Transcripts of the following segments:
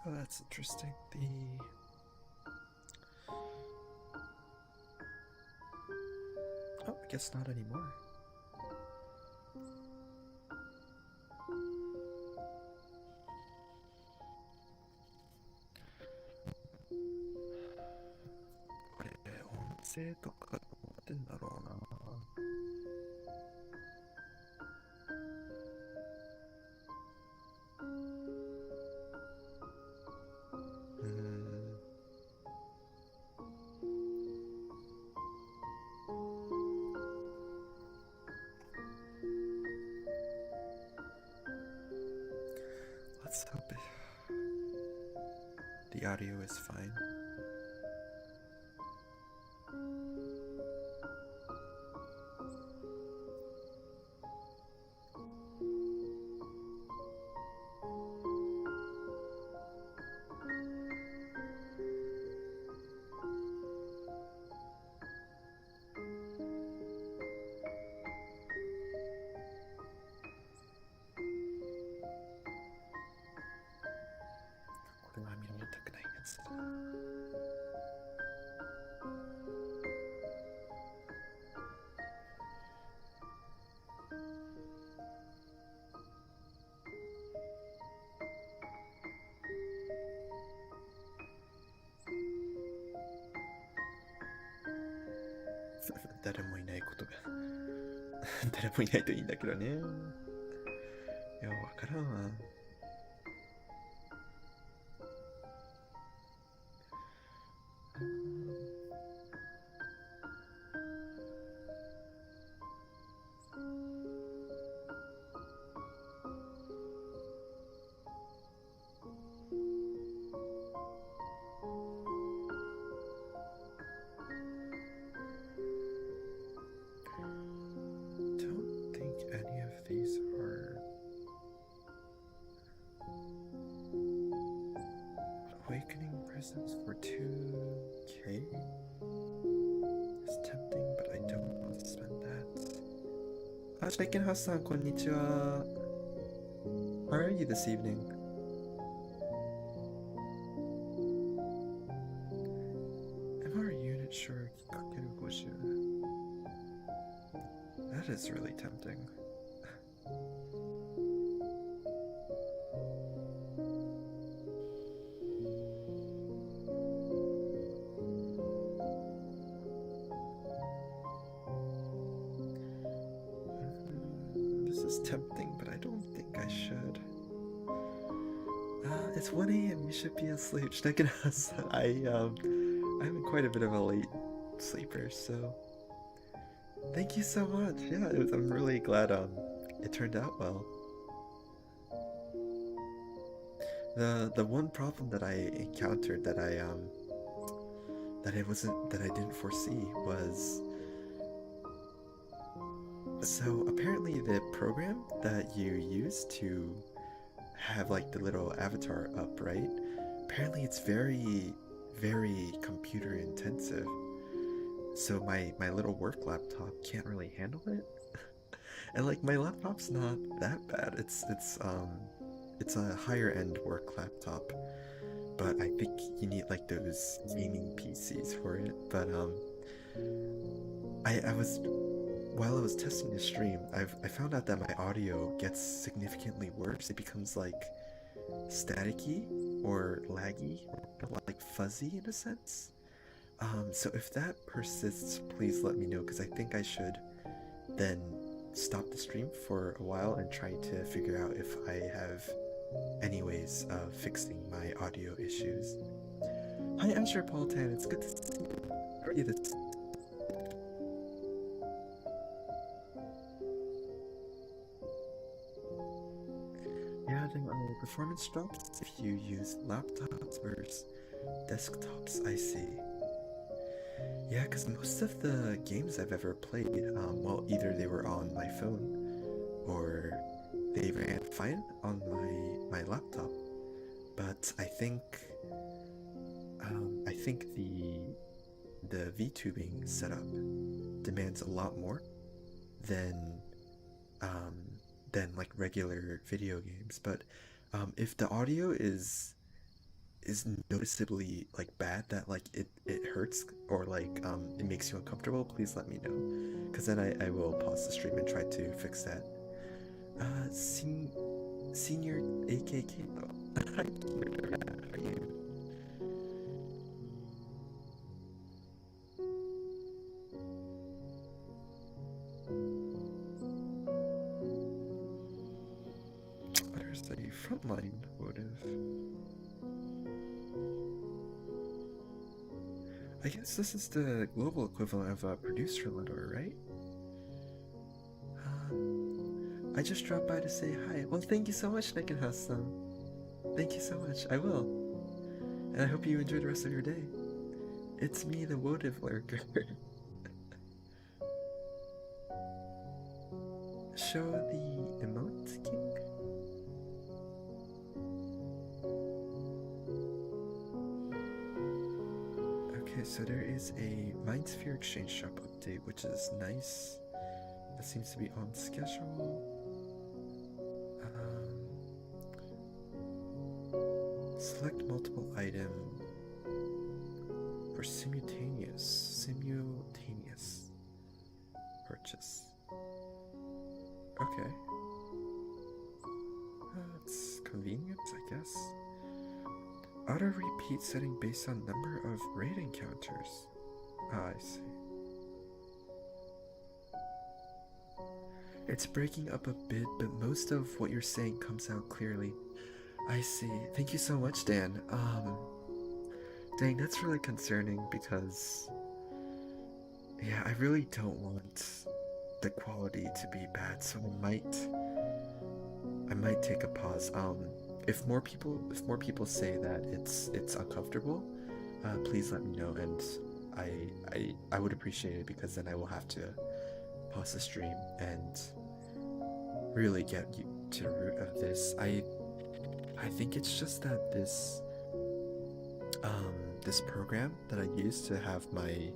Oh, that's interesting. Oh, I guess not anymore.これ、音声とかどうなってんだろうな。うーん。Let's hope the audio is fine.誰もいないことが誰もいないといいんだけどね。いや、わからんわ。Don't think any of these are awakening presents for 2K. It's tempting, but I don't want to spend that. あ、シャイケンハウスさん、こんにちは。How are you this evening? MR unit sure かける50. That is really tempting. This is tempting, but I don't think I should. It's 1 a.m. You should be asleep. I'm quite a bit of a late sleeper, so thank you so much. Yeah, I'm really glad it turned out well. The one problem that I encountered that I didn't foresee was, so apparently the program that you use to have like the little avatar up, right? Apparently it's very, very computer intensive. So my little work laptop can't really handle it. And like my laptop's not that bad. It's a higher end work laptop, but I think you need like those gaming PCs for it. But I was while I was testing the stream, I found out that my audio gets significantly worse. It becomes like staticky or laggy, or like fuzzy in a sense. So if that persists, please let me know, because I think I should then stop the stream for a while and try to figure out if I have any ways of fixing my audio issues. Hi, I'm sure Paul Tan. It's good to see you. How are you this? Yeah, then performance drops if you use laptops versus desktops. I see. Yeah, because most of the games I've ever played, well, either they were on my phone or they ran fine on my laptop. But I think the VTubing setup demands a lot more than like regular video games. But if the audio is is noticeably like bad, that like it hurts or like it makes you uncomfortable, please let me know, because then I will pause the stream and try to fix that. Senior AKK though. Hi, Senior. How are you? There's a frontline motive. I guess this is the global equivalent of a producer letter, right? I just dropped by to say hi. Well, thank you so much, Neckenhusam. Thank you so much. I will. And I hope you enjoy the rest of your day. It's me, the Wotiv Lurker. Show the emote, King? Okay, so there is a Mindsphere Exchange Shop update, which is nice. That seems to be on schedule. Select multiple item for simultaneous purchase. Okay. That's convenient, I guess. Auto repeat setting based on number of raid encounters. Ah, I see. It's breaking up a bit, but most of what you're saying comes out clearly. I see. Thank you so much, Dan. Dang, that's really concerning because, yeah, I really don't want the quality to be bad, so I might take a pause. If more people say that it's uncomfortable, please let me know, and I would appreciate it, because then I will have to pause the stream and really get you to the root of this. I think it's just that this program that I use to have my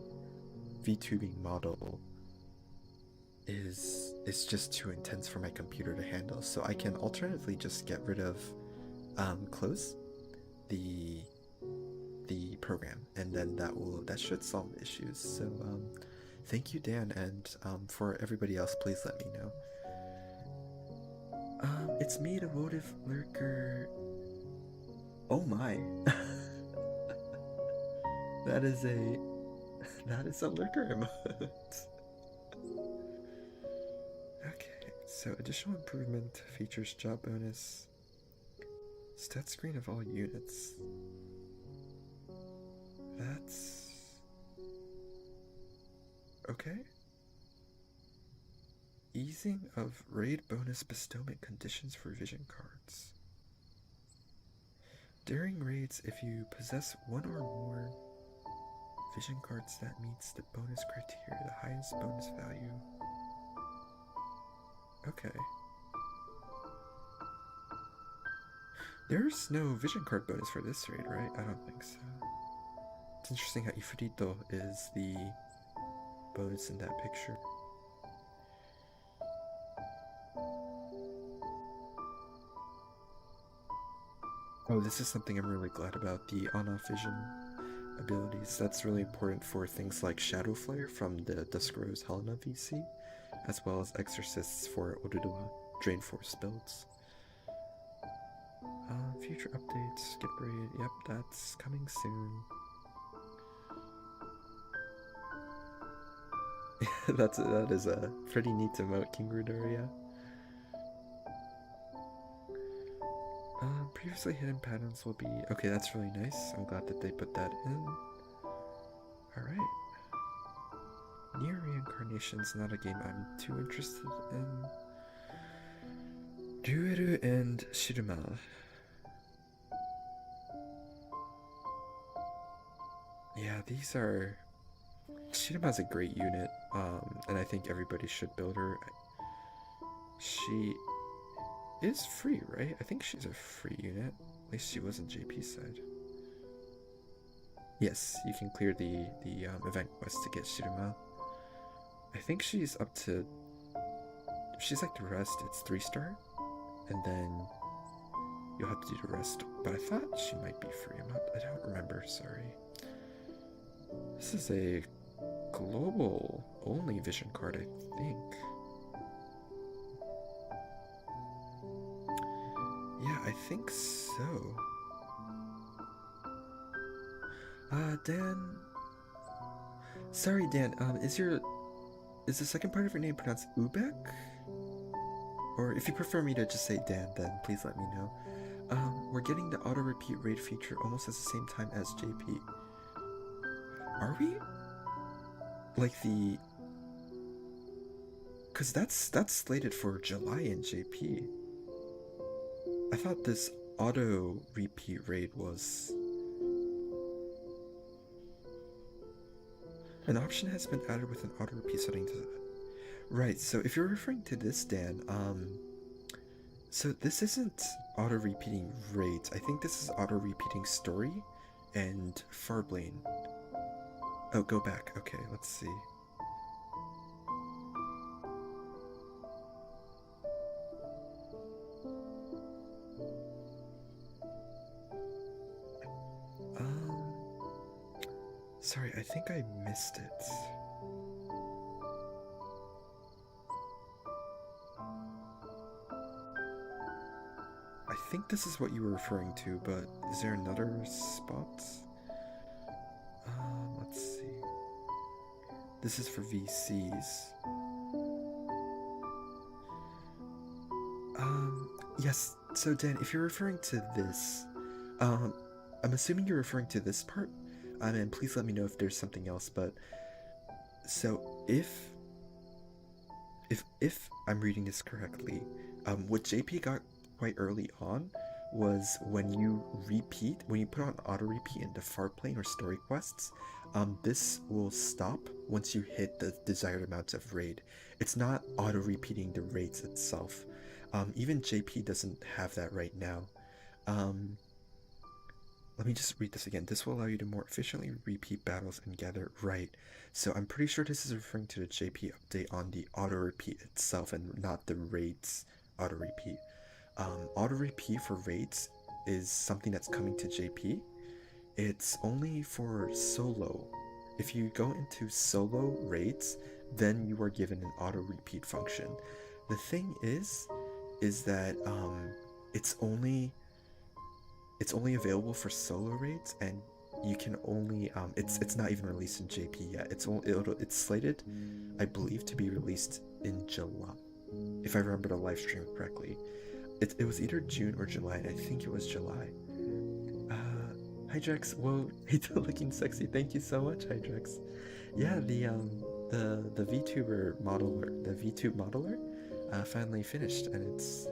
VTubing model is just too intense for my computer to handle. So I can alternatively just get rid of close the program, and then that should solve issues. So thank you, Dan, and for everybody else, please let me know. It's me, the Wotiv Lurker. Oh my. That is a lurker emote. Okay, so additional improvement features job bonus. Stat screen of all units. That's okay. Easing of raid bonus bestowment conditions for vision cards. During raids, if you possess one or more vision cards that meets the bonus criteria, the highest bonus value. Okay. There's no vision card bonus for this raid, right? I don't think so. It's interesting how Ifrito is the bonus in that picture. Oh, this is something I'm really glad about, the on-off vision abilities. That's really important for things like Shadow Flare from the Dusk Rose Helena VC, as well as Exorcists for Orudoa Drain Force builds. Future updates, skip raid, yep, that's coming soon. that is a pretty neat emote, King Rudoria. Previously hidden patterns will be... Okay, that's really nice. I'm glad that they put that in. Alright. Near Reincarnation's not a game I'm too interested in. Dueru and Shiruma. Yeah, these are... Shiruma's a great unit, and I think everybody should build her. She is free, right? I think she's a free unit. At least she was in JP's side. Yes, you can clear the event quest to get Shiruma. I think she's up to... If she's like the rest, it's 3-star. And then you'll have to do the rest but I thought she might be free. I don't remember, sorry. This is a global only vision card, I think. Yeah, I think so. Dan. Sorry, Dan. Is the second part of your name pronounced Ubek? Or if you prefer me to just say Dan, then please let me know. We're getting the auto repeat raid feature almost at the same time as JP. Are we? Like the... Cause that's slated for July in JP. I thought this auto repeat raid was... An option has been added with an auto repeat setting to... Right, so if you're referring to this, Dan, so this isn't auto repeating raids. I think this is auto repeating story and Farblane. Oh, go back. Okay, let's see. Sorry, I think I missed it. I think this is what you were referring to, but is there another spot? Let's see. This is for VCs. Yes, so Dan, if you're referring to this, I'm assuming you're referring to this part, and please let me know if there's something else, but, so, if I'm reading this correctly, what JP got quite early on was when you put on auto repeat into Farplane or story quests, this will stop once you hit the desired amount of raid. It's not auto repeating the raids itself. Even JP doesn't have that right now. Let me just read this again. This will allow you to more efficiently repeat battles and gather right. So I'm pretty sure this is referring to the JP update on the auto repeat itself and not the raids auto repeat. Auto repeat for raids is something that's coming to JP. It's only for solo. If you go into solo raids, then you are given an auto repeat function. The thing is that it's only available for solo raids, and you can only it's not even released in JP yet. It's slated, I believe, to be released in July, if I remember the live stream correctly. It was either June or July, and I think it was July. Hydrex, whoa, looking sexy. Thank you so much, Hydrex. Yeah, the VTuber modeler, the VTube modeler, finally finished, and it's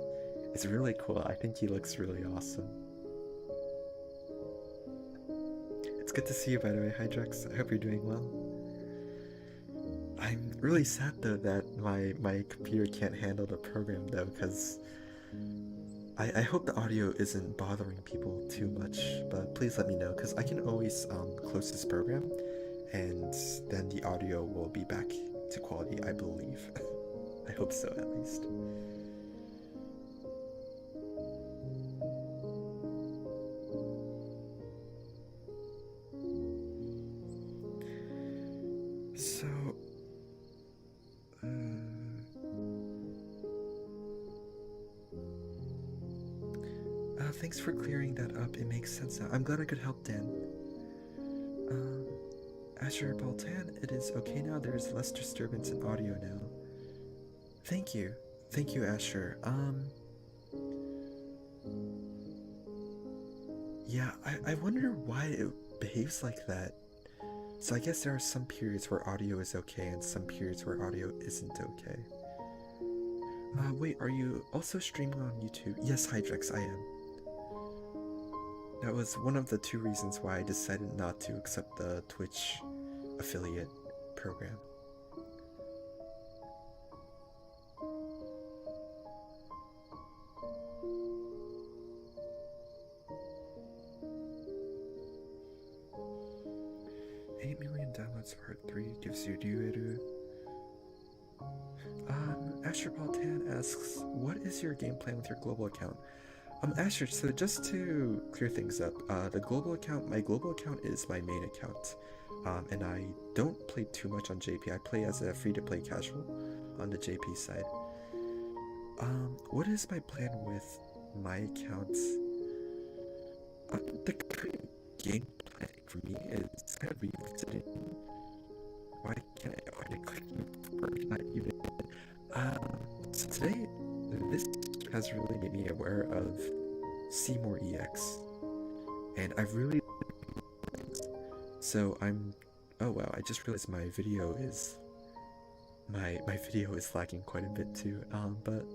really cool. I think he looks really awesome. It's good to see you, by the way, Hydrex. I hope you're doing well. I'm really sad though that my computer can't handle the program though, because I hope the audio isn't bothering people too much, but please let me know, because I can always close this program, and then the audio will be back to quality, I believe. I hope so, at least. So... thanks for clearing that up. It makes sense now. I'm glad I could help, Dan. Asher Baltan, it is okay now. There's less disturbance in audio now. Thank you. Thank you, Asher. Yeah, I wonder why it behaves like that. So I guess there are some periods where audio is okay and some periods where audio isn't okay. Wait, are you also streaming on YouTube? Yes, Hydrex, I am. That was one of the 2 reasons why I decided not to accept the Twitch affiliate program. $8 million downloads part 3 gives you Dueru. Asher Baltan asks, what is your game plan with your global account? Asher, so just to clear things up, the global account, my global account is my main account. And I don't play too much on JP. I play as a free-to-play casual on the JP side. What is my plan with my accounts? The current game plan for me is kind of revisiting. Why can't I click for not even? So today, this has really made me aware of Seymour EX, and I've really so I'm. Oh wow! I just realized my video is my video is lagging quite a bit too. But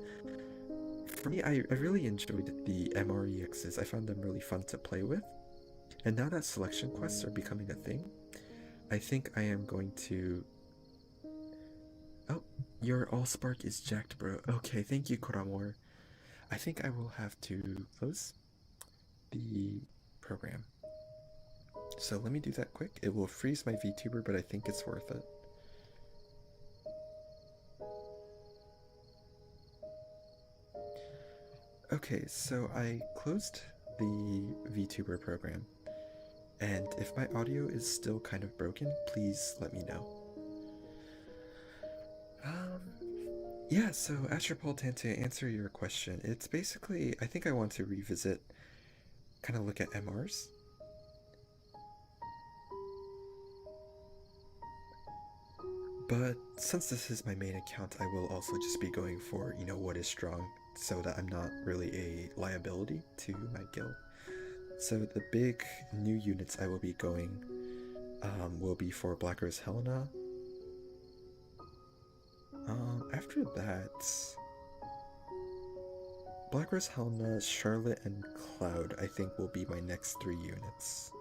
for me, I really enjoyed the MREXs. I found them really fun to play with, and now that selection quests are becoming a thing, I think I am going to. Oh, your Allspark is jacked, bro. Okay, thank you, Koramor. I think I will have to close the program. So let me do that quick. It will freeze my VTuber, but I think it's worth it. Okay, so I closed the VTuber program, and if my audio is still kind of broken, please let me know. Yeah, so Astropoltan, to answer your question, it's basically, I think I want to revisit, kind of look at MRs. But since this is my main account, I will also just be going for, what is strong, so that I'm not really a liability to my guild. So the big new units I will be going will be for Black Rose Helena. After that, Black Rose Helena, Charlotte, and Cloud I think will be my next 3 units.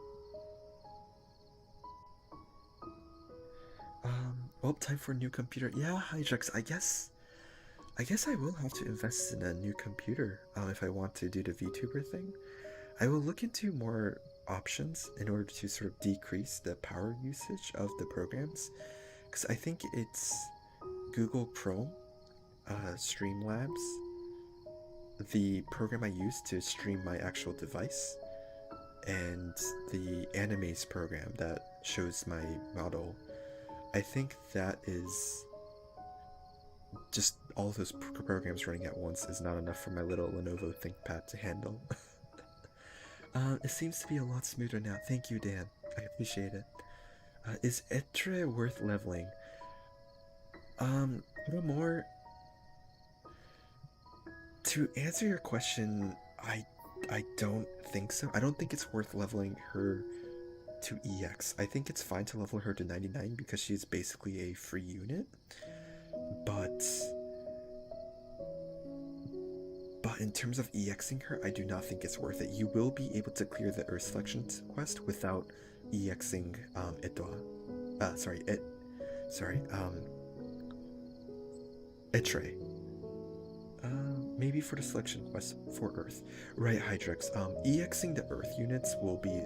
Well, time for a new computer. Yeah, Hydrex, I guess I will have to invest in a new computer if I want to do the VTuber thing. I will look into more options in order to sort of decrease the power usage of the programs, because I think it's Google Chrome, Streamlabs, the program I use to stream my actual device, and the Animaze program that shows my model. I think that is just all of those programs running at once is not enough for my little Lenovo ThinkPad to handle. It seems to be a lot smoother now. Thank you, Dan. I appreciate it. Is Etre worth leveling? No more. To answer your question, I don't think so. I don't think it's worth leveling her to EX. I think it's fine to level her to 99 because she's basically a free unit. But in terms of EXing her, I do not think it's worth it. You will be able to clear the Earth Selection quest without EXing Etre. Maybe for the selection quest for Earth. Right, Hydrex. EXing the Earth units will be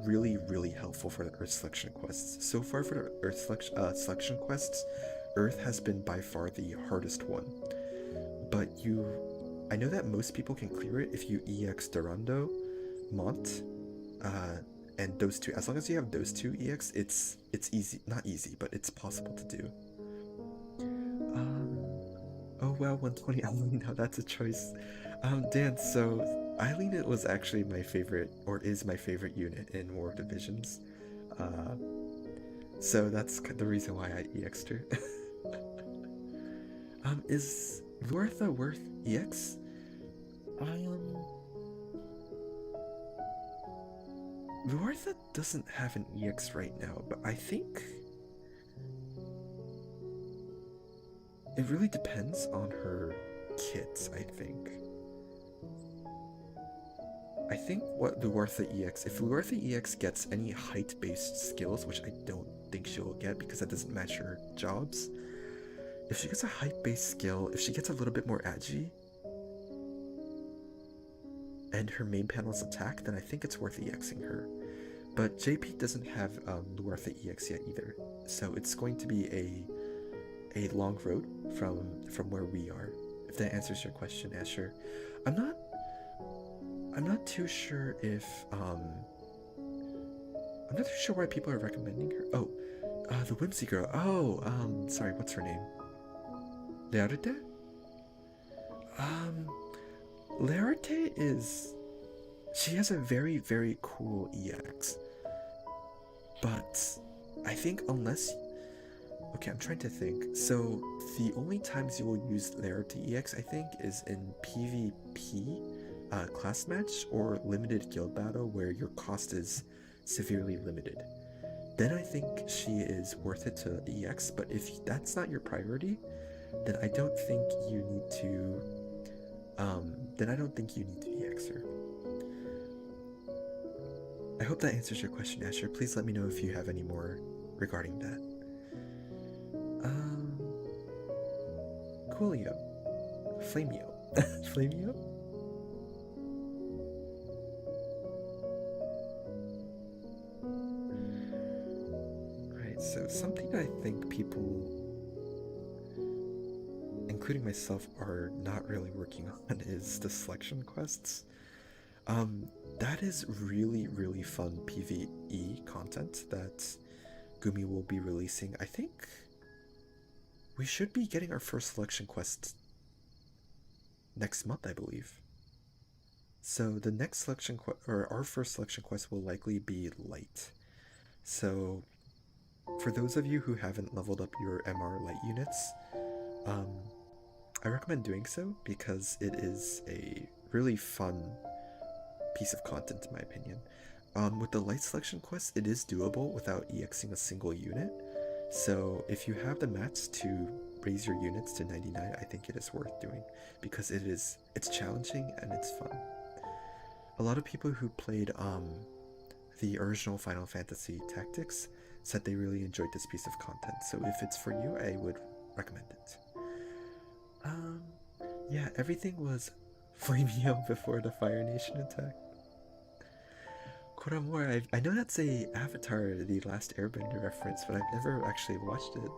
really, really helpful for the Earth selection quests. So far for the Earth selection quests, Earth has been by far the hardest one. But I know that most people can clear it if you EX Durando, Mont, and those two. As long as you have those two EX, it's easy. Not easy, but it's possible to do. Oh well, 120 Eileen, now that's a choice. Dan, so Eileen it was actually my favorite, or is my favorite unit in War of Divisions. So that's the reason why I EX'd her. Is Luartha worth EX? Luartha doesn't have an EX right now, but I think it really depends on her kits, I think. I think what Luartha EX, if Luartha EX gets any height-based skills, which I don't think she'll get because that doesn't match her jobs, if she gets a height-based skill, if she gets a little bit more agi, and her main panel's attack, then I think it's worth EXing her. But JP doesn't have Luartha EX yet either, so it's going to be a long road from where we are, if that answers your question, Asher. I'm not I'm not too sure if I'm not too sure why people are recommending her. Oh, the Whimsy Girl. Oh, sorry, what's her name? Learte? Um, Learte is. She has a very, very cool EX. But I think unless. Okay, I'm trying to think. So, the only times you will use Learte EX, I think, is in PvP class match or limited guild battle where your cost is severely limited. Then I think she is worth it to EX, but if that's not your priority, then I don't think you need to then I don't think you need to EX her. I hope that answers your question, Asher. Please let me know if you have any more regarding that. Um Coolio. Flamio. Flamio? Right, so something I think people, including myself, are not really working on is the selection quests. Um, that is really, really fun PvE content that Gumi will be releasing. I think we should be getting our first selection quest next month, I believe. So the next selection or our first selection quest will likely be light. So for those of you who haven't leveled up your MR light units, um, I recommend doing so because it is a really fun piece of content in my opinion. With the light selection quest, it is doable without EXing a single unit. So if you have the mats to raise your units to 99, I think it is worth doing because it's challenging and it's fun. A lot of people who played the original Final Fantasy Tactics said they really enjoyed this piece of content. So if it's for you, I would recommend it. Um, yeah, everything was Flamio before the Fire Nation attack. Koramura, I know that's a Avatar, the Last Airbender reference, but I've never actually watched it.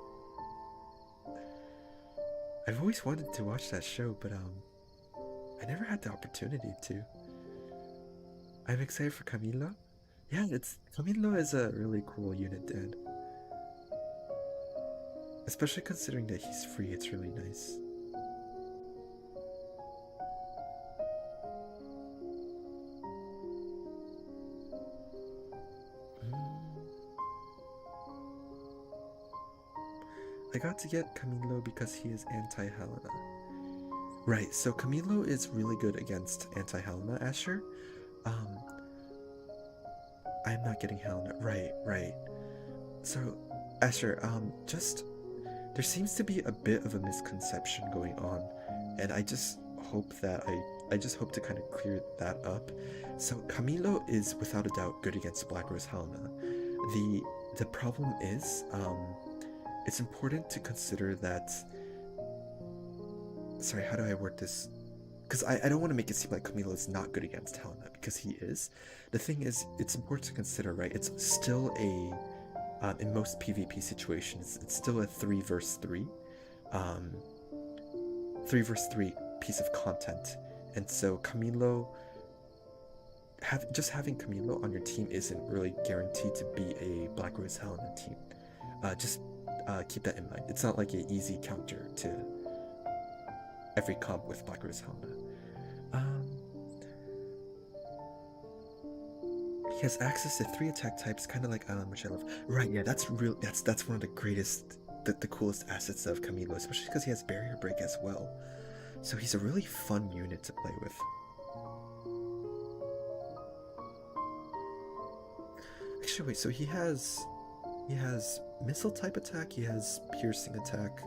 I've always wanted to watch that show, but I never had the opportunity to. I'm excited for Camilo. Yeah, it's Camilo is a really cool unit, Dad. Especially considering that he's free, it's really nice. Mm. I got to get Camilo because he is anti-Helena. Right, so Camilo is really good against anti-Helena Asher. Um, I'm not getting Helena. Right, right. So, Asher, just there seems to be a bit of a misconception going on, and I just hope that I just hope to kind of clear that up. So Camilo is without a doubt good against Black Rose Helena. The problem is, it's important to consider that. Sorry, how do I word this? Because I don't want to make it seem like Camilo is not good against Helena because he is. The thing is, it's important to consider, right? It's still a in most PvP situations, it's still a 3 versus 3, um, 3 versus 3 piece of content, and so Camilo, just having Camilo on your team isn't really guaranteed to be a Black Rose Helena team. Just keep that in mind. It's not like an easy counter to every comp with Black Rose Helena. Um, He has access to 3 attack types, kind of like Alan, which I love. Right, yeah, that's real. That's one of the greatest, the coolest assets of Camilo, especially because he has barrier break as well. So he's a really fun unit to play with. Actually, wait. So he has missile type attack. He has piercing attack.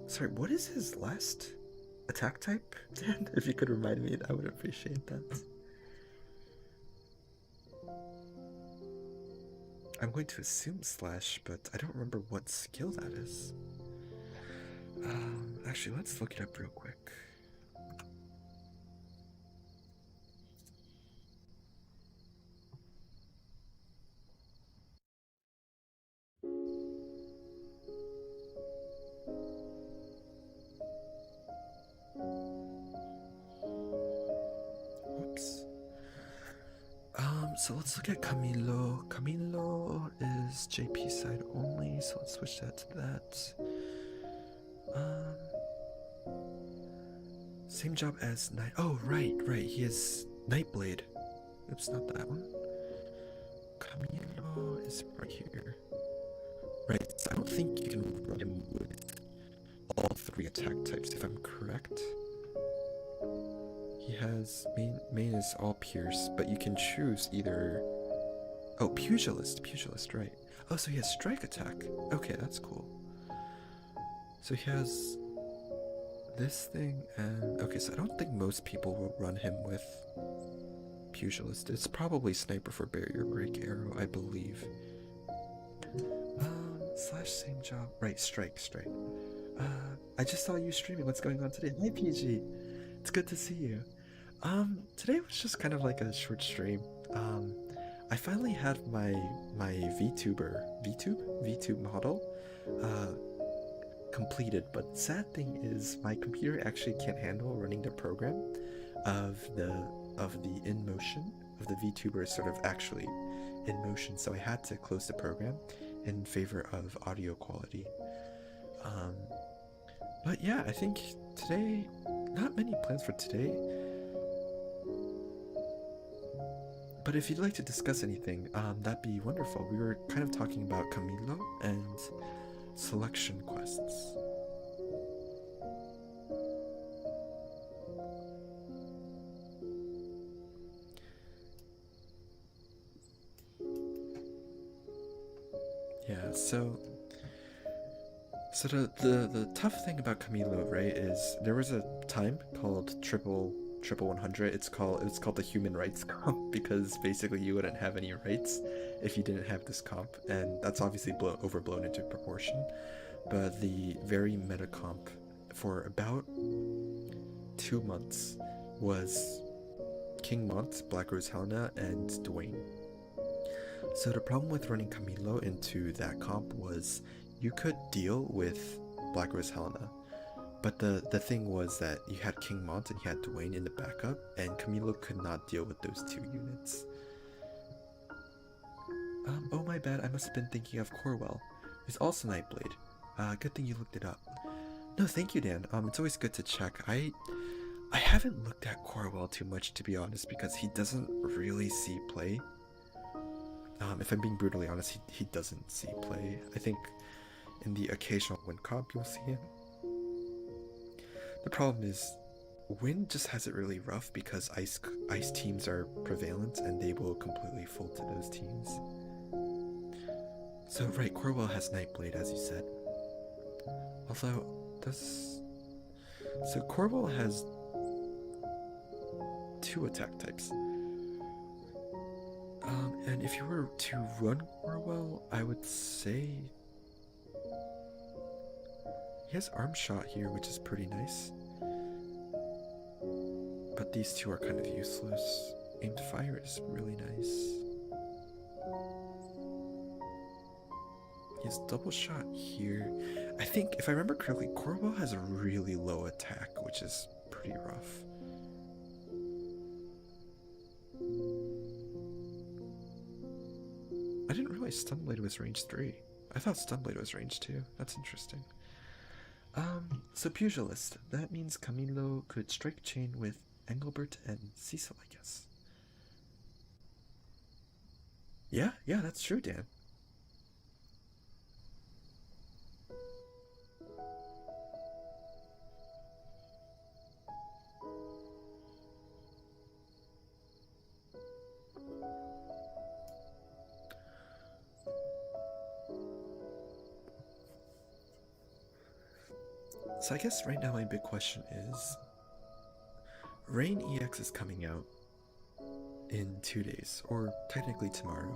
Sorry, what is his last attack type? Dan, if you could remind me, I would appreciate that. I'm going to assume slash, but I don't remember what skill that is. Actually, let's look it up real quick. So let's look at Camilo. Camilo is JP side only, so let's switch that to that. Same job as Night. Oh, right. He has Nightblade. Oops, not that one. Camilo is right here. Right, so I don't think you can run him with all three attack types, if I'm correct. He has main is all pierce, but you can choose either. Oh, pugilist, right. Oh, so he has strike attack. Okay, that's cool. So he has this thing, and okay, so I don't think most people will run him with pugilist. It's probably sniper for barrier break arrow, I believe. Slash same job. Right, strike. I just saw you streaming. What's going on today? Hi, PG. It's good to see you. Today was just kind of like a short stream. I finally had my VTube model completed, but sad thing is my computer actually can't handle running the program of the in motion of the VTuber sort of actually in motion, so I had to close the program in favor of audio quality. But yeah, I think today, not many plans for today. But if you'd like to discuss anything, that'd be wonderful. We were kind of talking about Camilo and selection quests. Yeah, so the tough thing about Camilo, right, is there was a time called triple 100. It's called the human rights comp, because basically you wouldn't have any rights if you didn't have this comp, and that's obviously overblown into proportion. But the very meta comp for about 2 months was King Mont, Black Rose Helena, and Dwayne. So the problem with running Camilo into that comp was you could deal with Black Rose Helena, but the thing was that you had King Mont and you had Dwayne in the backup, and Camilo could not deal with those two units. Oh my bad, I must have been thinking of Corwell, who's also Nightblade. Good thing you looked it up. No, thank you, Dan. It's always good to check. I haven't looked at Corwell too much, to be honest, because he doesn't really see play. If I'm being brutally honest, he doesn't see play. I think in the occasional win comp you'll see him. The problem is, Win just has it really rough because ice teams are prevalent and they will completely fold to those teams. So right, Corwell has Nightblade, as you said. Although, so Corwell has 2 attack types. And if you were to run Corwell, I would say he has arm shot here, which is pretty nice. But these two are kind of useless. Aimed fire is really nice. He has double shot here. I think, if I remember correctly, Corwell has a really low attack, which is pretty rough. I didn't realize Stunblade was range 3. I thought Stunblade was range 2. That's interesting. So Pugilist. That means Camilo could strike chain with Engelbert and Cecil, I guess. Yeah, that's true, Dan. So I guess right now my big question is, Rain EX is coming out in 2 days, or technically tomorrow.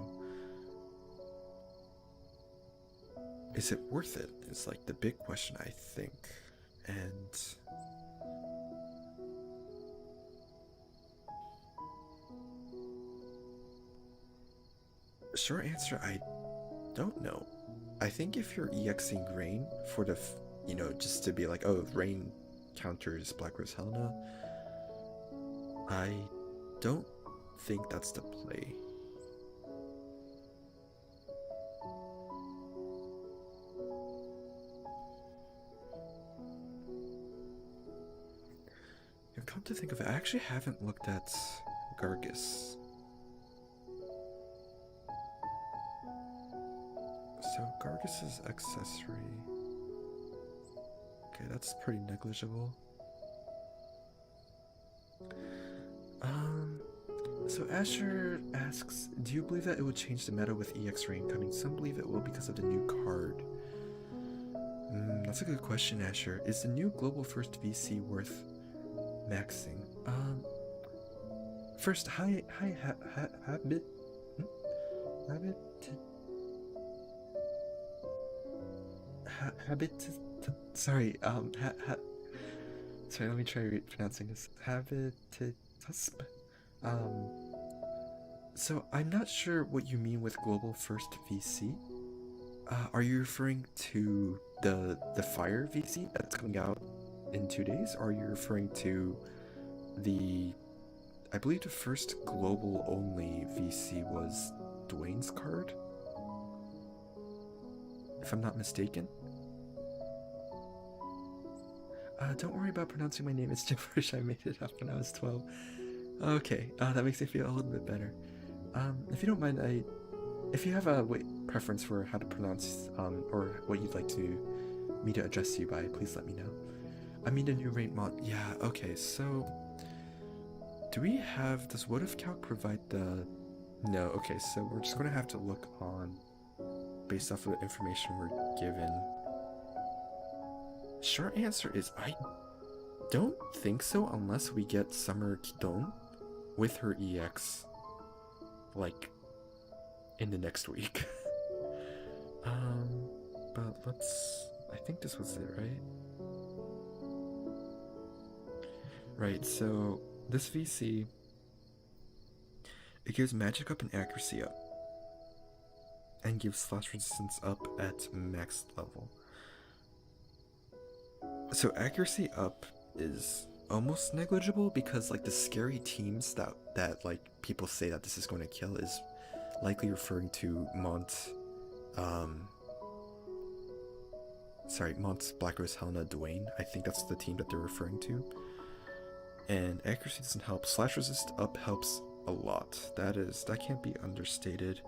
Is it worth it? Is like the big question, I think. And short answer, I don't know. I think if you're EXing Rain for the, just to be like, oh, Rain counters Black Rose Helena, I don't think that's the play. come to think of it, I actually haven't looked at Gargus. So Gargus's accessory. Okay, that's pretty negligible. So Asher asks, do you believe that it would change the meta with EX Rain coming? Some believe it will because of the new card. That's a good question, Asher. Is the new Global First VC worth maxing? First, Habit, sorry, sorry, let me try pronouncing this. Habitusp. So I'm not sure what you mean with Global First VC. Are you referring to the Fire VC that's coming out in 2 days? Or are you referring to I believe the first global only VC was Dwayne's card? If I'm not mistaken. Don't worry about pronouncing my name, it's gibberish, I made it up when I was 12. Okay, that makes me feel a little bit better. If you don't mind, if you have a preference for how to pronounce, or what you'd like me to address you by, please let me know. I mean the new rain mod, yeah, okay, so... does What If Calc provide the... No, okay, so we're just gonna have to look on, based off of the information we're given. Short answer is, I don't think so unless we get Summer Kidon with her EX, like, in the next week. But I think this was it, right? Right, so this VC, it gives magic up and accuracy up, and gives slash resistance up at max level. So accuracy up is almost negligible because like the scary teams that like people say that this is going to kill is likely referring to Mont's Black Rose Helena Dwayne. I think that's the team that they're referring to. And accuracy doesn't help. Slash resist up helps a lot. That can't be understated.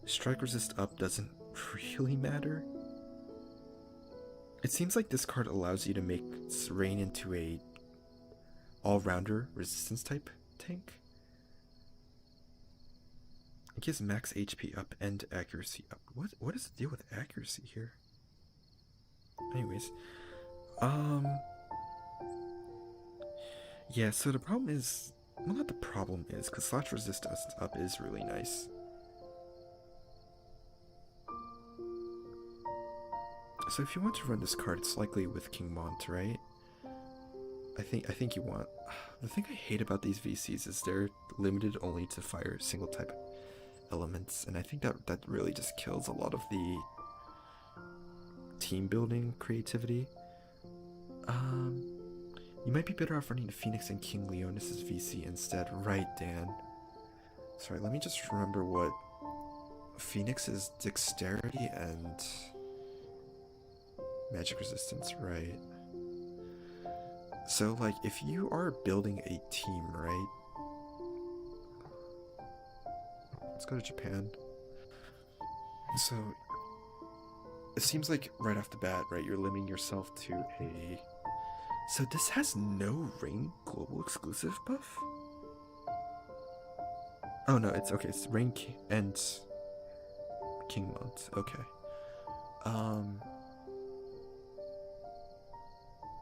Strike resist up doesn't really matter. It seems like this card allows you to make Rain into a all-rounder resistance type tank. It gives max HP up and accuracy up. What is the deal with accuracy here? Anyways, yeah, so the problem is, well, not the problem is, because slash resistance up is really nice. So if you want to run this card, it's likely with King Mont, right? I think you want... The thing I hate about these VCs is they're limited only to fire single type elements, and I think that really just kills a lot of the team building creativity. You might be better off running the Phoenix and King Leonis' VC instead, right, Dan? Sorry, let me just remember what Phoenix's dexterity and magic resistance, right? So, like, if you are building a team, right? Let's go to Japan. So, it seems like right off the bat, right, you're limiting yourself to a... So this has no Rain global exclusive buff? Oh no, it's okay, it's Rain and King Mont, okay.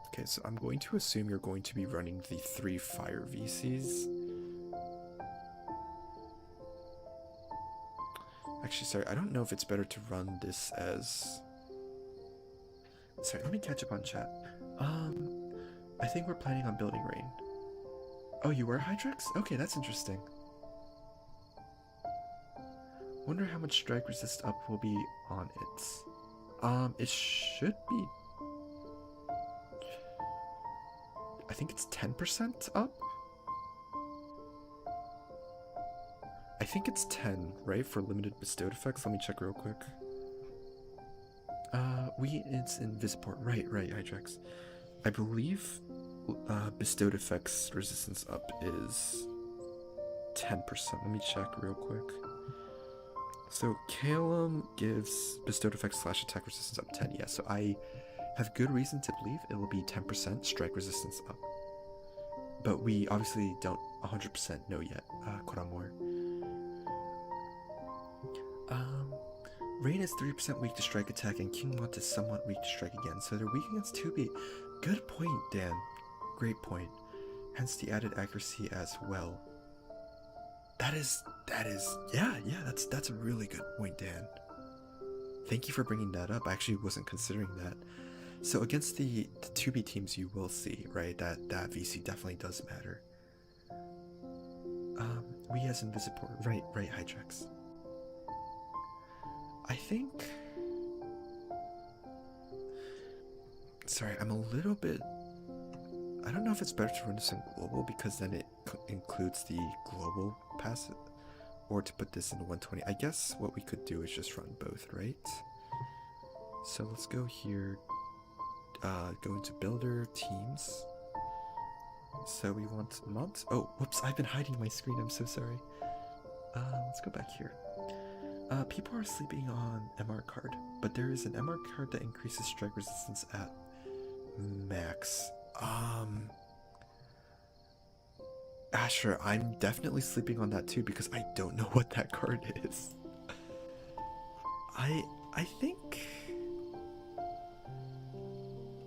Okay, so I'm going to assume you're going to be running the 3 fire VCs. Actually, sorry, I don't know if it's better to run this as... Sorry, let me catch up on chat. I think we're planning on building Rain. Oh, you were Hydrex? Okay, that's interesting. Wonder how much strike resist up will be on it. It should be... I think it's 10% up? I think it's 10, right, for limited bestowed effects? Let me check real quick. It's in Visport. Right, Hydrex. I believe bestowed effects resistance up is 10%. Let me check real quick. So Calum gives bestowed effects slash attack resistance up 10. Yeah, so I have good reason to believe it will be 10% strike resistance up. But we obviously don't 100% know yet, Koramor. Rain is 3% weak to strike attack, and King Mont is somewhat weak to strike again, so they're weak against 2B. Good point, Dan. Great point. Hence the added accuracy as well. Yeah, that's a really good point, Dan. Thank you for bringing that up. I actually wasn't considering that. So against the 2B teams, you will see, right, that VC definitely does matter. We as Invisible, right, Hydrex. I think... Sorry, I'm a little bit... I don't know if it's better to run this in global because then it includes the global passive, or to put this in 120. I guess what we could do is just run both, right? So let's go here, go into builder, teams. So we want Mont. Oh, whoops, I've been hiding my screen, I'm so sorry. Let's go back here. People are sleeping on MR card, but there is an MR card that increases strike resistance at max. Asher, I'm definitely sleeping on that too because I don't know what that card is. I think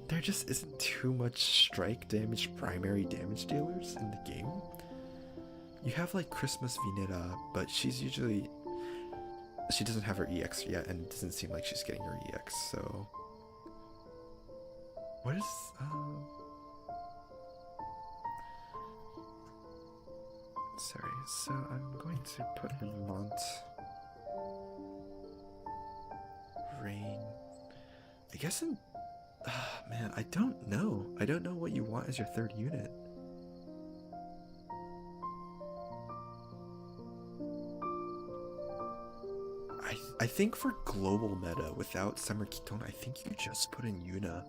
there just isn't too much strike damage primary damage dealers in the game. You have like Christmas Veneta, but she doesn't have her EX yet, and it doesn't seem like she's getting her EX, so... What is, Sorry, so I'm going to put in Mont... Rain... I guess in... man, I don't know. I don't know what you want as your third unit. I think for global meta, without Summer Ketone, I think you just put in Yuna.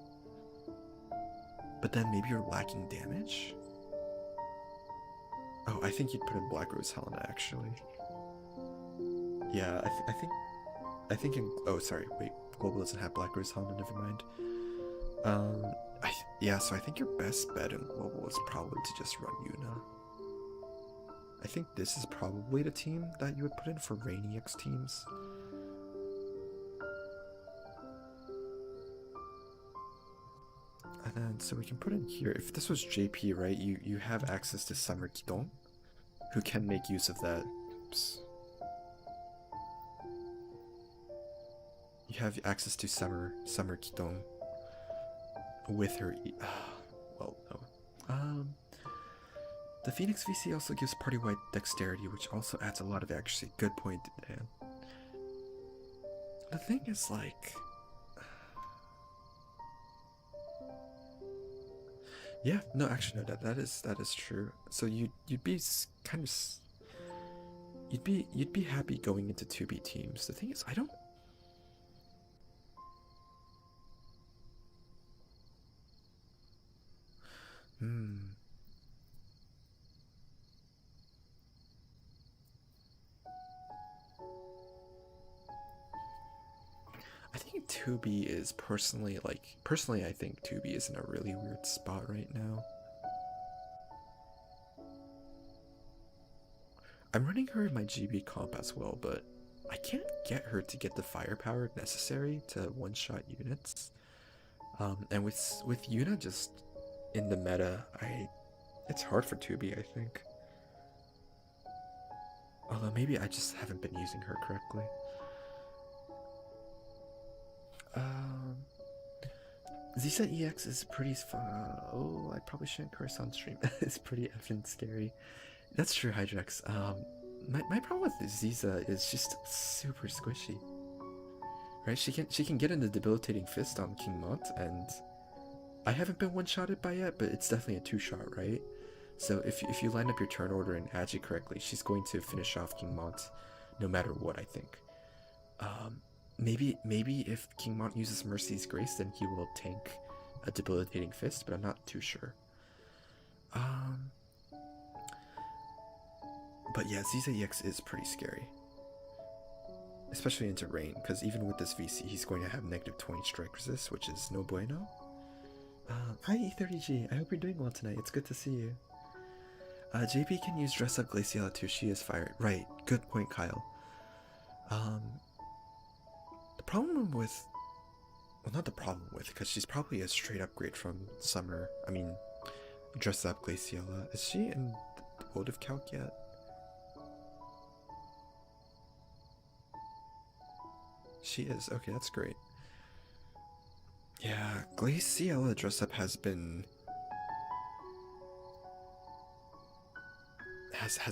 But then maybe you're lacking damage? Oh, I think you'd put in Black Rose Helena, actually. Yeah, I think in... Oh, sorry, wait. Global doesn't have Black Rose Helena, never mind. Yeah, so I think your best bet in global is probably to just run Yuna. I think this is probably the team that you would put in for Rainy X teams. And then, so we can put in here, if this was JP, right, you have access to Summer Kidong, who can make use of that. Oops. You have access to Summer Kidong with her, well, no. The Phoenix VC also gives party-wide dexterity, which also adds a lot of accuracy. Good point, Dan. The thing is, like... Yeah, no, actually, no, that is true. So you'd be kind of... You'd be happy going into 2B teams. The thing is, I don't... I think 2B is personally, I think 2B is in a really weird spot right now. I'm running her in my GB comp as well, but I can't get her to get the firepower necessary to one-shot units. And with Yuna just in the meta, it's hard for 2B, I think. Although maybe I just haven't been using her correctly. Zisa EX is pretty fun. Oh, I probably shouldn't curse on stream. It's pretty effing scary. That's true, Hydrex. My problem with Ziza is just super squishy. Right? She can get in the debilitating fist on King Mont, and I haven't been one-shotted by yet, but it's definitely a two-shot, right? So if you line up your turn order and agi correctly, she's going to finish off King Mont no matter what, I think. Maybe if King Mont uses Mercy's Grace, then he will tank a debilitating fist, but I'm not too sure. Um, but yeah, ZZEX is pretty scary, especially into rain, because even with this VC, he's going to have negative 20 strike resist, which is no bueno. Hi E30G, I hope you're doing well tonight. It's good to see you. JP can use Dress Up Glaciella too. She is fired. Right, good point, Kyle. Um, the problem with, well, not the problem with, because she's probably a straight upgrade from Summer. I mean, Dress Up Glaciella. Is she in the World of Calc yet? She is. Okay, that's great. Yeah, Glaciella Dress Up has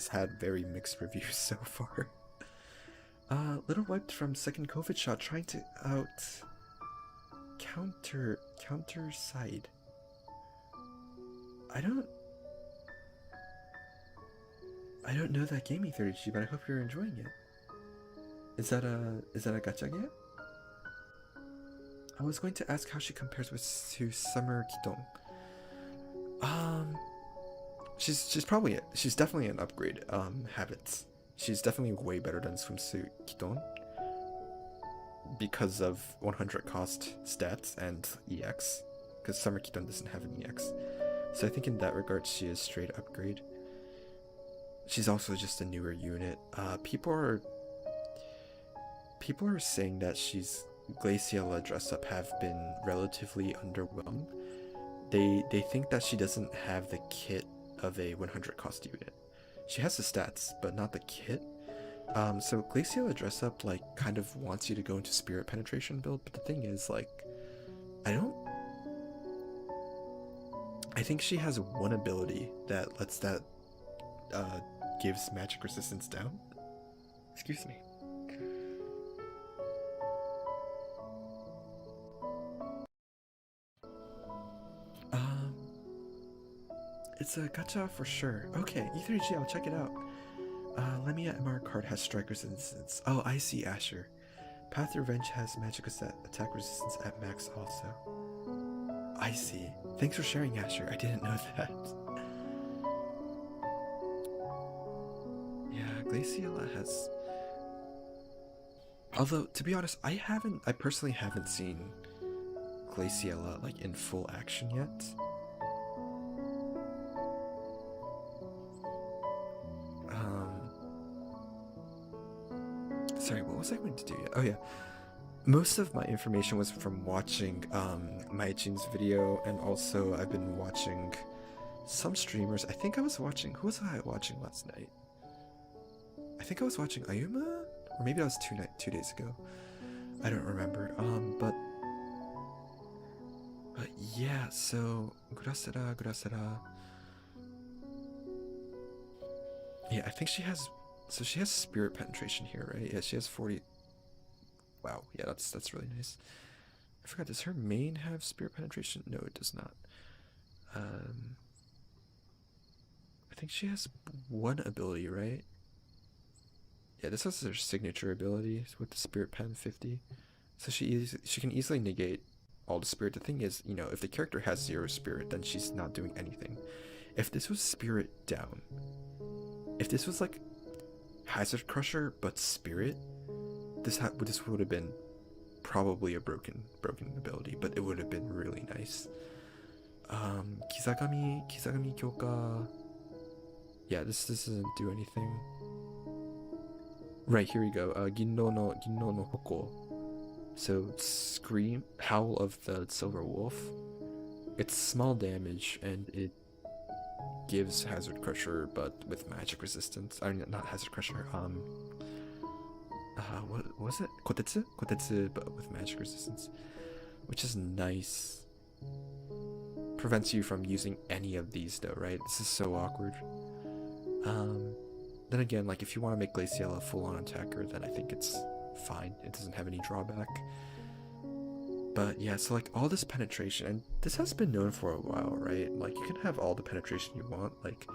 had very mixed reviews so far. Little wiped from second COVID shot, trying to counter side. I don't know that gaming 30G, but I hope you're enjoying it. Is that a gacha game? I was going to ask how she compares with to Summer Kidong. Um, she's definitely an upgrade. Habits. She's definitely way better than Swimsuit Kidon because of 100 cost stats and EX. Because Summer Kidon doesn't have an EX, so I think in that regard she is straight upgrade. She's also just a newer unit. People are saying that she's Glaciella dress up have been relatively underwhelmed. They think that she doesn't have the kit of a 100 cost unit. She has the stats, but not the kit. So Glaciella dress up like kind of wants you to go into spirit penetration build, but the thing is like, I don't. I think she has one ability that lets that gives magic resistance down. Excuse me. Um, it's a gacha for sure. Okay, E3G, I'll check it out. Lemia MR card has strike resistance. Oh, I see, Asher. Path Revenge has magic attack resistance at max also. I see. Thanks for sharing, Asher. I didn't know that. Yeah, Glaciella has. Although, to be honest, I personally haven't seen Glaciella like in full action yet. Sorry, what was I going to do yet? Oh yeah, most of my information was from watching Maijin's video, and also I've been watching some streamers. I think I was watching. Who was I watching last night? I think I was watching Ayuma, or maybe that was 2 days ago. I don't remember. But yeah. So Gurasera. Yeah, I think she has. So she has spirit penetration here, right? Yeah, she has 40. Wow. Yeah, that's really nice. I forgot. Does her main have spirit penetration? No, it does not. Um, I think she has one ability, right? Yeah, this is her signature ability with the Spirit Pen 50. So she can easily negate all the spirit. The thing is, if the character has 0 spirit, then she's not doing anything. If this was spirit down, if this was like Hazard Crusher but spirit, this would have been probably a broken ability, but it would have been really nice. Kizagami Kyoka. Yeah, this doesn't do anything. Right, here we go. Ginno no Hoko. So, Scream, Howl of the Silver Wolf. It's small damage, and it gives Hazard Crusher, but with magic resistance. I mean, not Hazard Crusher, what was it? Kotetsu? Kotetsu, but with magic resistance. Which is nice. Prevents you from using any of these, though, right? This is so awkward. Then again, like, if you want to make Glaciella a full-on attacker, then I think it's fine. It doesn't have any drawback. But yeah, so like all this penetration, and this has been known for a while, right? Like, you can have all the penetration you want. Like,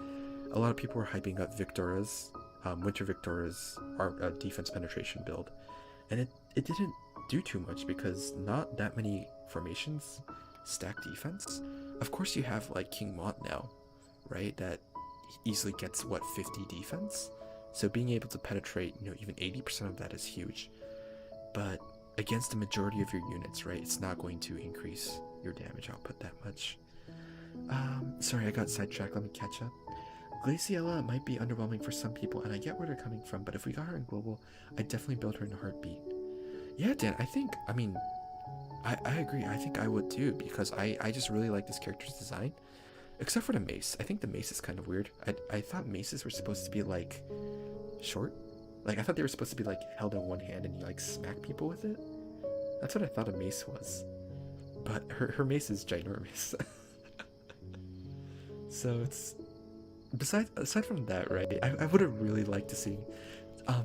a lot of people were hyping up Victora's, Winter Victora's defense penetration build. And it didn't do too much because not that many formations stack defense. Of course you have like King Mont now, right? That easily gets what 50 defense. So being able to penetrate, even 80% of that is huge. But against the majority of your units, right, it's not going to increase your damage output that much. Sorry, I got sidetracked. Let me catch up. Glaciella might be underwhelming for some people, and I get where they're coming from, but if we got her in global, I'd definitely build her in a heartbeat. Yeah, Dan, I agree. I think I would too, because I just really like this character's design. Except for the mace. I think the mace is kind of weird. I thought maces were supposed to be, like, short. Like, I thought they were supposed to be, like, held in one hand and you, like, smack people with it. That's what I thought a mace was. But her mace is ginormous. So it's... Aside from that, right, I would have really liked to see...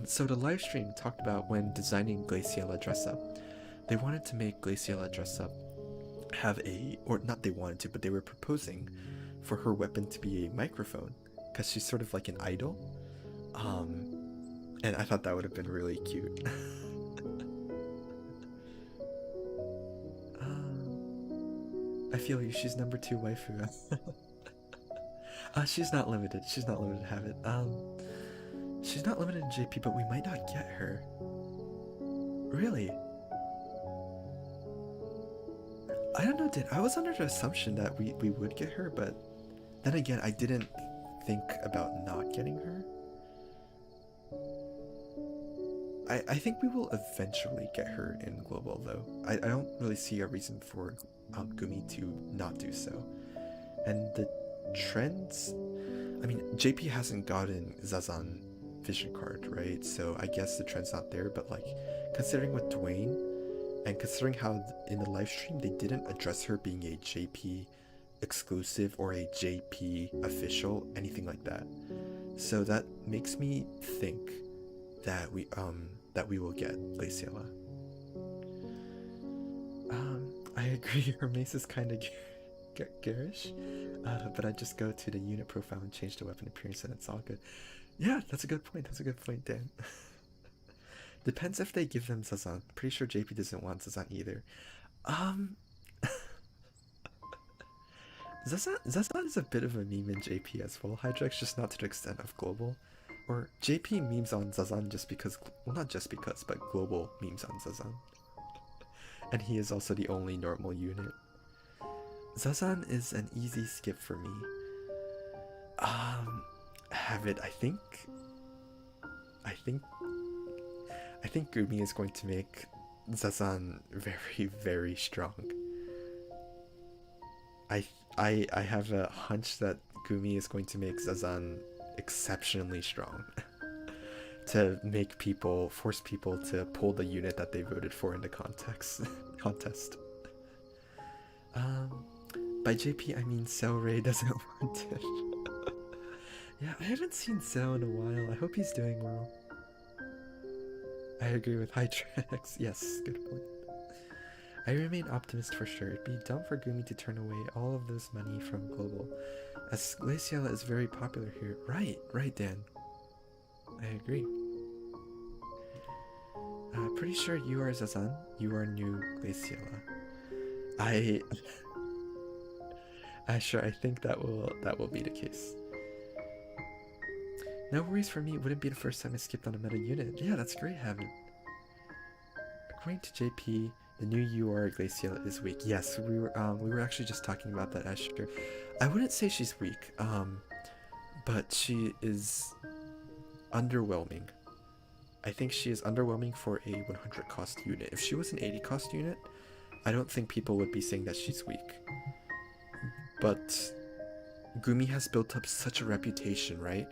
So the live stream talked about when designing Glaciella dress up. They wanted to make Glaciella dress up have a... Or not they wanted to, but they were proposing for her weapon to be a microphone. Because she's sort of like an idol. And I thought that would have been really cute. I feel you, she's number 2 waifu. She's not limited. She's not limited to have it. She's not limited in JP, but we might not get her. Really? I don't know, dude. I was under the assumption that we would get her, but then again, I didn't think about not getting her. I think we will eventually get her in global, though. I don't really see a reason for Gumi to not do so. And the trends... I mean, JP hasn't gotten Zazan vision card, right? So I guess the trend's not there, but like, considering with Dwayne, and considering how in the live stream they didn't address her being a JP exclusive or a JP official, anything like that. So that makes me think that we will get Glaciella. I agree, her mace is kind of garish, but I just go to the unit profile and change the weapon appearance and it's all good. Yeah, that's a good point. That's a good point, Dan. Depends if they give them Zazan. Pretty sure JP doesn't want Zazan either. Zazan is a bit of a meme in JP as well. Hydrex, just not to the extent of global. Or JP memes on Zazan just because, well, not just because, but global memes on Zazan. And he is also the only normal unit. Zazan is an easy skip for me. Have it, I think Gumi is going to make Zazan very, very strong. I have a hunch that Gumi is going to make Zazan exceptionally strong. To make people, force people to pull the unit that they voted for in the contest. By JP I mean Cellray doesn't want it. Yeah, I haven't seen Cell in a while. I hope he's doing well. I agree with Hydrex. Yes, good point. I remain optimist for sure. It'd be dumb for Gumi to turn away all of this money from global, as Glaciella is very popular here. Right, Dan. I agree. Pretty sure you are Zazan. You are new Glaciella. Sure, I think that will be the case. No worries for me, it wouldn't be the first time I skipped on a meta unit. Yeah, that's great, Havin. According to JP, the new UR Glaciella is weak. Yes, we were actually just talking about that, Asher. I wouldn't say she's weak, but she is underwhelming. I think she is underwhelming for a 100 cost unit. If she was an 80 cost unit, I don't think people would be saying that she's weak. But Gumi has built up such a reputation, right?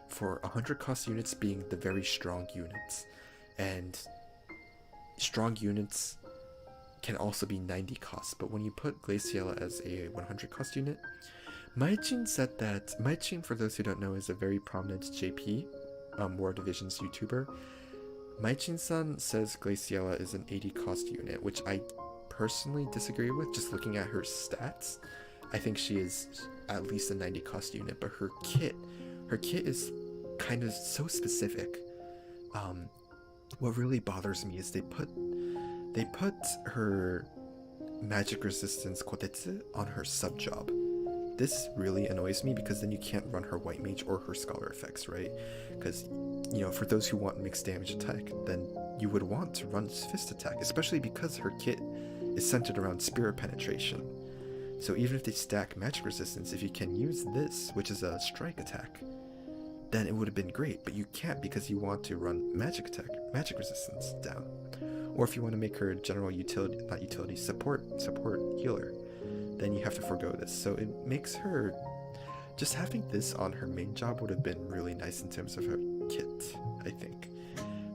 For 100 cost units being the very strong units. And strong units can also be 90 cost. But when you put Glaciella as a 100 cost unit, Maichin said that... Maichin, for those who don't know, is a very prominent JP, War Divisions YouTuber. Maichin-san says Glaciella is an 80 cost unit, which I personally disagree with, just looking at her stats. I think she is at least a 90 cost unit, but her kit is kind of so specific. What really bothers me is they put her magic resistance Kotetsu on her sub job. this really annoys me because then you can't run her white mage or her scholar effects, right? Because, you know, for those who want mixed damage attack, then you would want to run fist attack, especially because her kit is centered around spirit penetration. So even if they stack magic resistance, if you can use this, which is a strike attack, then it would have been great, but you can't because you want to run magic attack, magic resistance down. Or if you want to make her general utility, not utility, support healer, then you have to forego this. So it makes her, just having this on her main job would have been really nice in terms of her kit, I think.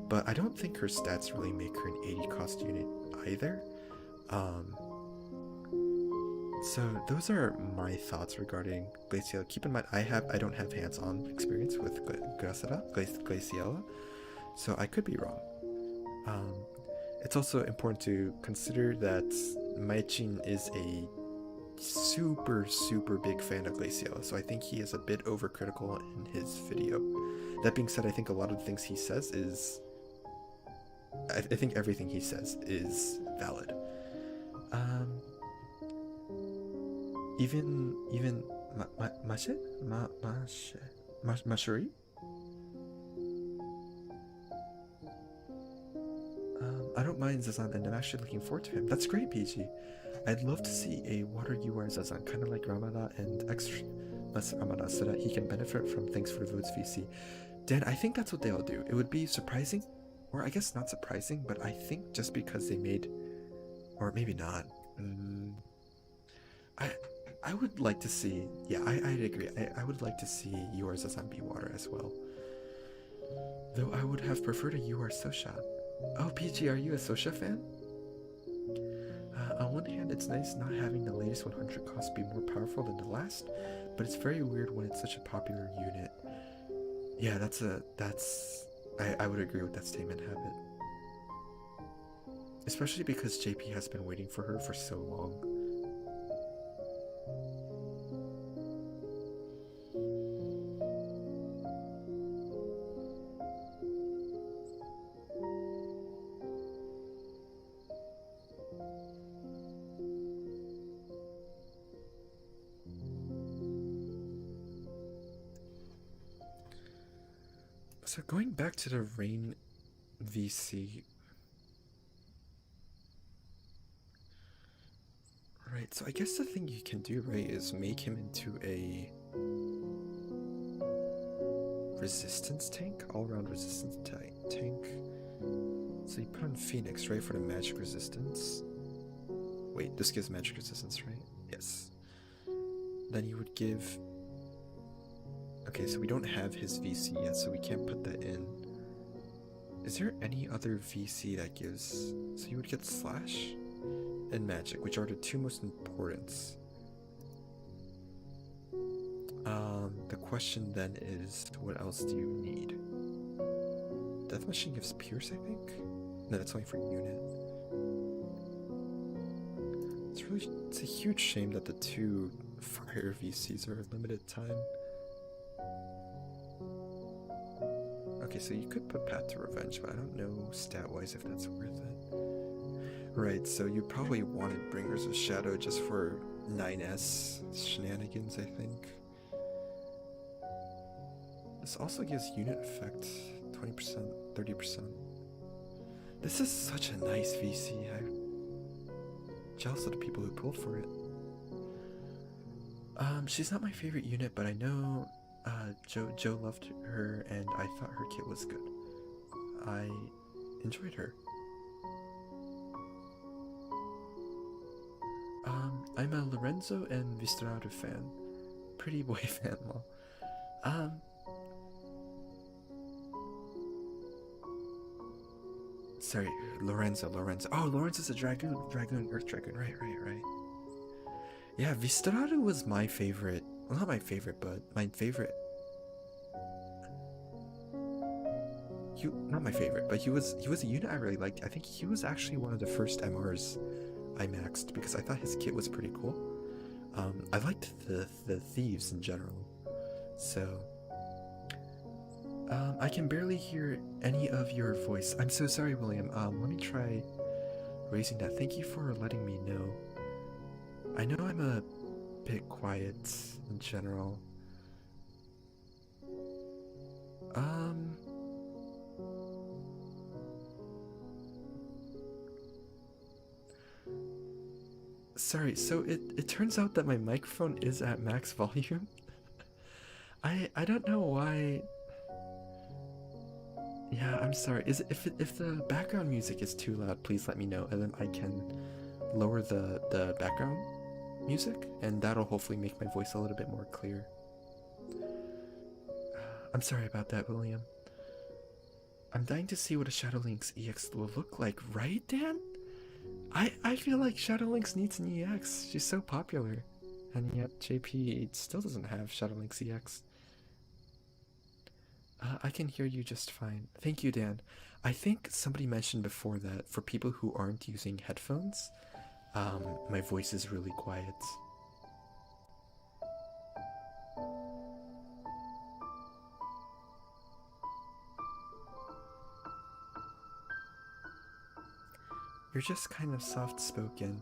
But I don't think her stats really make her an 80 cost unit either. So those are my thoughts regarding Glaciella. Keep in mind, I don't have hands-on experience with Glaciella, so I could be wrong. It's also important to consider that Maichin is a super big fan of Glaciella, so I think he is a bit overcritical in his video. That being said, I think a lot of the things he says is... I think everything he says is valid. Even Mashuri? I don't mind Zazan, and I'm actually looking forward to him. That's great, PG. I'd love to see a water UR Zazan, kind of like Ramada and extra Ramada, so that he can benefit from Thanks for the Votes VC. Dan, I think that's what they'll do. It would be surprising, or I guess not surprising, but I think just because they made, or maybe not. I would like to see, yeah, I'd agree. I would like to see UR Zazan be water as well. Though I would have preferred a UR Sosha. Oh, PG, are you a Sosha fan? On one hand, it's nice not having the latest 100 cost be more powerful than the last, but it's very weird when it's such a popular unit. Yeah, I would agree with that statement, Habit. Especially because JP has been waiting for her for so long. So going back to the Rain VC, right, so I guess the thing you can do, right, is make him into a resistance tank, all-around resistance tank. So you put on Phoenix, right, for the magic resistance. Wait, this gives magic resistance, right? Yes. Then you would give... Okay, so we don't have his VC yet, so we can't put that in. Is there any other VC that gives... So you would get Slash and Magic, which are the two most important. The question then is, what else do you need? Death Machine gives Pierce, I think? No, that's only for unit. It's a huge shame that the two fire VCs are limited time. Okay, so you could put Path to Revenge, but I don't know stat-wise if that's worth it. Right, so you probably wanted Bringers of Shadow just for 9S shenanigans, I think. This also gives unit effect 20%, 30%. This is such a nice VC. I'm jealous of the people who pulled for it. She's not my favorite unit, but I know Joe loved her, and I thought her kit was good. I enjoyed her. I'm a Lorenzo and Vistarado fan. Pretty boy fan, lol. Sorry, Lorenzo. Oh, Lorenzo's a Dragoon, Earth Dragoon, right. Yeah, Vistarado was my favorite. Well, not my favorite, but my favorite. Not my favorite, but he was a unit I really liked. I think he was actually one of the first MRs I maxed because I thought his kit was pretty cool. I liked the thieves in general. So I can barely hear any of your voice. I'm so sorry, William. Let me try raising that. Thank you for letting me know. I know I'm a bit quiet in general. Um, Sorry, so it turns out that my microphone is at max volume. I don't know why. Yeah, I'm sorry. Is it, if the background music is too loud, please let me know, and then I can lower the background music, and that'll hopefully make my voice a little bit more clear. I'm sorry about that, William. I'm dying to see what a Shadowlink's EX will look like, right, Dan? I feel like Shadowlink's needs an EX. She's so popular. And yet JP still doesn't have Shadowlink's EX. I can hear you just fine. Thank you, Dan. I think somebody mentioned before that for people who aren't using headphones, my voice is really quiet. You're just kind of soft spoken.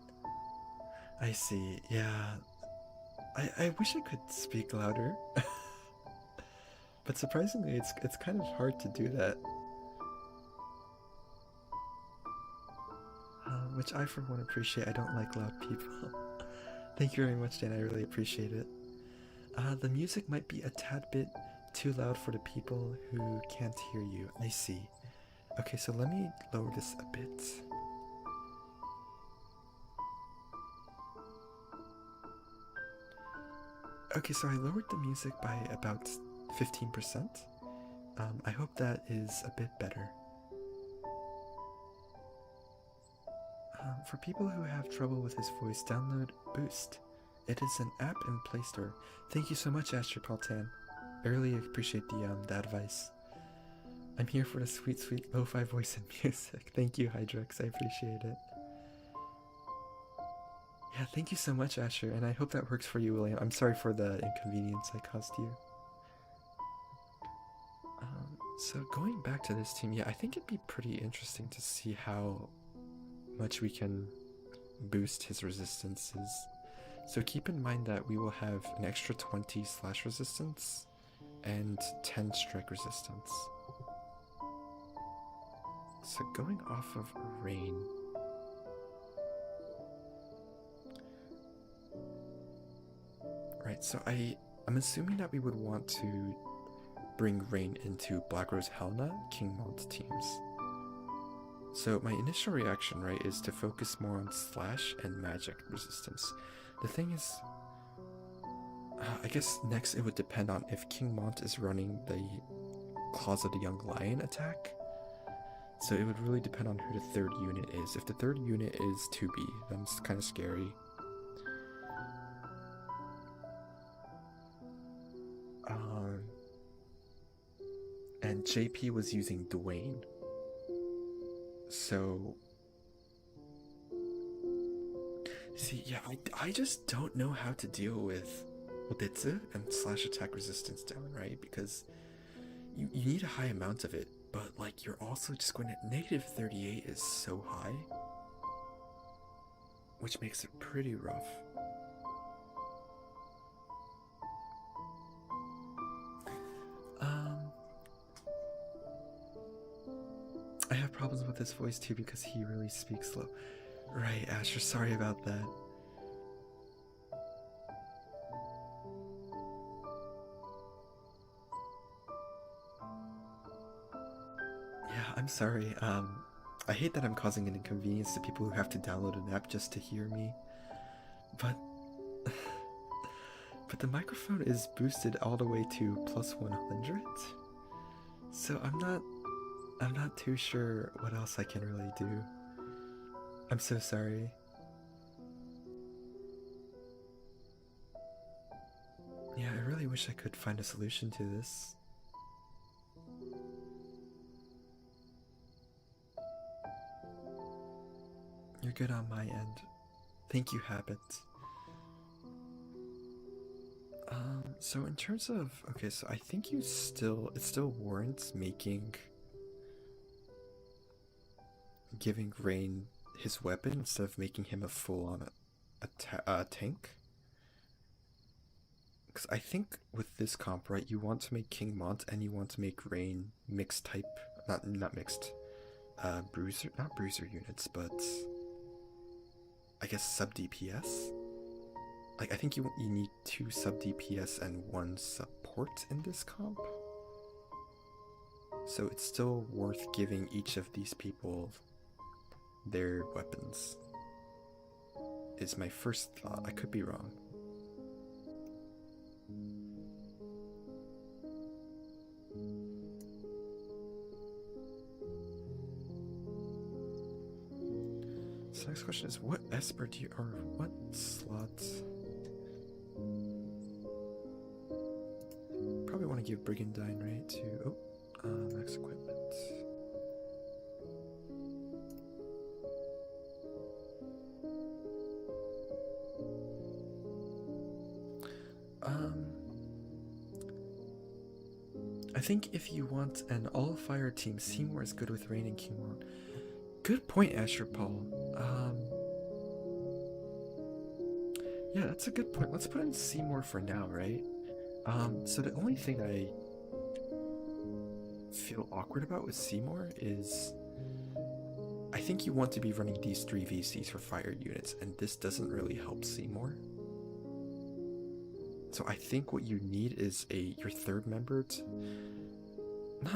I see, yeah. I wish I could speak louder. But surprisingly, it's kind of hard to do that. Which I, for one, appreciate. I don't like loud people. Thank you very much, Dan. I really appreciate it. The music might be a tad bit too loud for the people who can't hear you. I see. Okay, so let me lower this a bit. Okay, so I lowered the music by about 15%. I hope that is a bit better. For people who have trouble with his voice, download Boost. It is an app in Play Store. Thank you so much, Astropaltan. I really appreciate the advice. I'm here for the sweet, sweet lo-fi voice and music. Thank you, Hydrix. I appreciate it. Yeah, thank you so much, Asher, and I hope that works for you, William. I'm sorry for the inconvenience I caused you. So going back to this team, yeah, I think it'd be pretty interesting to see how much we can boost his resistances. So keep in mind that we will have an extra 20 slash resistance and 10 strike resistance. So going off of rain. Right, so I'm assuming that we would want to bring rain into Black Rose Helena, King Mont teams. So my initial reaction, right, is to focus more on slash and magic resistance. The thing is, I guess next it would depend on if King Mont is running the Claws of the Young Lion attack. So it would really depend on who the third unit is. If the third unit is 2B, then it's kind of scary. And JP was using Dwayne. So see, yeah, I just don't know how to deal with Odetsu and slash attack resistance down, right? Because you need a high amount of it, but like you're also just going to negative 38 is so high, which makes it pretty rough. I have problems with his voice too because he really speaks slow. Right, Asher, sorry about that. Yeah, I'm sorry. I hate that I'm causing an inconvenience to people who have to download an app just to hear me. But but the microphone is boosted all the way to plus 100. So I'm not too sure what else I can really do. I'm so sorry. Yeah, I really wish I could find a solution to this. You're good on my end. Thank you, Habit. So in terms of, okay, so I think it still warrants giving Rain his weapon instead of making him a full-on tank. Because I think with this comp, right, you want to make King Mont and you want to make Rain mixed type, not mixed, bruiser, not bruiser units, but I guess sub DPS. Like I think you need 2 sub DPS and 1 support in this comp. So it's still worth giving each of these people their weapons. Is my first thought. I could be wrong. So next question is, what Esper do you, or what slots? Probably want to give Brigandine, right, to, max equipment. I think if you want an all-fire team, Seymour is good with Rain and King Mont. Good point, Asher Paul. Yeah, that's a good point. Let's put in Seymour for now, right? So the only thing I feel awkward about with Seymour is I think you want to be running these 3 VCs for fire units, and this doesn't really help Seymour. So I think what you need is your third member to,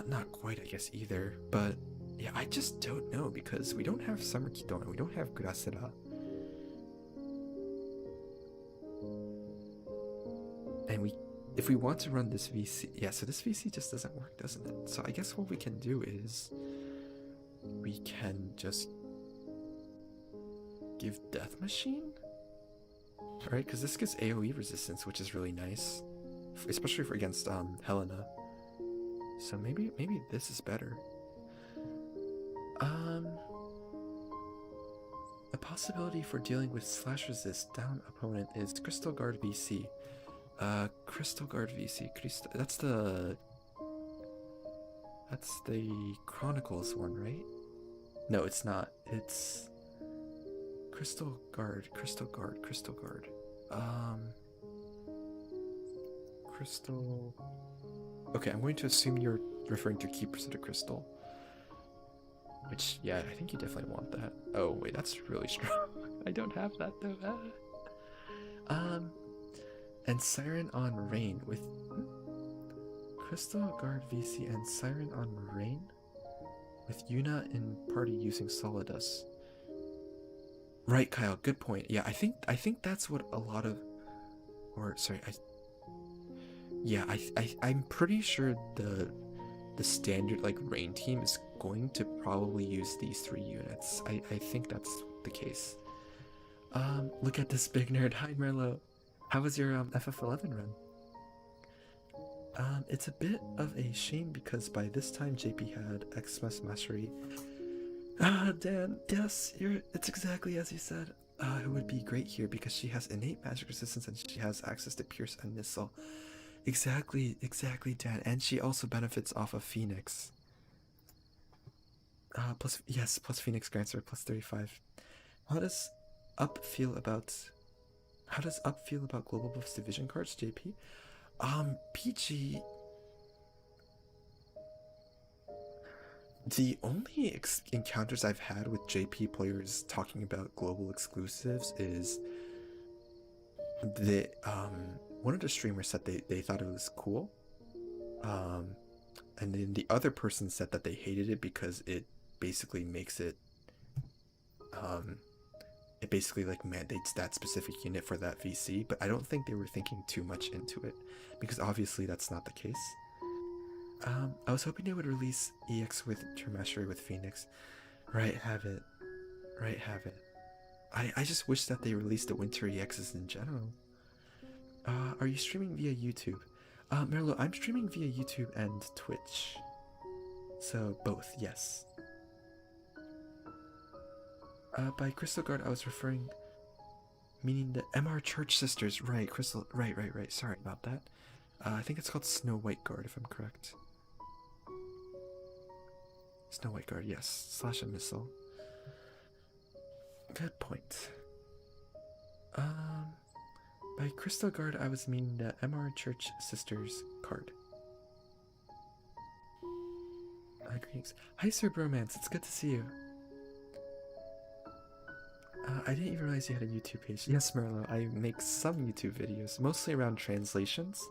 not quite I guess either, but yeah, I just don't know because we don't have Summer Kidona, we don't have Gracera. And if we want to run this VC, yeah, so this VC just doesn't work, doesn't it? So I guess what we can do is we can just give Death Machine? Right, because this gives AoE resistance, which is really nice, especially for against Helena. So maybe this is better. A possibility for dealing with slash resist down opponent is Crystal Guard VC. Crystal Guard VC. That's the Chronicles one, right? No, it's not. It's Crystal Guard. Crystal. Okay, I'm going to assume you're referring to Keepers of the Crystal. Which, yeah, I think you definitely want that. Oh, wait, that's really strong. I don't have that, though. And Siren on Rain with Crystal Guard VC and Siren on Rain with Yuna in party using Solidus. Right, Kyle, good point. Yeah, I think that's what a lot of, or sorry, I'm pretty sure the standard like Rain team is going to probably use these 3 units. I think that's the case. Look at this big nerd. Hi Merlo. How was your FF11 run? It's a bit of a shame because by this time JP had Xmas Mastery. Dan, yes, it's exactly as you said. It would be great here because she has innate magic resistance and she has access to Pierce and Missile. Exactly, Dan. And she also benefits off of Phoenix. Plus Phoenix grants her plus 35. How does Up feel about Global Buffs Division cards, JP? PG. The only encounters I've had with JP players talking about global exclusives is one of the streamers said they thought it was cool, and then the other person said that they hated it because it basically makes it it basically like mandates that specific unit for that VC, but I don't think they were thinking too much into it because obviously that's not the case. I was hoping they would release EX with True Mastery with Phoenix. Right, have it. I just wish that they released the Winter EXs in general. Are you streaming via YouTube? Merlo, I'm streaming via YouTube and Twitch. So both, yes. By Crystal Guard, I was referring, meaning the MR Church Sisters. Right, Crystal. Right. Sorry about that. I think it's called Snow White Guard, if I'm correct. Snow White Guard, yes. Slash a missile. Good point. By Crystal Guard, I was meaning the MR Church Sisters card. Greetings. Hi, Sir Bromance. It's good to see you. I didn't even realize you had a YouTube page. Yes, Merlo, I make some YouTube videos, mostly around translations.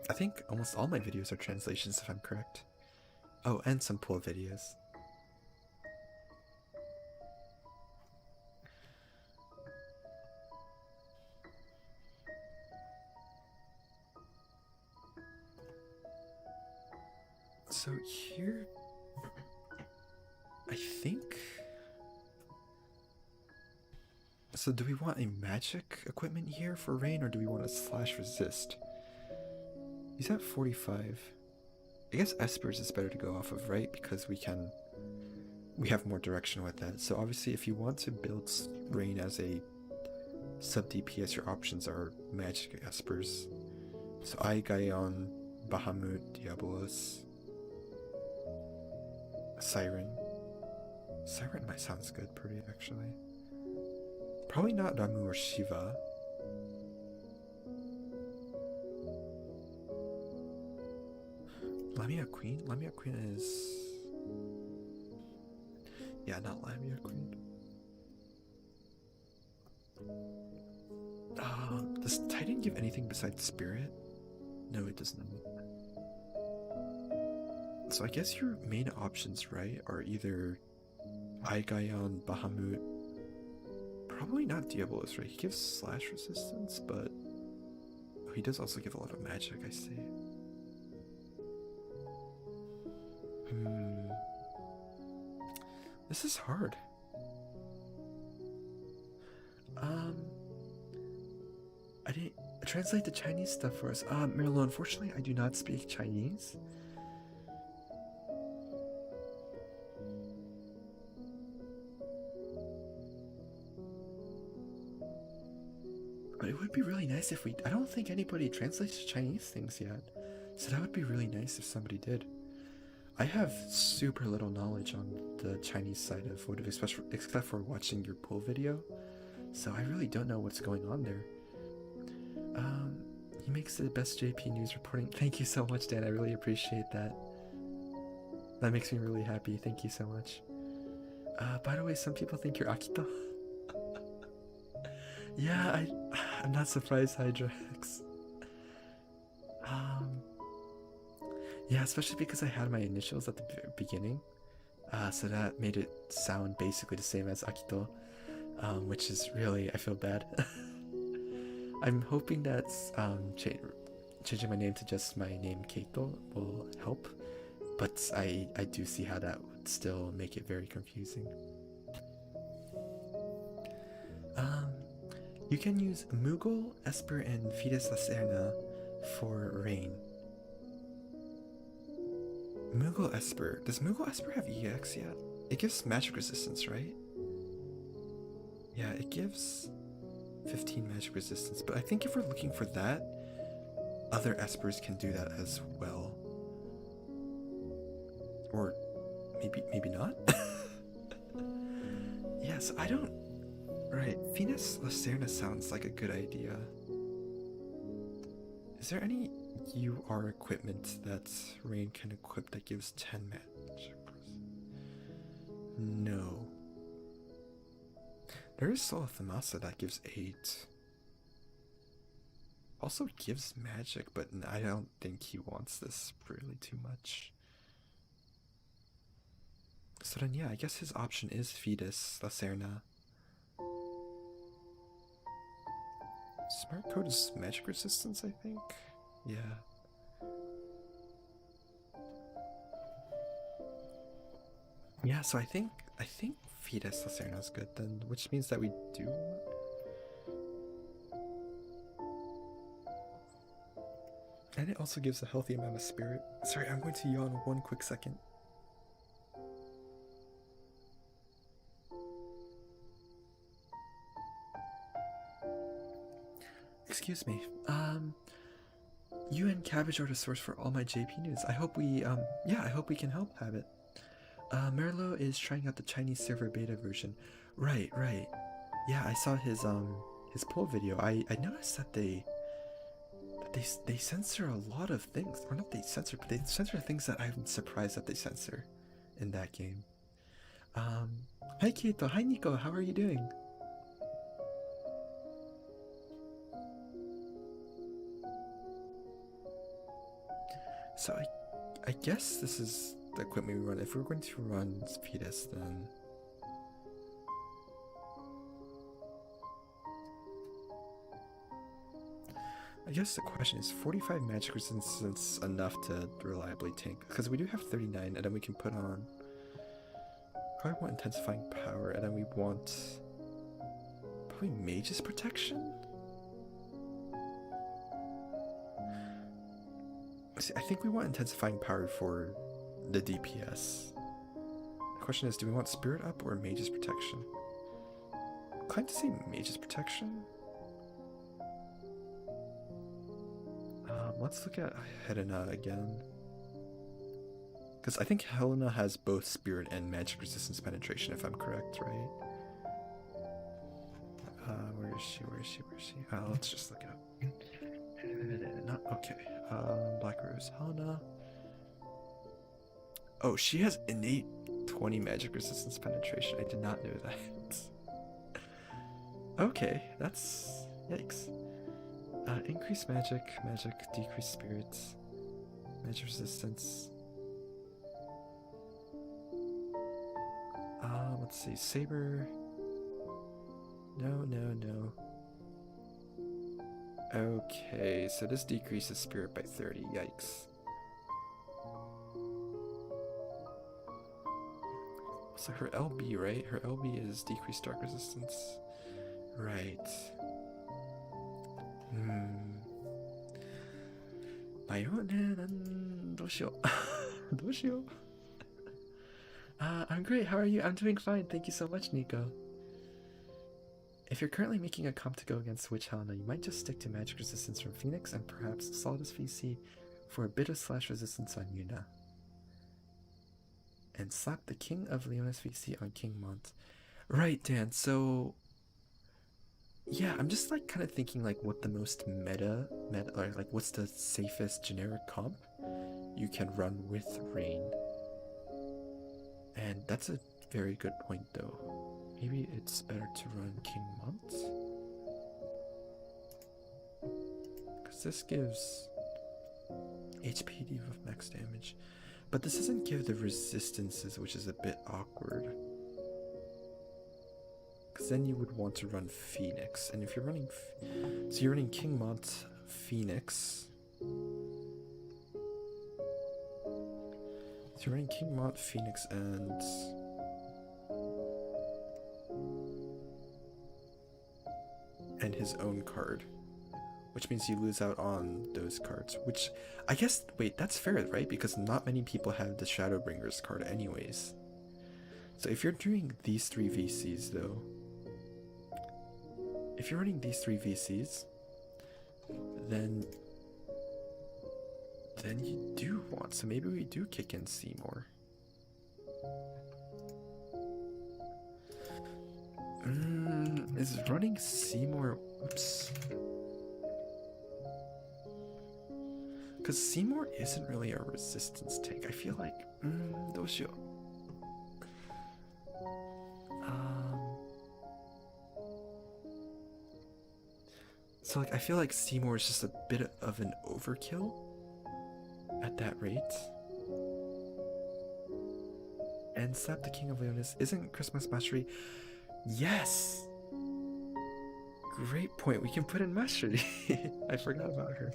I think almost all my videos are translations, if I'm correct. Oh, and some pool videos. So here, I think... So do we want a magic equipment here for Rain, or do we want a slash resist? He's at 45. I guess Espers is better to go off of, right? Because we have more direction with that. So obviously if you want to build Rain as a sub DPS, your options are magic Espers. So Aigaion, Bahamut, Diabolos, Siren. Siren might sounds good, pretty actually. Probably not Ramu or Shiva. Lamia Queen? Lamia Queen is... Yeah, not Lamia Queen. Does Titan give anything besides Spirit? No, it does not. So I guess your main options, right, are either Aigaion, Bahamut. Probably not Diabolos, right? He gives slash resistance, but... Oh, he does also give a lot of magic, I see. This is hard. I didn't translate the Chinese stuff for us. Merlo, unfortunately, I do not speak Chinese. But it would be really nice if we... I don't think anybody translates Chinese things yet. So that would be really nice if somebody did. I have super little knowledge on the Chinese side of Votive, except for watching your pool video. So I really don't know what's going on there. He makes the best JP news reporting. Thank you so much, Dan. I really appreciate that. That makes me really happy. Thank you so much. By the way, some people think you're Akito. Yeah, I'm not surprised, Hydrax. Yeah, especially because I had my initials at the beginning. So that made it sound basically the same as Akito. Which is really, I feel bad. I'm hoping that changing my name to just my name Keito will help. But I do see how that would still make it very confusing. You can use Moogle, Esper, and Fides Lacerna for Rain. Moogle Esper. Does Moogle Esper have EX yet? It gives magic resistance, right? Yeah, it gives 15 magic resistance, but I think if we're looking for that, other Espers can do that as well. Or maybe not? Yes, I don't... Right, Fides Lacerna sounds like a good idea. Is there any UR equipment that Rain can equip that gives 10 magic? No. There is Soul of Thamasa that gives 8. Also gives magic, but I don't think he wants this really too much. So then yeah, I guess his option is Fides Lacerna. Smart code is magic resistance, I think? Yeah. Yeah, so I think Fides Lacerna is good then, which means that we do. And it also gives a healthy amount of spirit. Sorry, I'm going to yawn 1 quick second. Excuse me. You and Cabbage are the source for all my JP news. I hope we, yeah, I hope we can help have it. Merlo is trying out the Chinese server beta version. Right. Yeah, I saw his pull video. I noticed that they censor a lot of things. Or not they censor, but they censor things that I'm surprised that they censor in that game. Um, Hi Keito, hi Nico, how are you doing? So I guess this is the equipment we run. If we're going to run Speedus, then I guess the question is 45 magic resistance enough to reliably tank? Because we do have 39, and then we can put on. Probably want intensifying power, and then we want probably mage's protection. See, I think we want intensifying power for the DPS. The question is, do we want spirit up or mage's protection? I'm inclined to say mage's protection. Let's look at Helena again. Because I think Helena has both spirit and magic resistance penetration, if I'm correct, right? Where is she? Where is she? Where is she? Let's just look it up. Not okay. Black Rose, Helena. Oh, she has innate 20 magic resistance penetration. I did not know that. Okay, that's yikes. Increase magic, decrease spirits, magic resistance. Let's see, saber. No. Okay, so this decreases spirit by 30. Yikes. So her LB, right? Her LB is decreased dark resistance. Right. I'm great, how are you? I'm doing fine, thank you so much, Nico. If you're currently making a comp to go against Witch Helena, you might just stick to magic resistance from Phoenix and perhaps Solidus VC for a bit of slash resistance on Yuna. And slap the King of Leonis VC on King Mont. Right, Dan, so yeah, I'm just like kind of thinking like what the most meta or like what's the safest generic comp you can run with Rain. And that's a very good point though. Maybe it's better to run King Mont? Because this gives HP debuff max damage. But this doesn't give the resistances, which is a bit awkward. Because then you would want to run Phoenix. And if you're running... so you're running King Mont, Phoenix. So you're running King Mont, Phoenix, and... his own card. Which means you lose out on those cards. Which, I guess... wait, that's fair, right? Because not many people have the Shadowbringers card anyways. So if you're doing these 3 VCs, though... if you're running these 3 VCs, then you do want, so maybe we do kick in Seymour. Is running Seymour, oops. Because Seymour isn't really a resistance tank. I feel like, so like I feel like Seymour is just a bit of an overkill at that rate. And slap the King of Leonis isn't Christmas Mastery. Yes! Great point. We can put in Mastery. I forgot about her.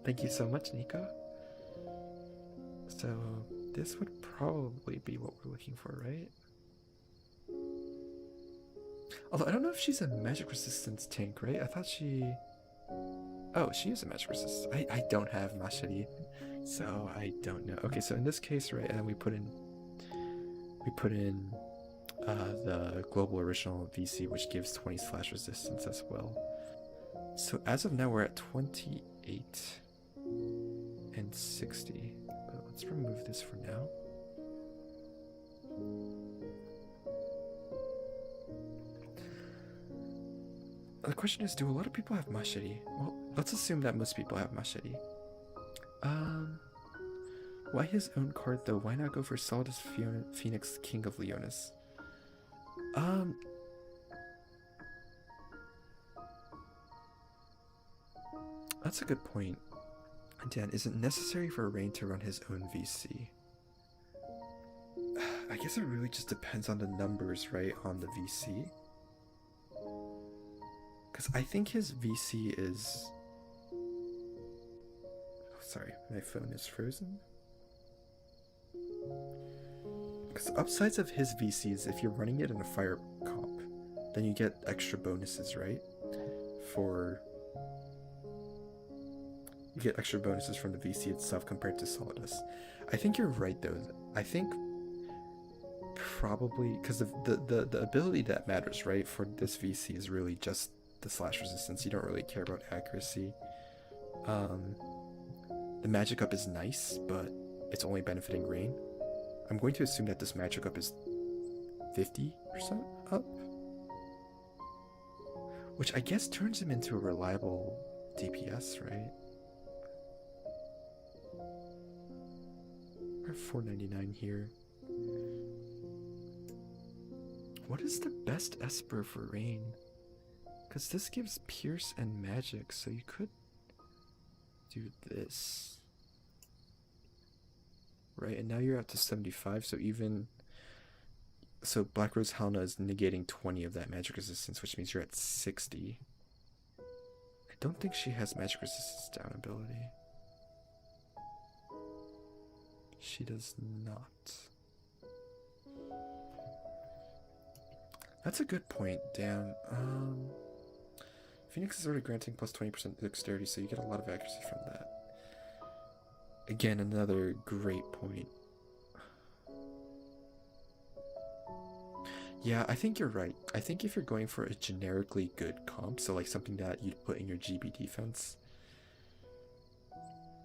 Thank you so much, Nico. So this would probably be what we're looking for, right? Although I don't know if she's a magic resistance tank, right? I thought she... oh, she is a magic resistance. I don't have Mashiri, so I don't know. Okay, so in this case, right, and we put in the global original VC, which gives 20 slash resistance as well. So as of now, we're at 28 and 60. But let's remove this for now. The question is, do a lot of people have Machete? Well, let's assume that most people have Machete. Um, why his own card though? Why not go for Solidus Phoenix, King of Leonis? Um, that's a good point. Dan, is it necessary for Rain to run his own VC? I guess it really just depends on the numbers, right, on the VC. Because I think his VC is... Oh, sorry, my phone is frozen. Because the upsides of his VC is if you're running it in a fire comp, then you get extra bonuses, right? You get extra bonuses from the VC itself compared to Solidus. I think you're right though. I think probably because the ability that matters, right, for this VC is really just the slash resistance. You don't really care about accuracy. The magic up is nice, but it's only benefiting Rain. I'm going to assume that this magic up is 50% up, which I guess turns him into a reliable DPS, right? We're at 499 here. What is the best Esper for Rain? Because this gives Pierce and Magic, so you could do this. Right, and now you're up to 75, so even... So Black Rose Helena is negating 20 of that magic resistance, which means you're at 60. I don't think she has magic resistance down ability. She does not. That's a good point, damn. Phoenix is already granting plus 20% dexterity, so you get a lot of accuracy from that. Again, another great point. Yeah, I think you're right. I think if you're going for a generically good comp, so like something that you'd put in your GB defense,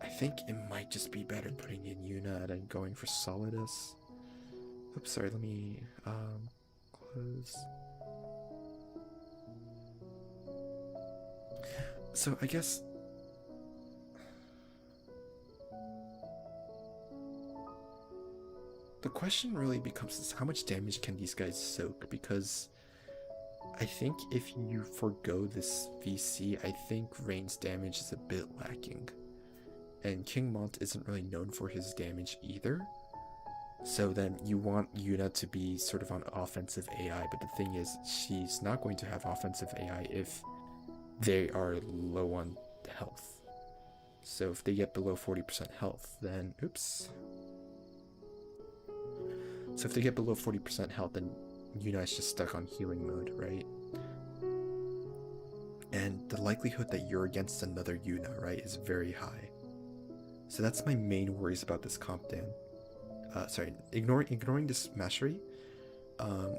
I think it might just be better putting in Yuna than going for Solidus. Oops, sorry, let me close. So I guess the question really becomes is how much damage can these guys soak? Because I think if you forgo this VC, I think Rain's damage is a bit lacking. And King Mont isn't really known for his damage either. So then you want Yuna to be sort of on offensive AI, but the thing is, she's not going to have offensive AI if they are low on health. So if they get below 40% health, then oops. So if they get below 40% health, then Yuna is just stuck on healing mode, right? And the likelihood that you're against another Yuna, right, is very high. So that's my main worries about this comp, Dan. Sorry, ignoring this mastery.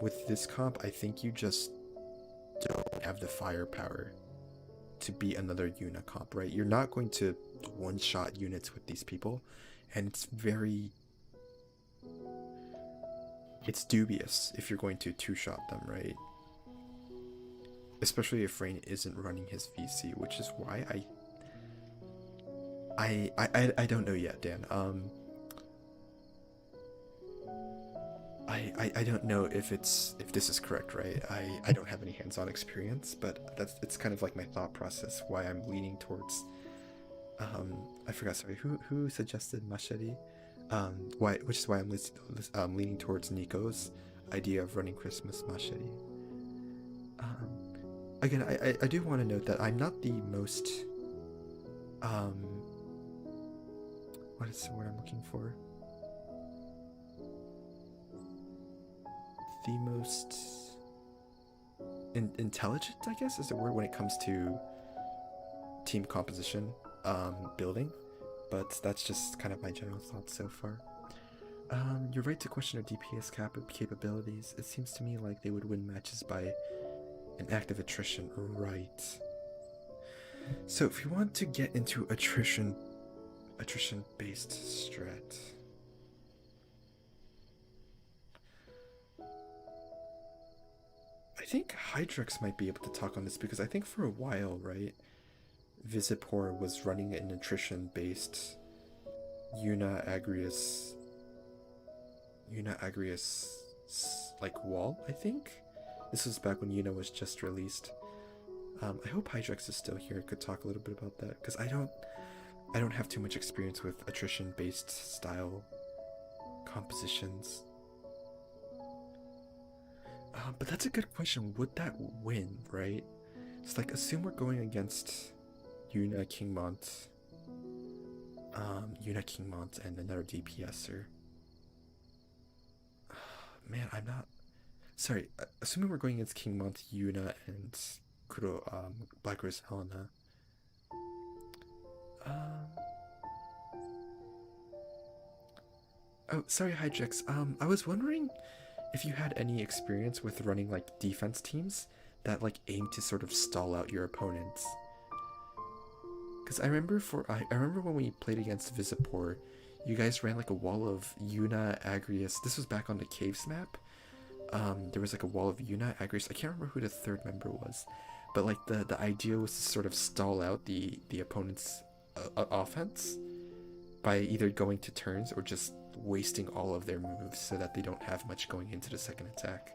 With this comp, I think you just don't have the firepower to be another Yuna comp, right? You're not going to one-shot units with these people, and it's dubious if you're going to two-shot them, right? Especially if Rain isn't running his VC, which is why I don't know yet, Dan. I don't know if this is correct, right? I don't have any hands-on experience, but it's kind of like my thought process why I'm leaning towards I forgot, sorry, who suggested Machete? Which is why I'm leaning towards Nico's idea of running Christmas Machete. Again, I do want to note that I'm not the most what is the word I'm looking for? The most intelligent, I guess, is the word when it comes to team composition, building, but that's just kind of my general thoughts so far. You're right to question our DPS capabilities. It seems to me like they would win matches by an active attrition, right? So if you want to get into attrition-based strat, I think Hydrix might be able to talk on this because I think for a while, right, Visipor was running an attrition-based Una Agrius, like wall. I think this was back when Una was just released. I hope Hydrex is still here. Could talk a little bit about that because I don't have too much experience with attrition-based style compositions. But that's a good question. Would that win, right? It's like, assume we're going against Una Kingmont, and another DPSer. Man, I'm not. Sorry, assuming we're going against Kingmont, Una, and Black Rose Helena. Oh, sorry, Hydrix. I was wondering if you had any experience with running like defense teams that like aim to sort of stall out your opponents. Because I remember when we played against Visipor, you guys ran like a wall of Una, Agrius. This was back on the Caves map. There was like a wall of Una, Agrius. I can't remember who the third member was, but like the idea was to sort of stall out the opponent's offense by either going to turns or just wasting all of their moves so that they don't have much going into the second attack.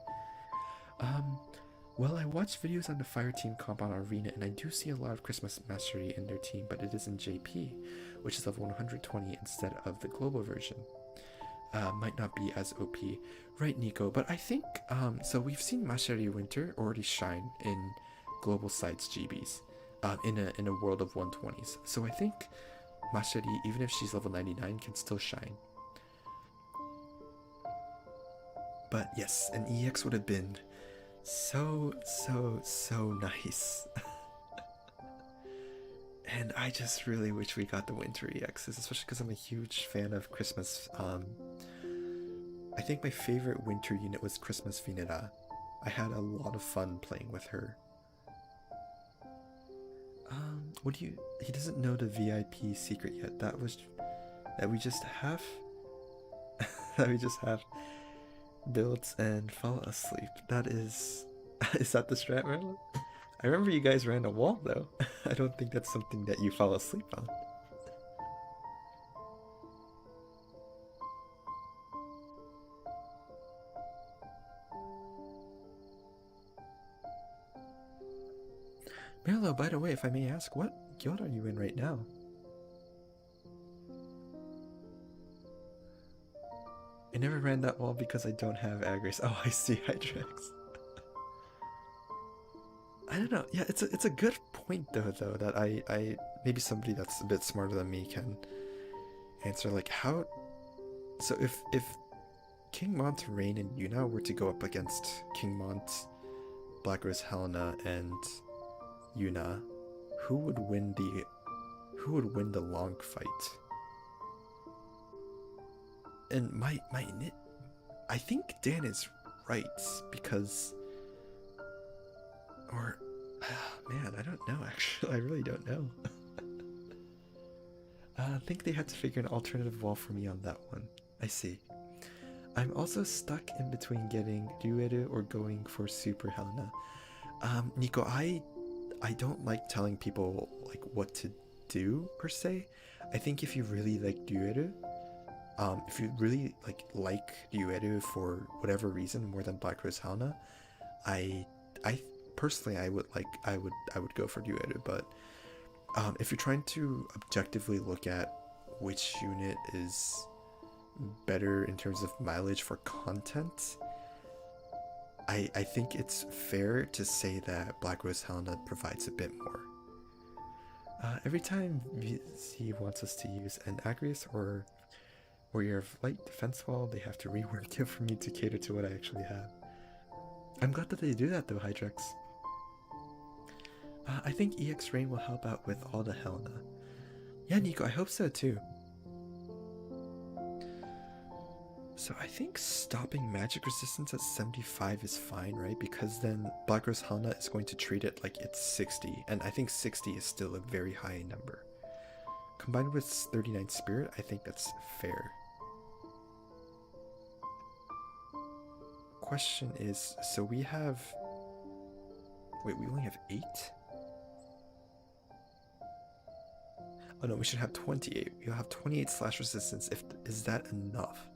Well, I watched videos on the Fire Team comp on Arena, and I do see a lot of Christmas Mastery in their team, but it is in JP, which is level 120 instead of the global version. Might not be as OP. Right, Nico, but I think, so we've seen Mastery Winter already shine in global sites GBs, in a world of 120s. So I think Mastery, even if she's level 99, can still shine. But yes, an EX would have been so nice. And I just really wish we got the winter EXs, especially because I'm a huge fan of Christmas. I think my favorite winter unit was Christmas Vinera. I had a lot of fun playing with her. He doesn't know the VIP secret yet. That we just have builds and fall asleep. That is that the strat, Marla? I remember you guys ran a wall though. I don't think that's something that you fall asleep on. Marlo, by the way, if I may ask, what guild are you in right now? I never ran that wall because I don't have Agris. Oh, I see, Hydrex. I don't know. Yeah, it's a good point though that I maybe somebody that's a bit smarter than me can answer. Like, how? So if Kingmont, Rain, and Yuna were to go up against Kingmont, Black Rose Helena, and Yuna, who would win the long fight? And I think Dan is right because, or man, I don't know actually. I really don't know. I think they had to figure an alternative wall for me on that one. I see. I'm also stuck in between getting Dueru or going for Super Helena. Nico, I don't like telling people like what to do per se. I think if you really like Dueru, if you really like Dueru for whatever reason more than Black Rose Helena, I personally I would go for Dueru. But if you're trying to objectively look at which unit is better in terms of mileage for content, I think it's fair to say that Black Rose Helena provides a bit more. Every time VC wants us to use an Agrius or Warrior of Light defense wall, they have to rework it for me to cater to what I actually have. I'm glad that they do that though, Hydrex. I think EX Rain will help out with all the Helena. Yeah, Nico, I hope so too. So I think stopping magic resistance at 75 is fine, right? Because then Black Rose Helena is going to treat it like it's 60, and I think 60 is still a very high number. Combined with 39 Spirit, I think that's fair. Question is, so we have Wait, we only have 8? Oh no, we should have 28. We'll have 28 slash resistance. Is that enough?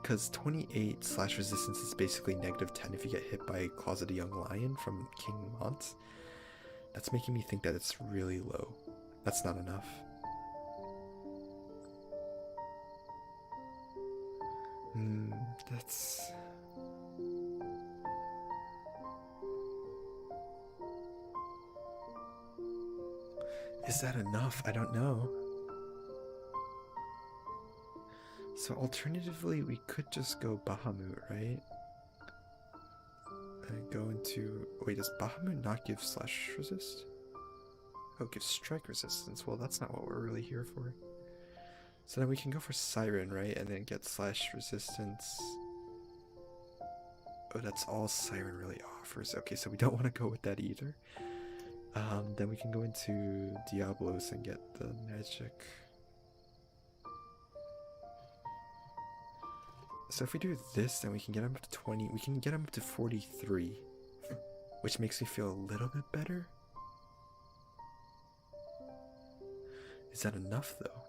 Because 28 slash resistance is basically -10 if you get hit by Claws of the Young Lion from King Mont. That's making me think that it's really low. That's not enough. That's... Is that enough? I don't know. So alternatively, we could just go Bahamut, right? And go into... Wait, does Bahamut not give slash resist? Oh, it gives strike resistance. Well, that's not what we're really here for. So then we can go for Siren, right? And then get slash resistance. Oh, that's all Siren really offers. Okay, so we don't want to go with that either. Then we can go into Diablos and get the magic. So if we do this, then we can get him up to 20. We can get him up to 43, which makes me feel a little bit better. Is that enough, though?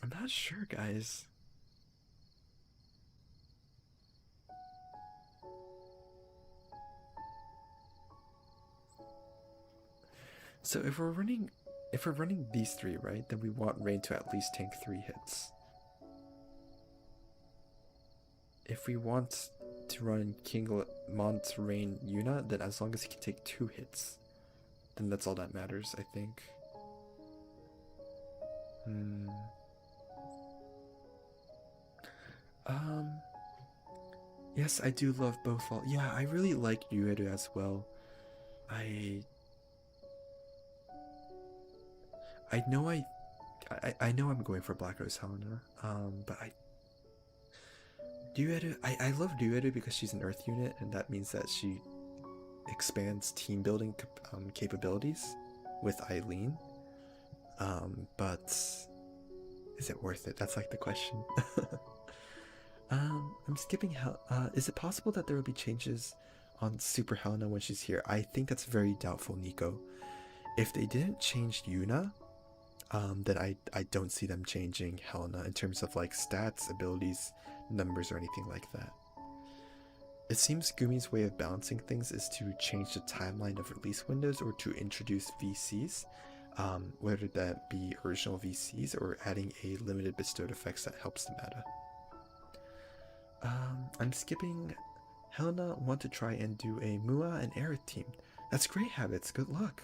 I'm not sure, guys. So if we're running these 3, right, then we want Rain to at least tank 3 hits. If we want to run King Mont, Rain, Yuna, then as long as he can take 2 hits, then that's all that matters, I think. Yes, I do love both. Yeah, I really like Yueru as well. I know I know I'm going for Black Rose Helena, but I love Yueru because she's an Earth unit, and that means that she expands team building capabilities with Eileen. But is it worth it? That's like the question. I'm skipping is it possible that there will be changes on Super Helena when she's here? I think that's very doubtful, Nico. If they didn't change Yuna, then I don't see them changing Helena in terms of like stats, abilities, numbers, or anything like that. It seems Gumi's way of balancing things is to change the timeline of release windows or to introduce VCs, whether that be original VCs or adding a limited bestowed effects that helps the meta. I'm skipping Helena. Want to try and do a Mua and Aerith team. That's great, Habits. Good luck.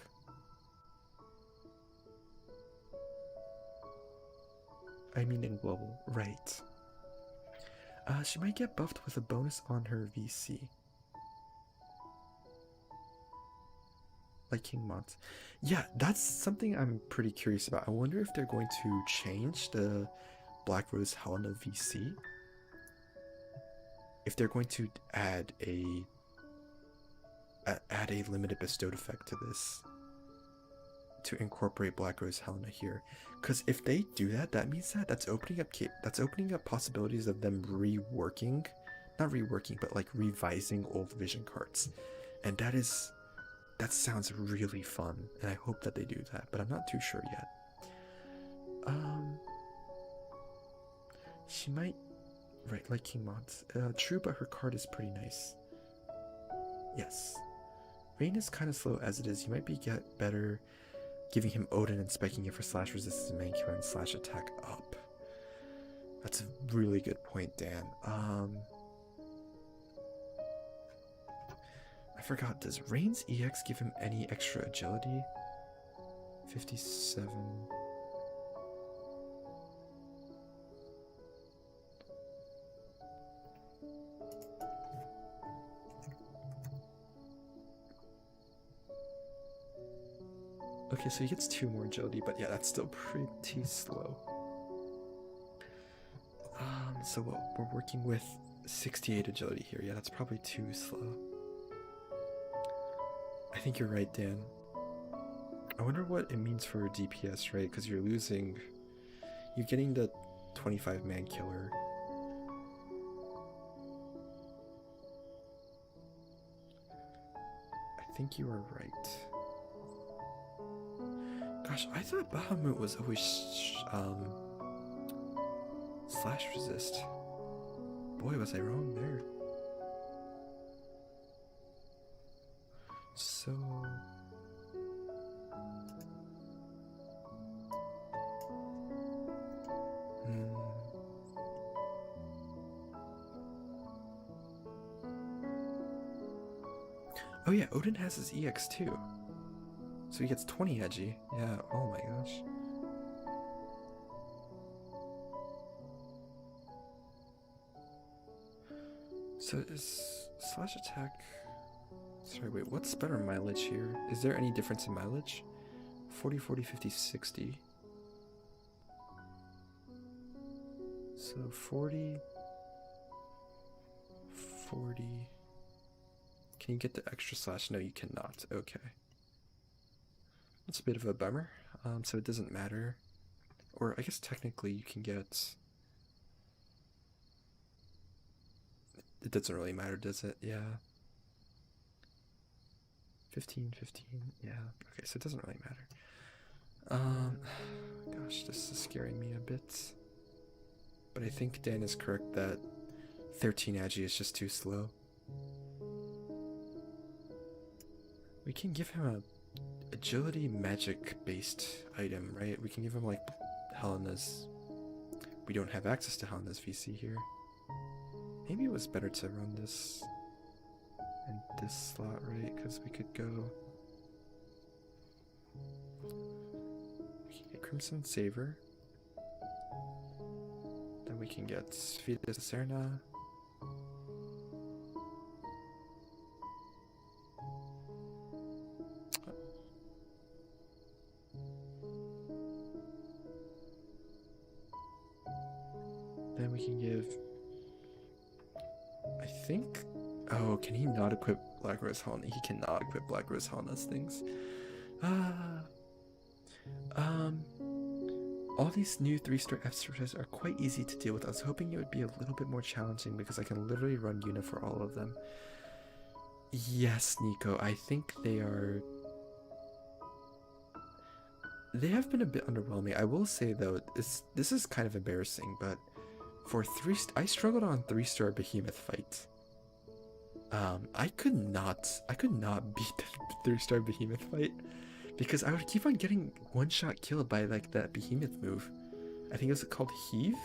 I mean in global, right. She might get buffed with a bonus on her VC. Like King Mont. Yeah, that's something I'm pretty curious about. I wonder if they're going to change the Black Rose Helena VC. If they're going to add a limited bestowed effect to this to incorporate Black Rose Helena here, because if they do that, that means that that's opening up possibilities of them not reworking, but like revising old vision cards, and that sounds really fun, and I hope that they do that, but I'm not too sure yet. She might. Right, like King Mont. True, but her card is pretty nice. Yes. Rain is kind of slow as it is. You might get better giving him Odin and spiking it for slash resistance and mancure and slash attack up. That's a really good point, Dan. I forgot, does Rain's EX give him any extra agility? 57... Okay, so he gets 2 more agility, but yeah, that's still pretty slow. So we're working with 68 agility here. Yeah, that's probably too slow. I think you're right, Dan. I wonder what it means for DPS, right? Because you're losing. You're getting the 25-man killer. I think you are right. Gosh, I thought Bahamut was always slash resist. Boy, was I wrong there. So oh yeah, Odin has his EX too. So he gets 20 edgy. Yeah, oh my gosh. So is slash attack... Sorry, wait, what's better mileage here? Is there any difference in mileage? 40, 40, 50, 60. So 40... 40... Can you get the extra slash? No, you cannot. Okay. That's a bit of a bummer. So it doesn't matter. Or I guess technically you can get... It doesn't really matter, does it? Yeah. 15, 15, yeah. Okay, so it doesn't really matter. Gosh, this is scaring me a bit. But I think Dan is correct that 13 agi is just too slow. We can give him a agility magic based item, right? We can give him like Helena's. We don't have access to Helena's VC here. Maybe it was better to run this in this slot, right? Because we could go. We can get Crimson Saver. Then we can get Vida Serna. Then we can give. I think. Oh, can he not equip Black Rose Helena? He cannot equip Black Rose Helena's things. All these new 3-star F-stars are quite easy to deal with. I was hoping it would be a little bit more challenging because I can literally run Yuna for all of them. Yes, Nico, I think they are... They have been a bit underwhelming. I will say though, this is kind of embarrassing, but for I struggled on 3-star Behemoth fight. I could not beat the 3-star Behemoth fight because I would keep on getting one-shot killed by like that Behemoth move. I think it was called Heave,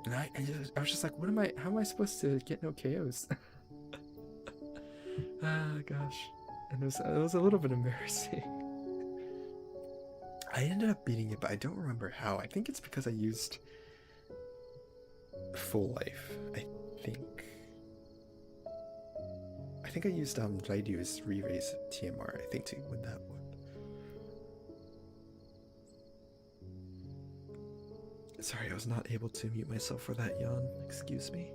and I was just like, how am I supposed to get no KOs? Ah, gosh, and it was a little bit embarrassing. I ended up beating it, but I don't remember how. I think it's because I used Full Life. I think I used Raidu's re-raise TMR, I think, to win that one. Sorry, I was not able to mute myself for that yawn. Excuse me.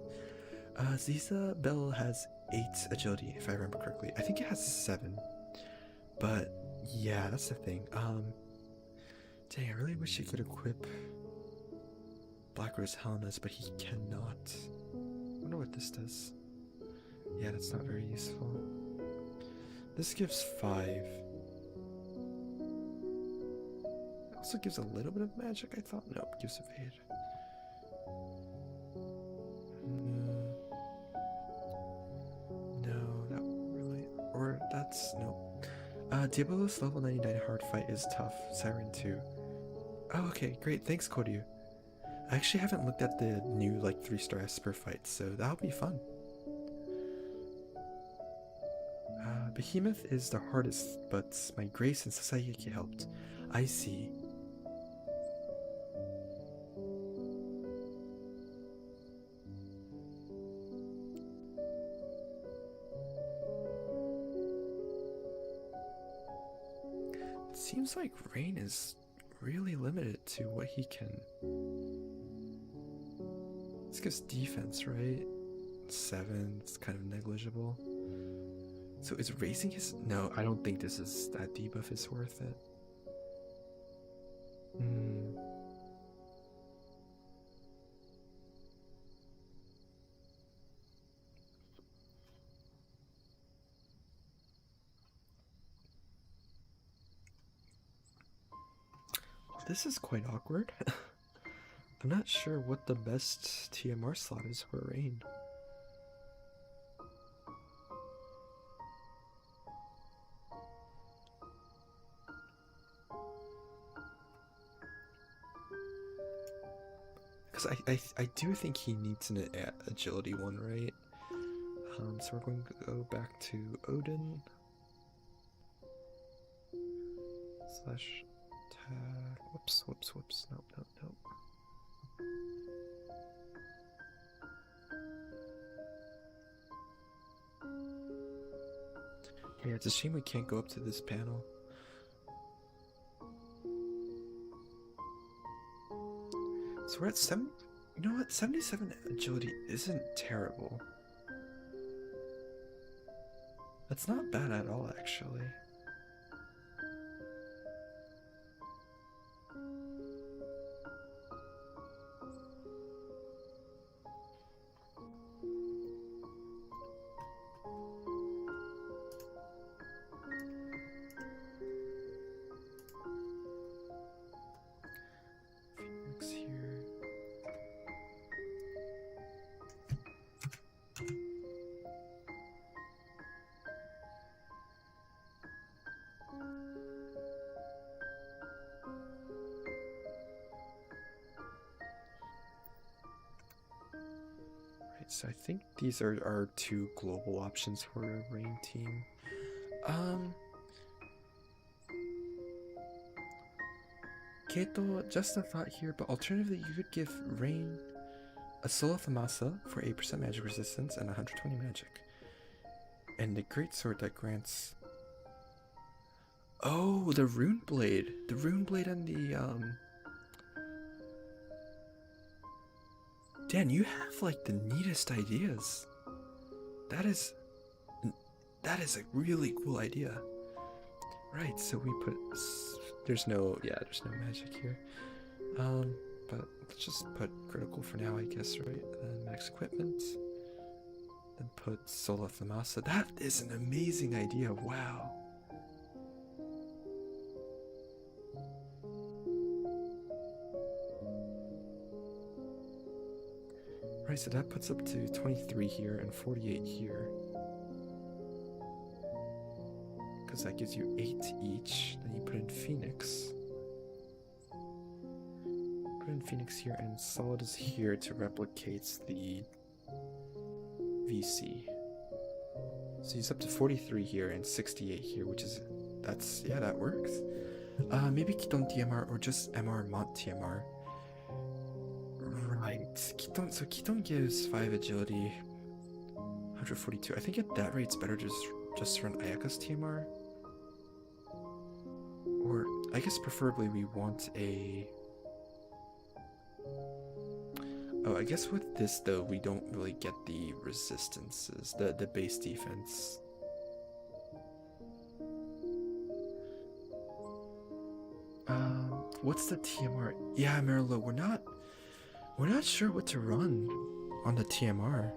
Ziza Bell has 8 agility, if I remember correctly. I think it has 7. But yeah, that's the thing. Dang, I really wish he could equip Black Rose Helena's, but he cannot. I wonder what this does. Yeah, that's not very useful. This gives 5. It also gives a little bit of magic, I thought. Nope, gives evade. No, that really... Or that's... Nope. Diabolos level 99 hard fight is tough. Siren 2. Oh, okay, great. Thanks, Koryu. I actually haven't looked at the new, like, 3-star Esper fight, so that'll be fun. Behemoth is the hardest, but my Grace and Sasayuki helped. I see. It seems like Rain is really limited to what he can... This gives defense, right? 7, it's kind of negligible. So is raising his... No, I don't think that debuff is worth it. Hmm. This is quite awkward. I'm not sure what the best TMR slot is for Rain. Because I do think he needs an agility one, right? So we're going to go back to Odin. Slash attack. Whoops. Nope. Yeah, it's a shame we can't go up to this panel. So we're at 7. You know what? 77 agility isn't terrible. That's not bad at all, actually. Phoenix here. Right, so I think these are our 2 global options for a Rain team. Keto, just a thought here, but alternatively you could give Rain a Soul of Amasa for 8% magic resistance and 120 magic. And the Great Sword that grants... Oh, the Rune Blade! The Rune Blade and the, Dan, you have, like, the neatest ideas. That is a really cool idea. Right, so we put... There's no magic here. But let's just put critical for now, I guess, right? Then max equipment. Then put Soul of Amasa. That is an amazing idea, wow. Right, so that puts up to 23 here and 48 here. Because that gives you 8 each. Then you put in Phoenix. Put in Phoenix here, and Solid is here to replicate the VC. So he's up to 43 here and 68 here, which is... that works. Maybe Kiton TMR or just MR Mont TMR. Right, so Kiton gives 5 agility, 142. I think at that rate it's better to just run Ayaka's TMR. Or, I guess preferably we want a... Oh, I guess with this though, we don't really get the resistances, the base defense. What's the TMR? Yeah, Merlo, we're not sure what to run on the TMR.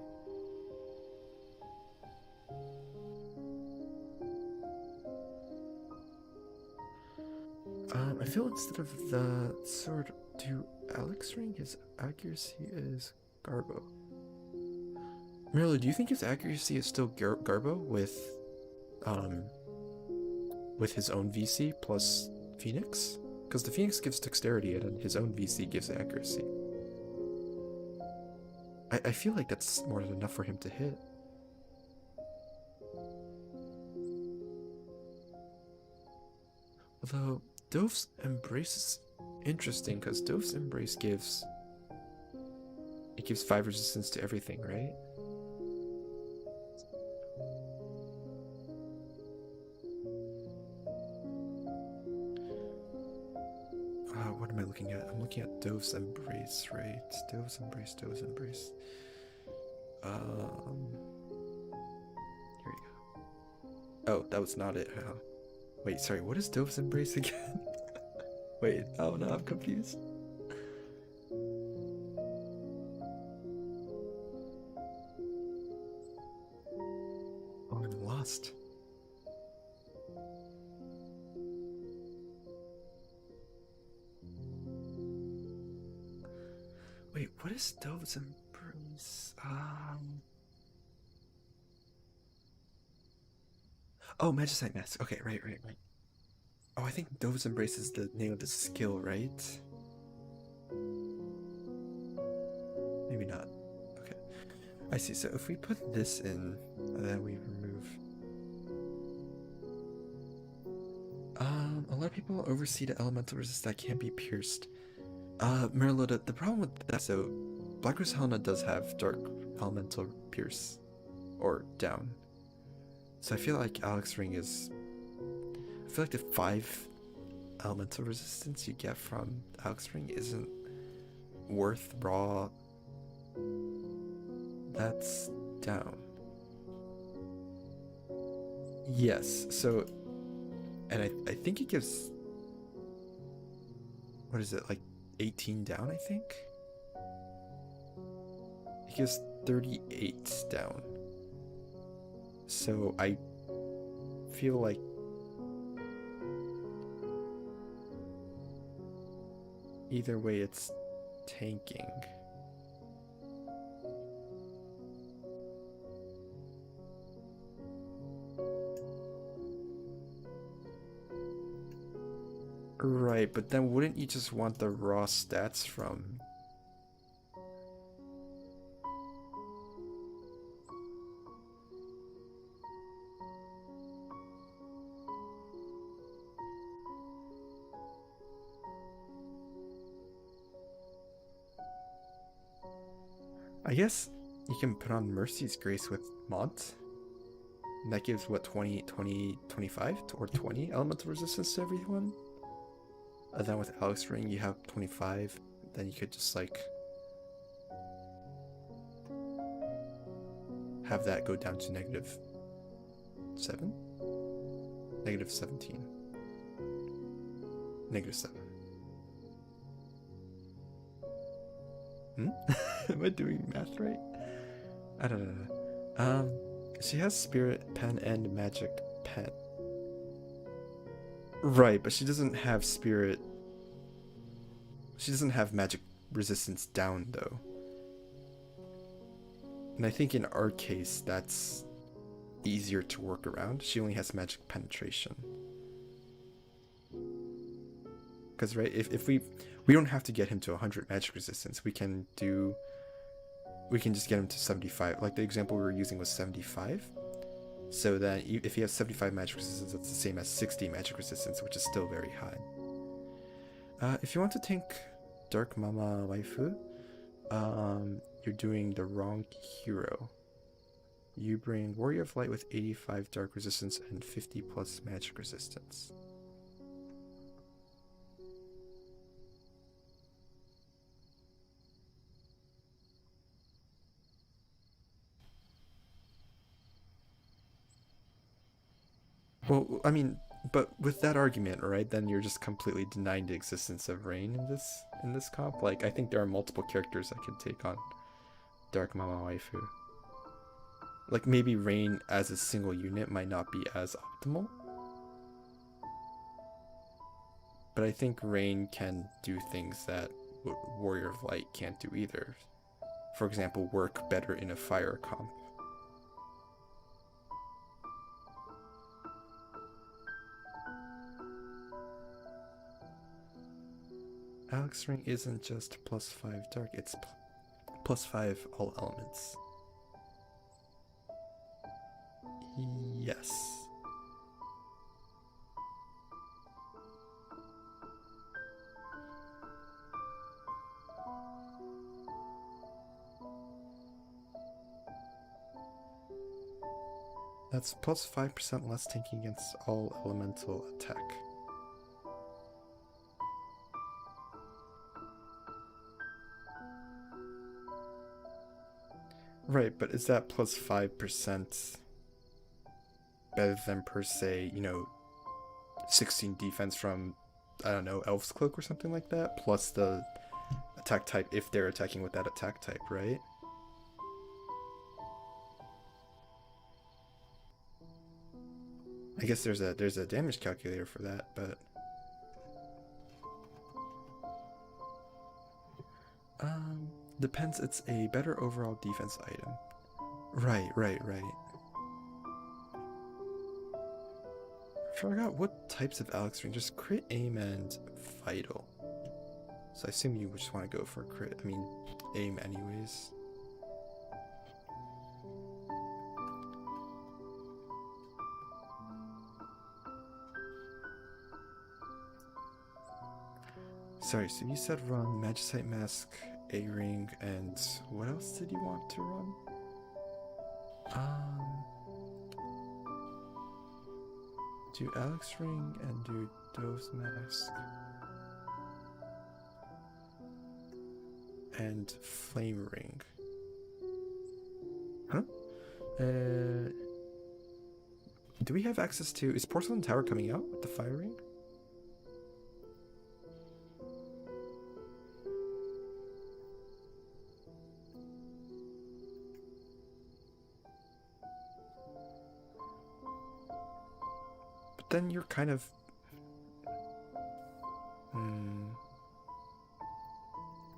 I feel instead of the sword, do Alex ring, his accuracy is Garbo. Merlo, do you think his accuracy is still Garbo with his own VC plus Phoenix? Because the Phoenix gives dexterity and his own VC gives accuracy. I feel like that's more than enough for him to hit. Although Dove's Embrace is interesting because Dove's Embrace gives 5 resistance to everything, right? What am I looking at? I'm looking at Dove's Embrace, right? Dove's Embrace. Here we go. Oh, that was not it. Huh? Wait, sorry, what is Dove's Embrace again? Wait, oh no, I'm confused. Oh, I'm lost. Wait, what is Dove's Embrace? Oh, Magicite Mask. Okay, right. Oh, I think Dove's Embrace is the name of the skill, right? Maybe not. Okay. I see. So if we put this in, then we remove. A lot of people oversee the elemental resist that can't be pierced. Merlo, the problem with that, so Black Rose Helena does have Dark Elemental Pierce, or down. So I feel like Alex Ring is. I feel like the 5 elemental resistance you get from Alex Ring isn't worth raw. That's down. Yes, so. And I think it gives. What is it, like 18 down, I think? It gives 38 down. So I feel like either way it's tanking. Right, but then wouldn't you just want the raw stats from? I guess you can put on Mercy's Grace with Mont. And that gives what, 20, 20, 25 or 20 elemental resistance to everyone? And then with Alex Ring you have 25. Then you could just like have that go down to -7? -17. -7. Am I doing math right? I don't know. She has Spirit Pen and Magic Pen. Right, but she doesn't have Spirit. She doesn't have Magic Resistance down, though. And I think in our case, that's easier to work around. She only has Magic Penetration. Because, right, if we don't have to get him to 100 Magic Resistance. We can just get him to 75. Like the example we were using was 75. So then if he has 75 Magic Resistance, that's the same as 60 Magic Resistance, which is still very high. If you want to tank Dark Mama Waifu, you're doing the wrong hero. You bring Warrior of Light with 85 Dark Resistance and 50 plus Magic Resistance. Well, I mean, but with that argument, right, then you're just completely denying the existence of Rain in this comp. Like, I think there are multiple characters that could take on Dark Mama Waifu. Like, maybe Rain as a single unit might not be as optimal. But I think Rain can do things that Warrior of Light can't do either. For example, work better in a fire comp. Alex Ring isn't just +5 dark, it's +5 all elements. Yes. That's +5% less tanking against all elemental attack. Right, but is that +5%? better than per se, 16 defense from, I don't know, Elf's Cloak or something like that, plus the attack type if they're attacking with that attack type, right? I guess there's a damage calculator for that, but um depends. It's a better overall defense item. Right, right, right. Forgot what types of Alex Ring. Just crit, aim, and vital. So I assume you just want to go for crit. I mean, aim anyways. Sorry, so you said run Magicite Mask, A-Ring, and what else did you want to run? Um, do Alex Ring and do Dove's Mask. And Flame Ring. Huh? Do we have access to... Is Porcelain Tower coming out with the Fire Ring? But then you're kind of...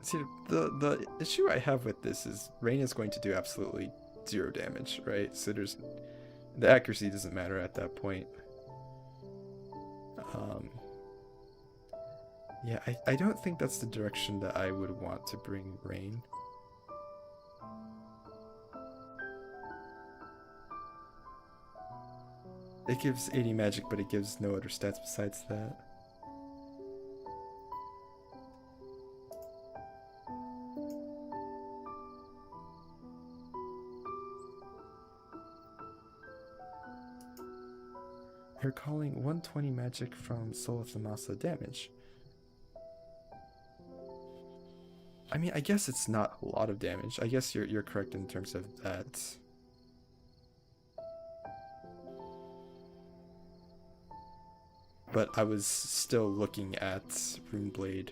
See, the issue I have with this is Rain is going to do absolutely 0 damage, right? So there's... The accuracy doesn't matter at that point. Yeah, I don't think that's the direction that I would want to bring Rain. It gives 80 magic, but it gives no other stats besides that. You're calling 120 magic from Soul of Thamasa damage. I mean, I guess it's not a lot of damage. I guess you're correct in terms of that. But I was still looking at Runeblade.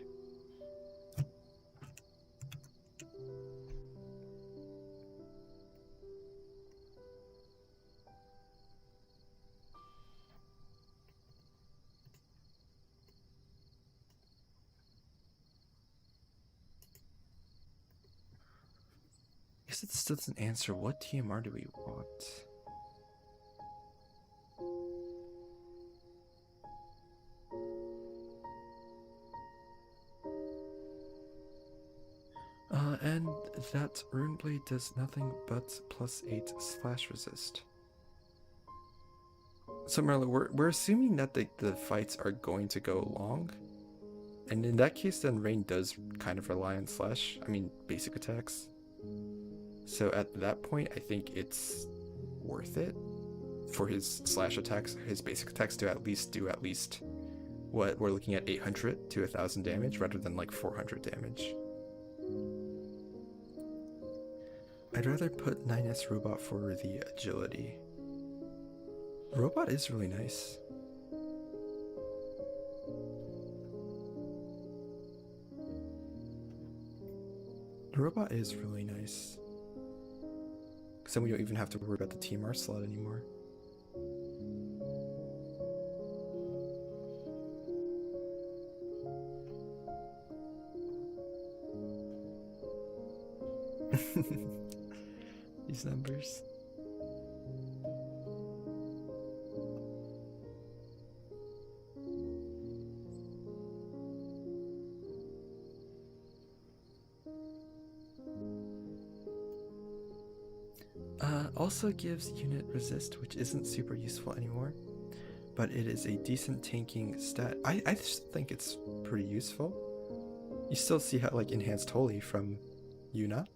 I guess it still doesn't answer what TMR do we want. And that Runeblade does nothing but +8 slash resist. So Merlin, we're assuming that the fights are going to go long. And in that case, then Rain does kind of rely on slash, I mean basic attacks. So at that point, I think it's worth it for his slash attacks, his basic attacks to at least do what we're looking at, 800 to 1000 damage rather than like 400 damage. I'd rather put 9S Robot for the agility. Robot is really nice. Robot is really nice. Because then we don't even have to worry about the TMR slot anymore. These numbers. Also gives unit resist, which isn't super useful anymore, but it is a decent tanking stat. I just think it's pretty useful. You still see how like enhanced holy from Yuna.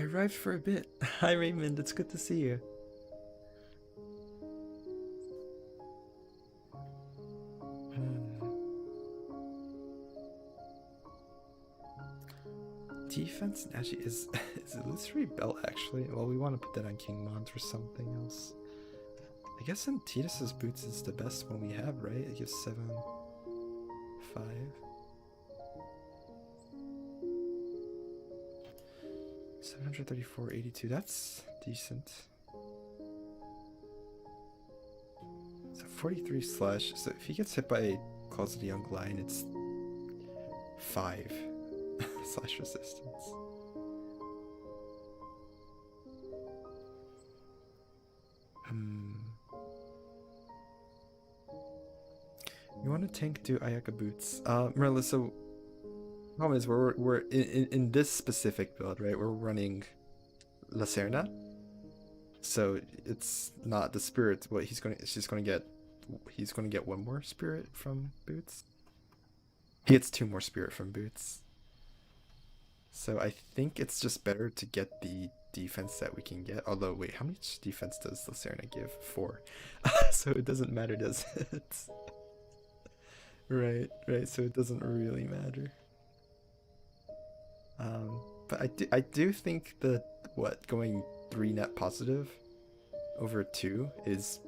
arrived for a bit. Hi Raymond, it's good to see you. Defense actually is Illusory Belt actually? Well, we want to put that on King Mons or something else. I guess Antidus's Boots is the best one we have, right? It gives 7, 5. 734.82. That's decent. So 43 slash. So if he gets hit by Claws of the Young Lion, it's 5 slash resistance. You want to tank, do Ayaka Boots. Marilla, so problem is we're in this specific build, right? We're running Lacerna, so it's not the spirit. What he's gonna get one more spirit from Boots. He gets 2 more spirit from Boots. So I think it's just better to get the defense that we can get. Although, wait, how much defense does Lacerna give? 4. So it doesn't matter, does it? Right. So it doesn't really matter. But I do think that going 3 net positive over 2 is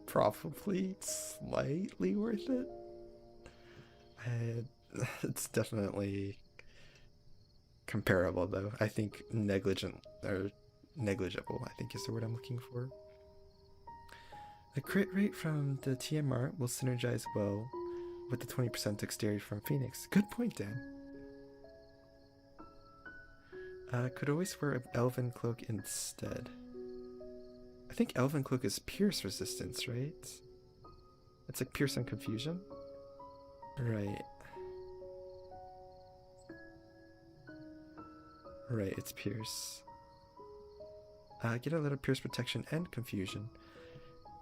probably slightly worth it. It's definitely comparable though. I think negligible, I think is the word I'm looking for. The crit rate from the TMR will synergize well with the 20% dexterity from Phoenix. Good point, Dan. Could always wear an Elven Cloak instead. I think Elven Cloak is Pierce resistance, right? It's like Pierce and Confusion? Right. Right, it's Pierce. Get a little Pierce protection and Confusion.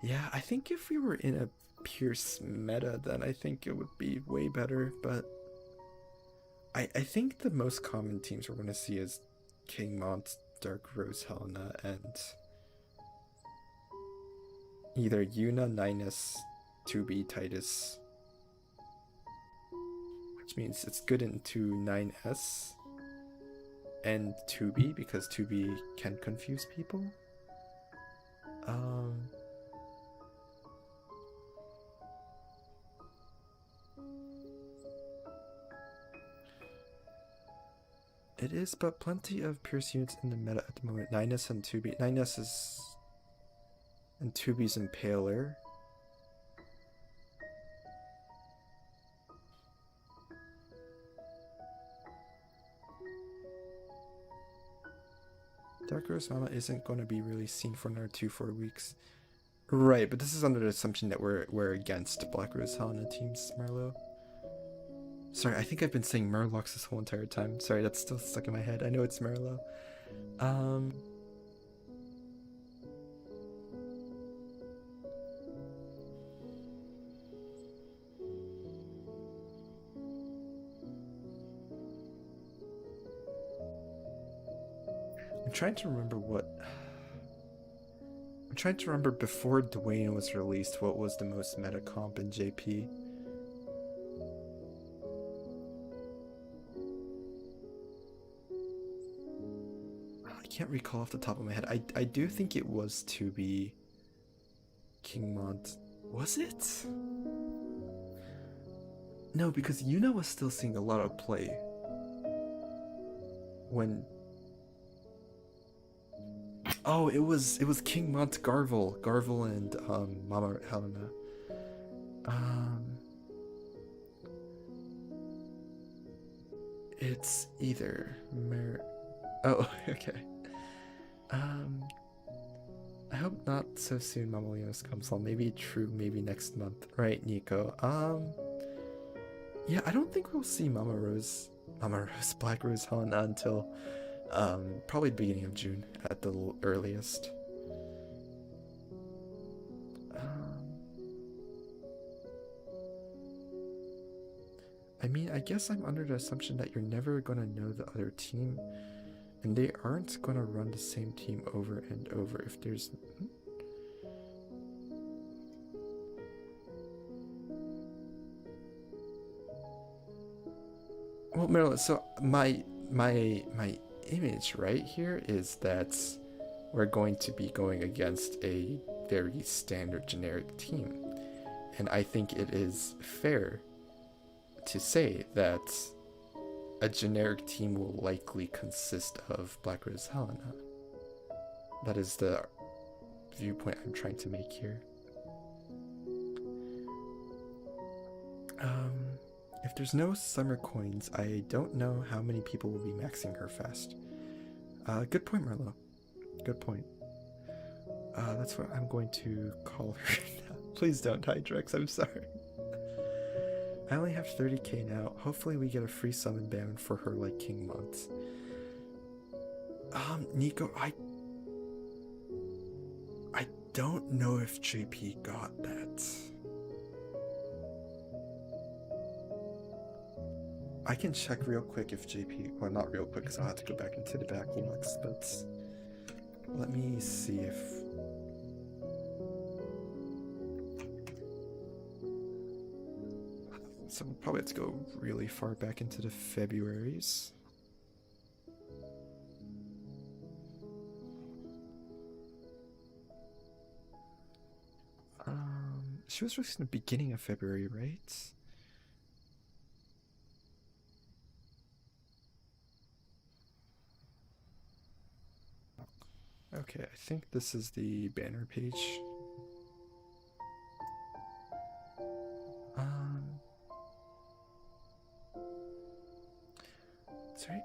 Yeah, I think if we were in a Pierce meta, then I think it would be way better, but I think the most common teams we're going to see is King Mont, Dark Rose Helena, and either Yuna, Ninus, 2B, Titus, which means it's good into 9S and 2B because 2B can confuse people. It is, but plenty of Pierce units in the meta at the moment. 9S and 2B. 9S is... and 2B's Impaler. Dark Rose Mama isn't going to be really seen for another 2-4 weeks. Right, but this is under the assumption that we're against Black Rose Helena teams, Marlo. Sorry, I think I've been saying Murlocs this whole entire time. Sorry, that's still stuck in my head. I know it's Merlo. I'm trying to remember I'm trying to remember before Dwayne was released, what was the most meta comp in JP? I can't recall off the top of my head. I do think it was to be King Mont. Was it? No, because Yuna was still seeing a lot of play when... Oh, it was King Mont, Garvel and Mama Helena. It's either Oh, okay. I hope not so soon Mama Leonis comes along. Maybe true, maybe next month. Right, Nico. Yeah, I don't think we'll see Mama Rose, Black Rose Helena until probably the beginning of June at the earliest. I mean, I guess I'm under the assumption that you're never gonna know the other team And they aren't going to run the same team over and over if there's... Well, Marilyn, so my image right here is that we're going to be going against a very standard generic team. And I think it is fair to say that a generic team will likely consist of Black Rose Helena. That is the viewpoint I'm trying to make here. If there's no summer coins, I don't know how many people will be maxing her fast. Good point, Merlot. Good point. That's what I'm going to call her now. Please don't die, Drex, I'm sorry. I only have 30k now. Hopefully we get a free summon ban for her like King Months. Nico, I don't know if JP got that. I can check real quick if JP, well not real quick because I'll have to go back into the backlogs, but let me see if... So we'll probably have to go really far back into the Februaries. She was released in the beginning of February, right? Okay, I think this is the banner page. That's right.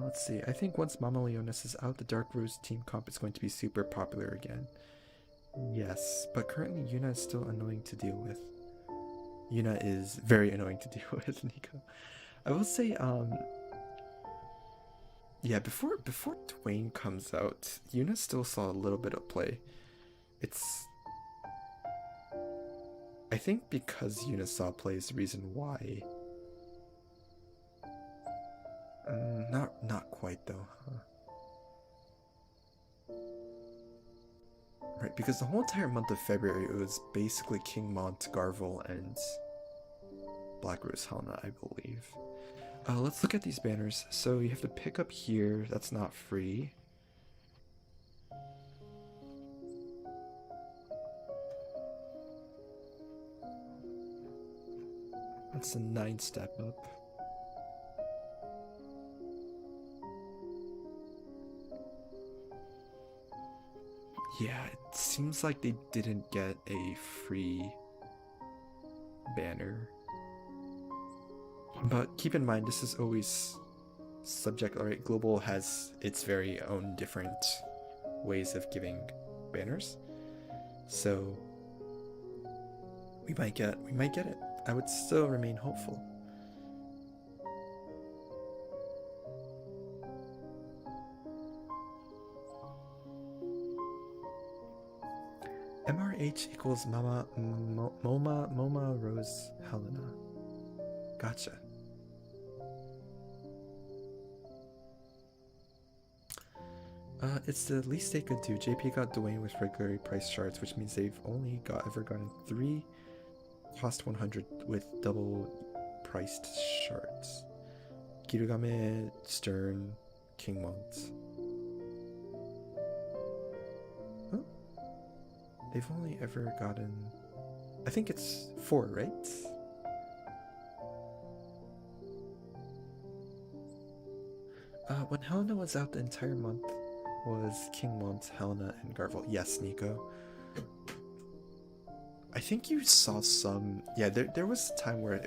Let's see. I think once Mama Leonis is out, the Dark Rose team comp is going to be super popular again. Yes, but currently Yuna is still annoying to deal with. Yuna is very annoying to deal with, Nico. I will say, yeah, before Dwayne comes out, Yuna still saw a little bit of play. It's... I think because Yuna saw play is the reason why. Not quite though, huh? Right, because the whole entire month of February it was basically King Mont, Garvel, and Black Rose Helena, I believe. Let's look at these banners. So you have to pick up here. That's not free. That's a 9-step up. Yeah, it seems like they didn't get a free banner. But keep in mind, this is always subject, alright? Global has its very own different ways of giving banners. So we might get it. I would still remain hopeful. MRH equals Moma Rose Helena. Gotcha. It's the least they could do. JP got Dwayne with regular price charts, which means they've only ever gotten 3 cost 100 with double priced shards. Kirugame, Stern, King Mont. Oh. They've only ever gotten... I think it's 4, right? When Helena was out the entire month was King Mont, Helena, and Garvel. Yes, Nico. I think you saw some... Yeah, there was a time where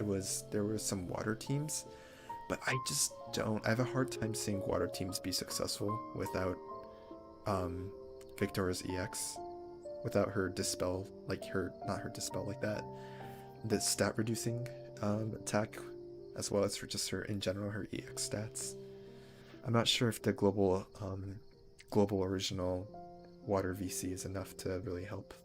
there were some water teams, but I just don't... I have a hard time seeing water teams be successful without Victoria's EX. Without her dispel, like her... Not her dispel, like that. The stat reducing attack, as well as for just her, in general, her EX stats. I'm not sure if the global original water VC is enough to really help.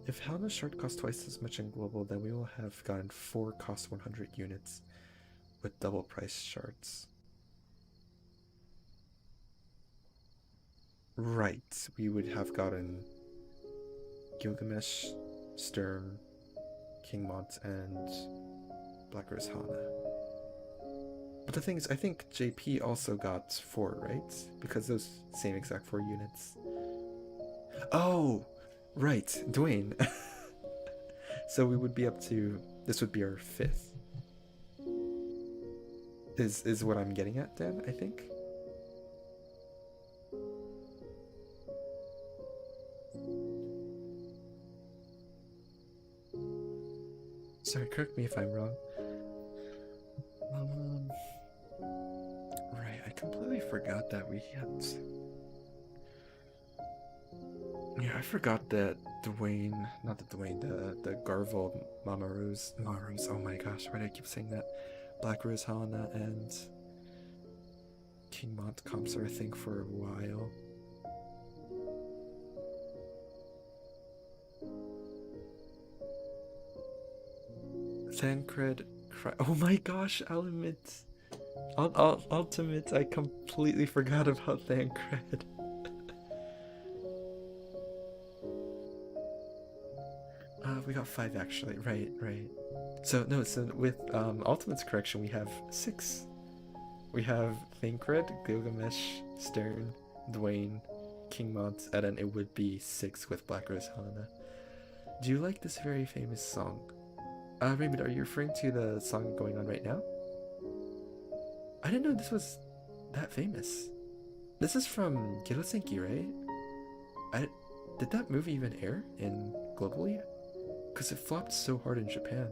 If Helena's shard costs twice as much in global, then we will have gotten 4 cost 100 units. with double price shards. Right, we would have gotten Gilgamesh, Stern, King Mont, and Black Rose Hana. But the thing is, I think JP also got 4, right? Because those same exact 4 units. Oh, right, Dwayne. So we would be up to, this would be our 5th. Is what I'm getting at, Dan, I think? Sorry, correct me if I'm wrong. Right, I completely forgot that we had... Yeah, I forgot that Dwayne, not the Dwayne, the Garvel Mama Rose, oh my gosh, why do I keep saying that? Black Rose Hana and King Mont comps are a thing for a while. Thancred, oh my gosh, Element, Ultimate, I completely forgot about Thancred. We got 5 actually, right. So no, so with Ultimate's correction, we have 6. We have Thancred, Gilgamesh, Stern, Dwayne, King Mont, and then it would be 6 with Black Rose Hana. Do you like this very famous song? Raymond, are you referring to the song going on right now? I didn't know this was that famous. This is from Kirosenki, right? Did that movie even air in globally? Because it flopped so hard in Japan.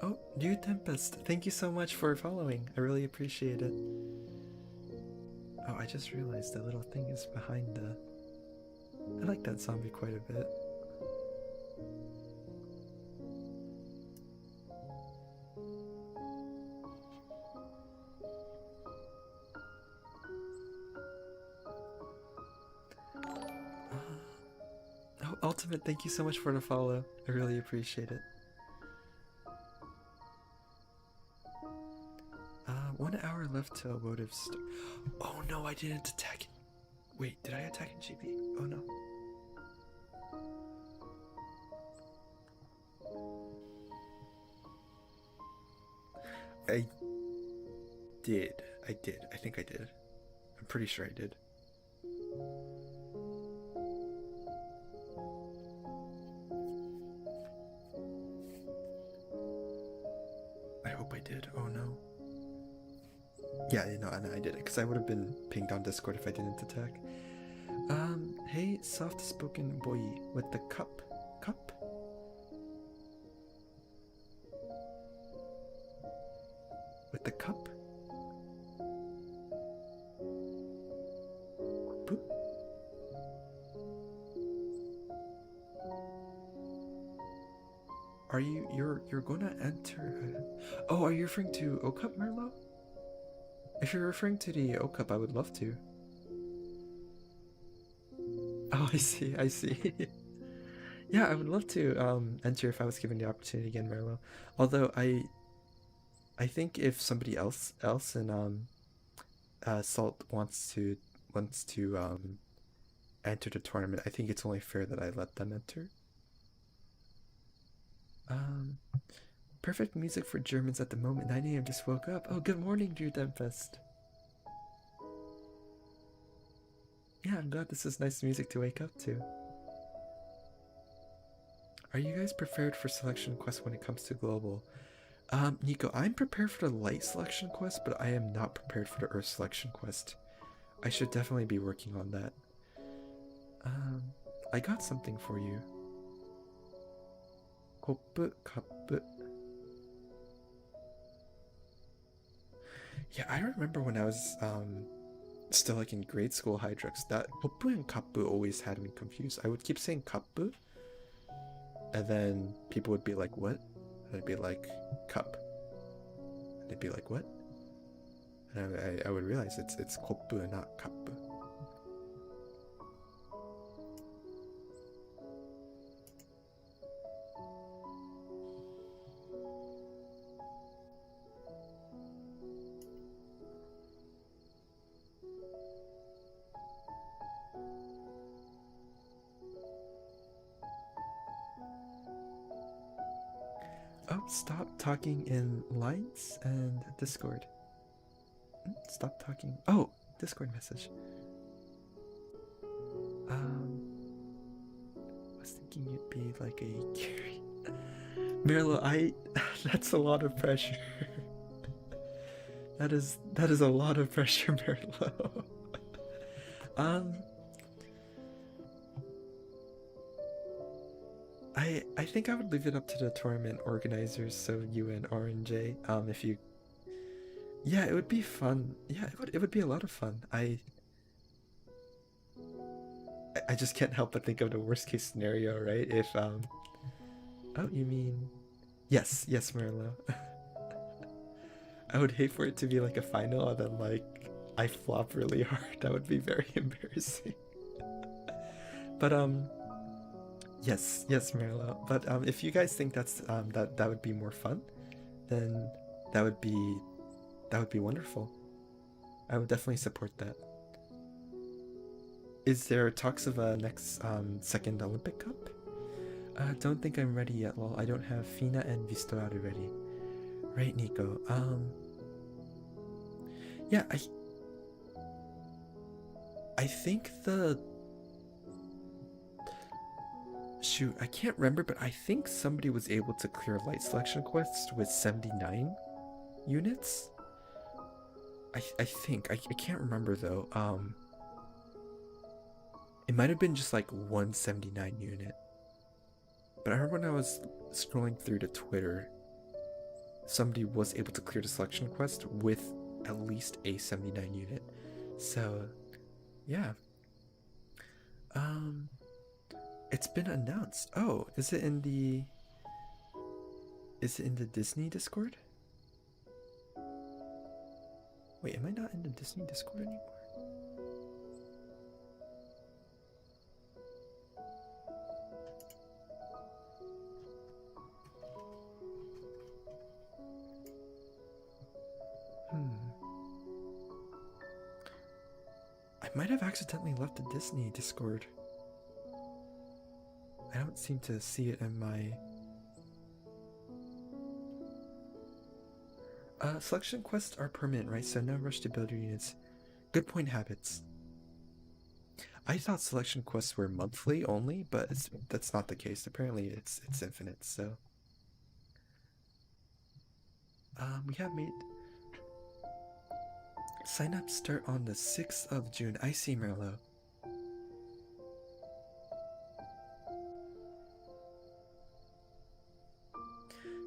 Oh, New Tempest, thank you so much for following. I really appreciate it. Oh, I just realized that little thing is behind the... I like that zombie quite a bit. Oh, Ultimate, thank you so much for the follow. I really appreciate it. 1 hour left till votive start. Oh no, I didn't attack it. Wait, did I attack in GB? Oh no. I did. I think I did. I'm pretty sure I did. I hope I did. Oh no. Yeah, no, I did it because I would have been pinged on Discord if I didn't attack. Hey, soft-spoken boy with the cup. With the cup? Boop. Are you're gonna enter? Oh, are you referring to O-Cup, Merlot? If you're referring to the O-Cup, I would love to. Oh, I see. Yeah, I would love to enter if I was given the opportunity again, Merlot. Although I think if somebody else in Salt wants to enter the tournament, I think it's only fair that I let them enter. Perfect music for Germans at the moment. 9 a.m. just woke up. Oh, good morning, Drew Tempest. Yeah, I'm glad this is nice music to wake up to. Are you guys prepared for selection quest when it comes to global? Nico, I'm prepared for the light selection quest, but I am not prepared for the earth selection quest. I should definitely be working on that. I got something for you. Koppu, kappu. Yeah, I remember when I was Still, like in grade school Hydrux, that Hoppu and Kappu always had me confused. I would keep saying Kappu, and then people would be like, what? And I'd be like, cup. And they'd be like, what? And I would realize it's Koppu and not Kappu. Oh, stop talking in lines and Discord. Stop talking. Oh, Discord message. I was thinking you'd be like a carry. Merlo, that's a lot of pressure. that is a lot of pressure, Merlo. I think I would leave it up to the tournament organizers, so you and RNJ. If you, yeah, it would be fun. Yeah, it would be a lot of fun. I just can't help but think of the worst case scenario, right? If oh, you mean, yes, Merlo. I would hate for it to be like a final and then like I flop really hard. That would be very embarrassing. But yes, Merlo. But if you guys think that's that would be more fun, then that would be wonderful. I would definitely support that. Is there talks of a next second Olympic Cup? Don't think I'm ready yet. Well, I don't have Fina and Vistoraru ready. Right, Nico. Yeah, I think the shoot, I can't remember, but I think somebody was able to clear light selection quest with 79 units. I think I can't remember though. It might have been just like 179 unit. But I remember when I was scrolling through to Twitter, somebody was able to clear the selection quest with at least a 79 unit. So, yeah. It's been announced. Oh, is it in the Disney Discord? Wait, am I not in the Disney Discord anymore? I might have accidentally left the Disney Discord. I don't seem to see it in my... selection quests are permanent, right? So no rush to build your units. Good point, Habits. I thought selection quests were monthly only, but that's not the case. Apparently it's infinite, so... we have made... Sign-ups start on the 6th of June. I see, Merlo.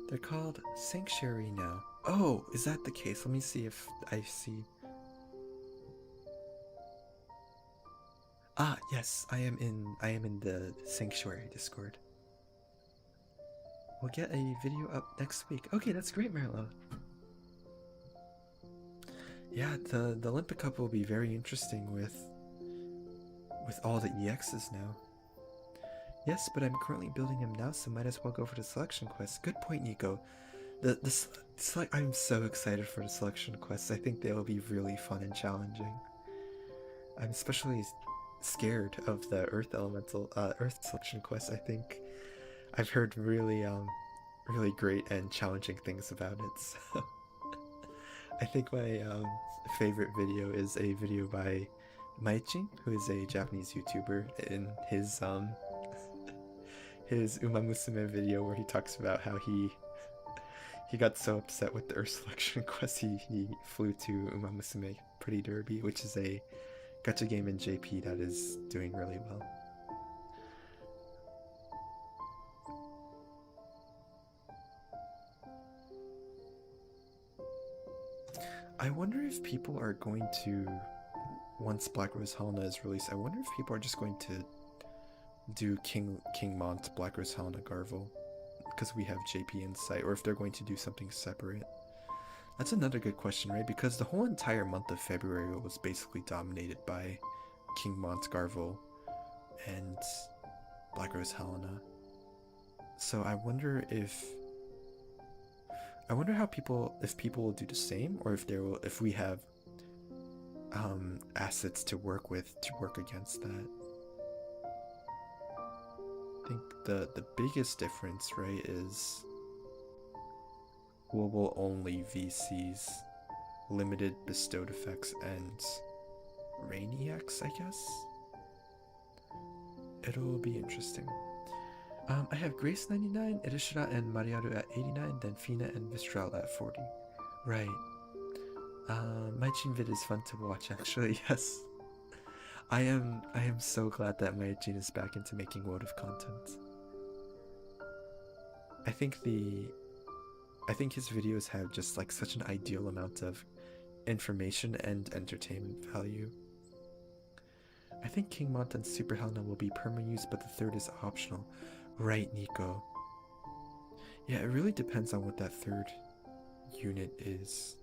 They're called Sanctuary now. Oh, is that the case? Let me see if I see. Ah, yes, I am in the Sanctuary Discord. We'll get a video up next week. Okay, that's great, Merlo. Yeah, the Olympic Cup will be very interesting with all the EXs now. Yes, but I'm currently building them now, so might as well go for the selection quest. Good point, Nico. I'm so excited for the selection quests. I think they will be really fun and challenging. I'm especially scared of the Earth selection quest. I think I've heard really great and challenging things about it. So I think my favorite video is a video by Maichi, who is a Japanese YouTuber, in his Uma Musume video where he talks about how he got so upset with the Earth selection quest he flew to Uma Musume Pretty Derby, which is a gacha game in JP that is doing really well. I wonder if people are going to once Black Rose Helena is released, I wonder if people are just going to do Kingmont, Black Rose Helena, Garvel, because we have JP in sight, or if they're going to do something separate. That's another good question, right? Because the whole entire month of February was basically dominated by Kingmont, Garvel, and Black Rose Helena. So I wonder how if people will do the same, or if we have assets to work with to work against that. I think the biggest difference, right, is global only VCs, limited bestowed effects, and Rainiacs, I guess. It'll be interesting. I have Grace 99, Irishira and Mariaru at 89, then Fina and Vistral at 40. Right. My Vid is fun to watch, actually. Yes. I am so glad that Mayajin is back into making votive content. I think his videos have just like such an ideal amount of information and entertainment value. I think Kingmont and Super Helena will be perma-use, but the third is optional. Right, Nico. Yeah, it really depends on what that third unit is.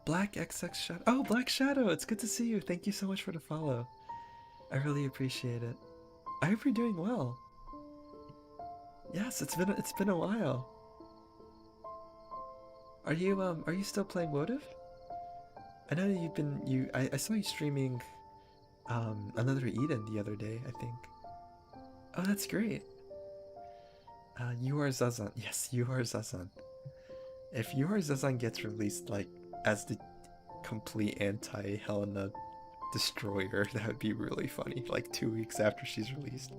Black XX Shadow. Oh, Black Shadow, it's good to see you. Thank you so much for the follow. I really appreciate it. I hope you're doing well. Yes, it's been a while. Are you still playing Wotive? I know I saw you streaming another Eden the other day, I think. Oh, that's great. You are Zazan. Yes, you are Zazan. If You Are Zazan gets released like as the complete anti-Helena destroyer, that would be really funny, like 2 weeks after she's released.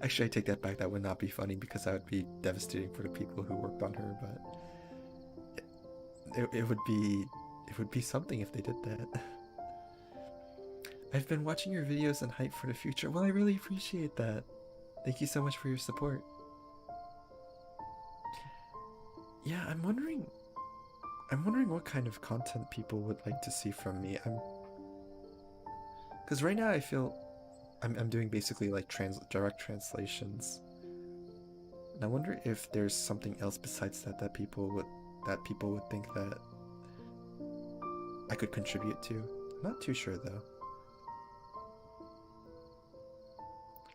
Actually, I take that back. That would not be funny because that would be devastating for the people who worked on her, but it would be something if they did that. I've been watching your videos and hype for the future. Well, I really appreciate that. Thank you so much for your support. Yeah, I'm wondering what kind of content people would like to see from me. Because right now I feel I'm doing basically like direct translations, and I wonder if there's something else besides that people would think that I could contribute to. I'm not too sure though,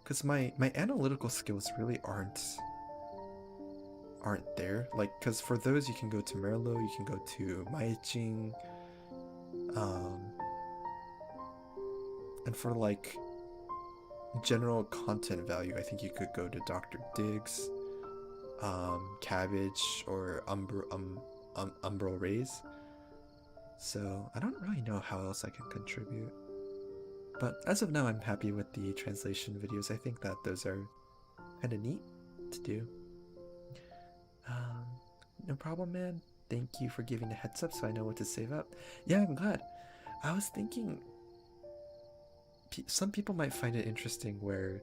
because my analytical skills really aren't there. Like, because for those you can go to Merlo, you can go to Maijing, and for like general content value, I think you could go to Dr. Diggs, Cabbage, or Umbral Rays. So I don't really know how else I can contribute. But as of now, I'm happy with the translation videos. I think that those are kind of neat to do. No problem, man. Thank you for giving a heads up so I know what to save up. Yeah, I'm glad. I was thinking some people might find it interesting where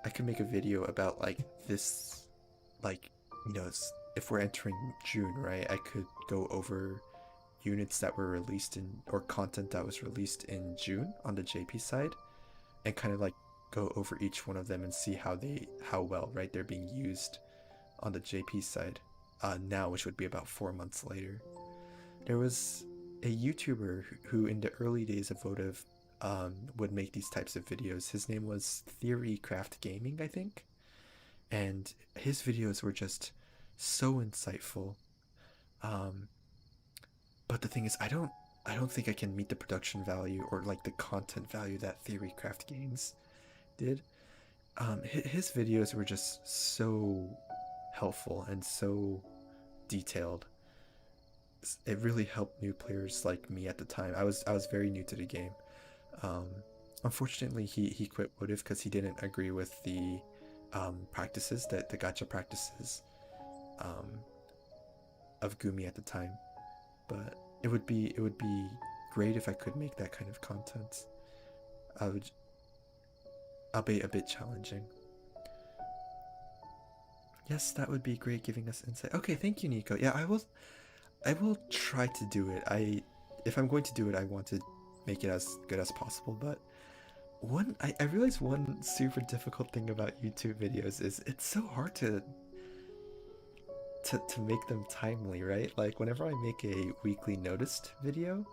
I could make a video about like this, like, you know, if we're entering June, right? I could go over units that were released in, or content that was released in June on the JP side, and kind of like go over each one of them and see how well, right, they're being used on the JP side now, which would be about 4 months later. There was a YouTuber who in the early days of Votive would make these types of videos. His name was Theorycraft Gaming, I think, and his videos were just so insightful. But the thing is, I don't think I can meet the production value or like the content value that Theorycraft Games did. His videos were just so helpful and so detailed. It really helped new players like me at the time. I was very new to the game. Unfortunately, he quit Votive because he didn't agree with the practices, the gacha practices of Gumi at the time. But it would be great if I could make that kind of content. I'll be a bit challenging. Yes, that would be great, giving us insight. Okay, thank you, Nico. Yeah, I will try to do it. If I'm going to do it, I want to make it as good as possible. But I realize one super difficult thing about YouTube videos is it's so hard to make them timely, right? Like whenever I make a weekly noticed video,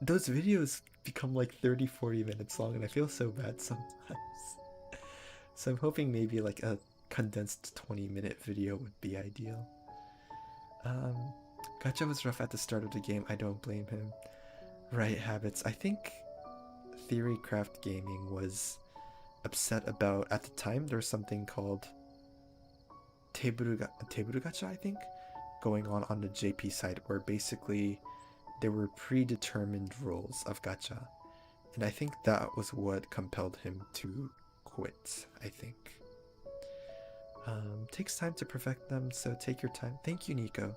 those videos become like 30, 40 minutes long, and I feel so bad sometimes. So I'm hoping maybe like a condensed 20-minute video would be ideal. Um, Gacha was rough at the start of the game. I don't blame him. Right, Habits. I think Theorycraft Gaming was upset about, at the time, there was something called Teburu Gacha, I think, going on the JP side, where basically there were predetermined rules of gacha. And I think that was what compelled him to quit, I think. Takes time to perfect them, so take your time. Thank you, Nico.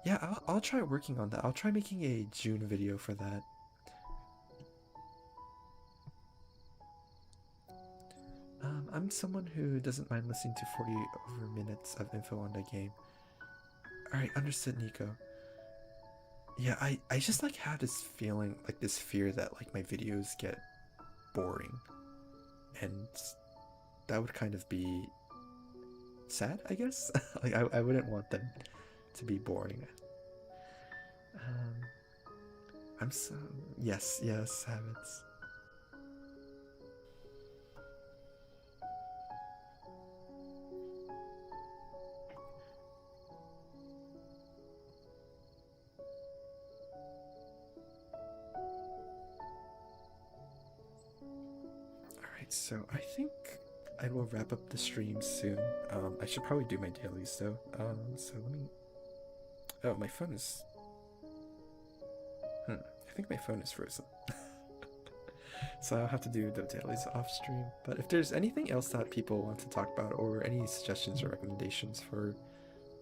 Yeah, I'll try working on that. I'll try making a June video for that. I'm someone who doesn't mind listening to 40 over minutes of info on the game. Alright, understood, Nico. Yeah, I just like have this feeling, like this fear that like my videos get boring. And that would kind of be sad, I guess. Like I wouldn't want them to be boring. Um, I'm so yes, habits. Alright, so I think I will wrap up the stream soon. I should probably do my dailies though. So let me. Oh, my phone is. I think my phone is frozen. So I'll have to do the dailies off stream. But if there's anything else that people want to talk about, or any suggestions or recommendations for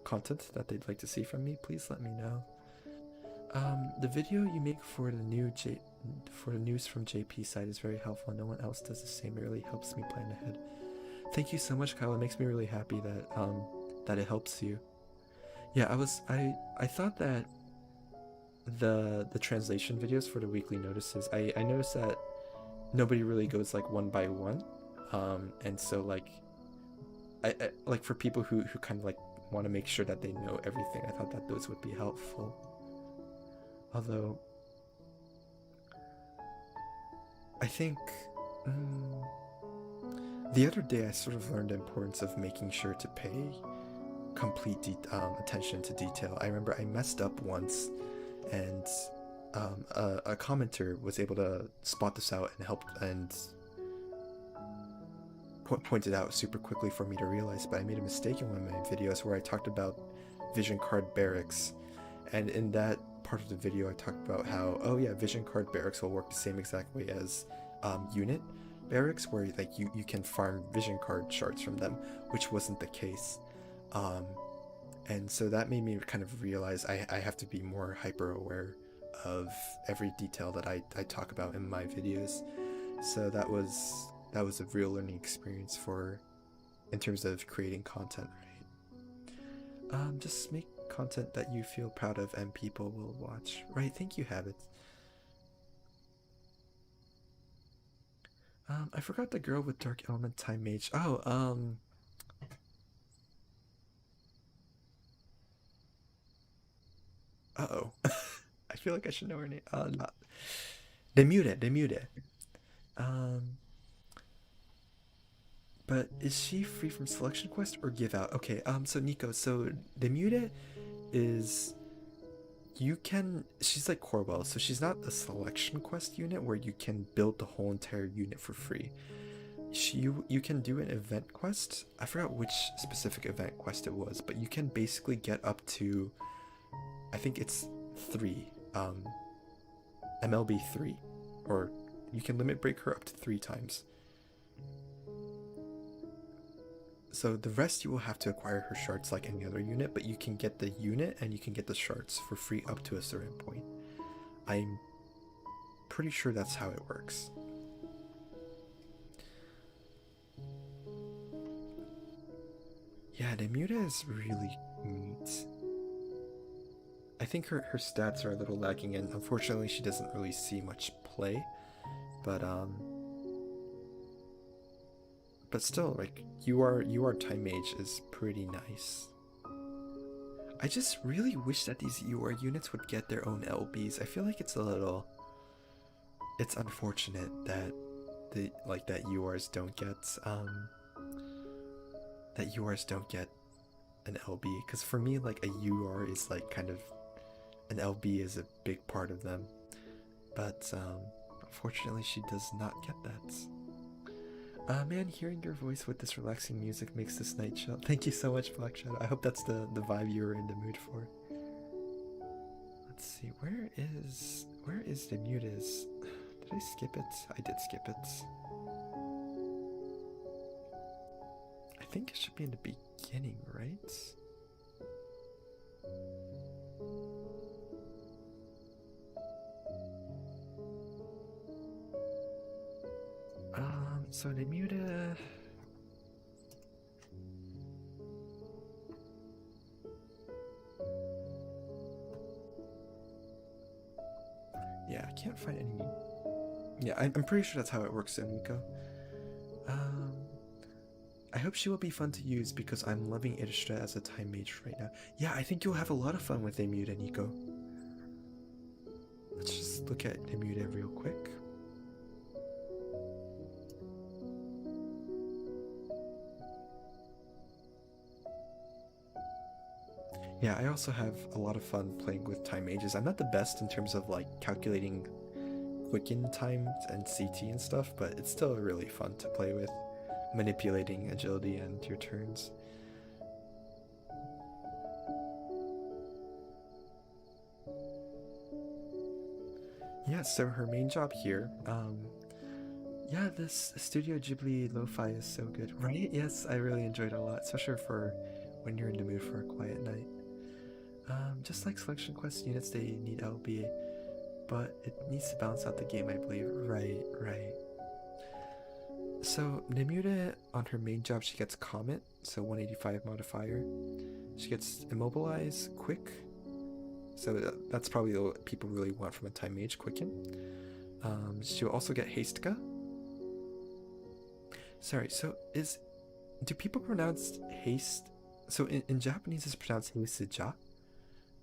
content that they'd like to see from me, please let me know. The video you make for the news from JP side is very helpful. No one else does the same. It really helps me plan ahead. Thank you so much, Kyle. It makes me really happy that it helps you. Yeah, I thought that the translation videos for the weekly notices, I noticed that nobody really goes like one by one, and so like I like for people who kind of like want to make sure that they know everything, I thought that those would be helpful. Although I think the other day I sort of learned the importance of making sure to pay complete attention to detail. I remember I messed up once, and a commenter was able to spot this out and help and pointed out super quickly for me to realize. But I made a mistake in one of my videos where I talked about vision card barracks, and in that part of the video I talked about how, oh yeah, vision card barracks will work the same exact way as unit barracks, where like you can farm vision card shards from them, which wasn't the case. And so that made me kind of realize I have to be more hyper aware of every detail that I talk about in my videos. So that was a real learning experience for in terms of creating content, right? Just make content that you feel proud of and people will watch, right? Thank you, Habits. I forgot the girl with dark element time mage. Oh, uh-oh. I feel like I should know her name. Not Demure. Um, but is she free from selection quest or give out? Okay, so Nico, so Demure is she's like Corwell, so she's not a selection quest unit where you can build the whole entire unit for free. You can do an event quest. I forgot which specific event quest it was, but you can basically get up to, I think it's 3, MLB 3, or you can limit break her up to 3 times. So the rest you will have to acquire her shards like any other unit, but you can get the unit and you can get the shards for free up to a certain point. I'm pretty sure that's how it works. Yeah, Demuta is really neat. I think her stats are a little lacking, and unfortunately, she doesn't really see much play. But but still, like you are Time Mage is pretty nice. I just really wish that these UR units would get their own LBs. I feel like it's unfortunate that that URs don't get an LB, because for me like a UR is like kind of an LB is a big part of them. But unfortunately she does not get that. Man, hearing your voice with this relaxing music makes this night chill. Thank you so much, Black Shadow. I hope that's the vibe you were in the mood for. Let's see, where is the mute is? Did I skip it? I did skip it. I think it should be in the beginning, right? So the mute. Yeah, I can't find any. Yeah, I'm pretty sure that's how it works in Nico. I hope she will be fun to use because I'm loving Idistra as a time mage right now. Yeah, I think you'll have a lot of fun with Emuda, Nico. Let's just look at Emuda real quick. Yeah, I also have a lot of fun playing with time mages. I'm not the best in terms of like calculating quicken times and CT and stuff, but it's still really fun to play with, manipulating agility and your turns. Yeah, so her main job here, yeah, this Studio Ghibli lo-fi is so good, right? Yes, I really enjoyed it a lot, especially for when you're in the mood for a quiet night. Just like Selection Quest units, they need LB, but it needs to balance out the game, I believe. Right, right. So Nemuda, on her main job, she gets Comet, so 185 modifier. She gets Immobilize, Quick, so that's probably what people really want from a Time Mage, Quicken. She'll also get Hastega. Sorry, so do people pronounce haste? So in Japanese it's pronounced Heiseja,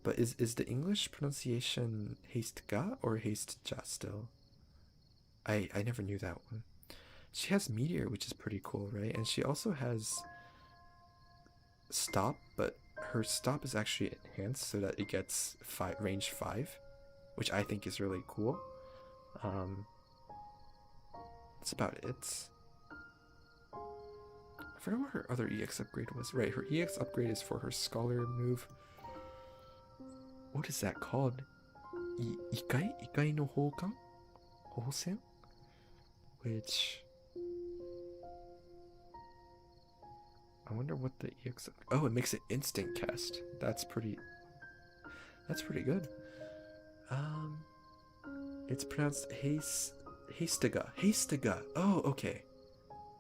but is the English pronunciation Hastega or Hasteja still? I never knew that one. She has Meteor, which is pretty cool, right? And she also has Stop, but her Stop is actually enhanced so that it gets range 5, which I think is really cool. That's about it. I forgot what her other EX upgrade was. Right, her EX upgrade is for her Scholar move. What is that called? Ikai no Houkan? Hosen? Which... I wonder what the EX... Oh, it makes it instant cast. That's pretty good. It's pronounced Hastega. Hastega. Oh, okay.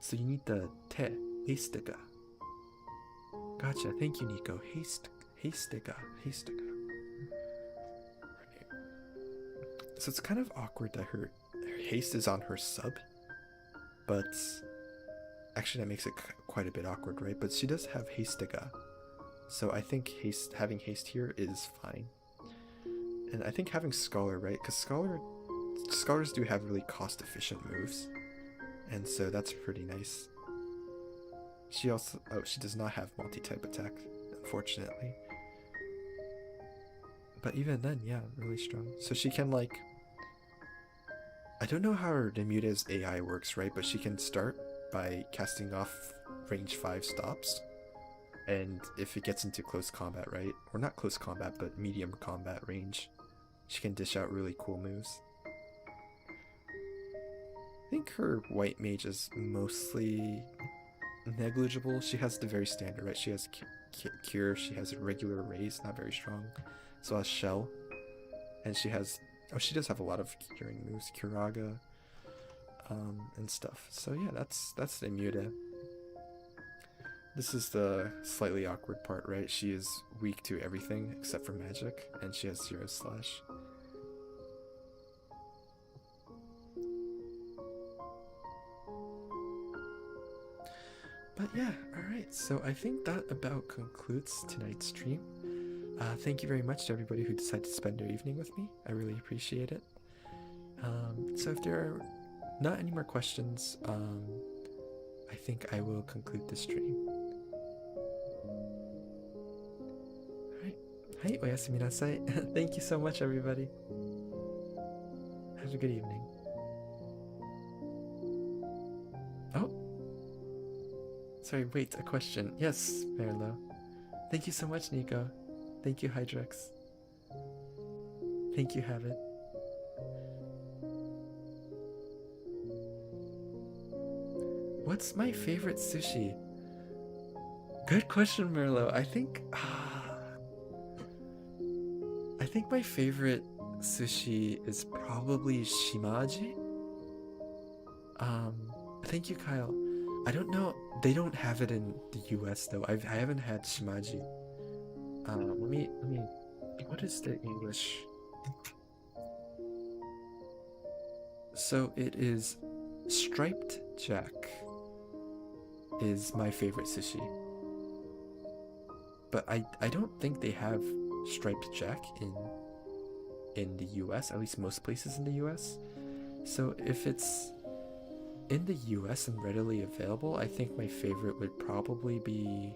So you need the te. Hastega. Gotcha. Thank you, Nico. Hastega. So it's kind of awkward that her haste is on her sub, but actually that makes it quite a bit awkward, right? But she does have Hastega, so I think having haste here is fine. And I think having Scholar, right? Because Scholars do have really cost-efficient moves, and so that's pretty nice. She does not have multi-type attack, unfortunately. But even then, yeah, really strong. So she can like... I don't know how her Nemuta's AI works, right? But she can start by casting off range 5 stops. And if it gets into close combat, right? Or not close combat, but medium combat range, she can dish out really cool moves. I think her white mage is mostly negligible. She has the very standard, right? She has Cure, she has regular Raise, not very strong. So has Shell, and she has... Oh, she does have a lot of curing moves, Curaga, and stuff. So yeah, that's the Muta. This is the slightly awkward part, right? She is weak to everything except for magic, and she has 0 slash. But yeah, alright, so I think that about concludes tonight's stream. Thank you very much to everybody who decided to spend their evening with me. I really appreciate it. So if there are not any more questions, I think I will conclude the stream. Alright. Hai, oyasumi nasai. Thank you so much, everybody. Have a good evening. Oh. Sorry, wait, a question. Yes, Merlo. Thank you so much, Nico. Thank you, Hydrex. Thank you, Habit. What's my favorite sushi? Good question, Merlo. I think my favorite sushi is probably Shimaji. Thank you, Kyle. I don't know. They don't have it in the US though. I haven't had Shimaji. Let me. What is the English? So it is striped jack. Is my favorite sushi. But I don't think they have striped jack in the US, at least most places in the US. So if it's in the US and readily available, I think my favorite would probably be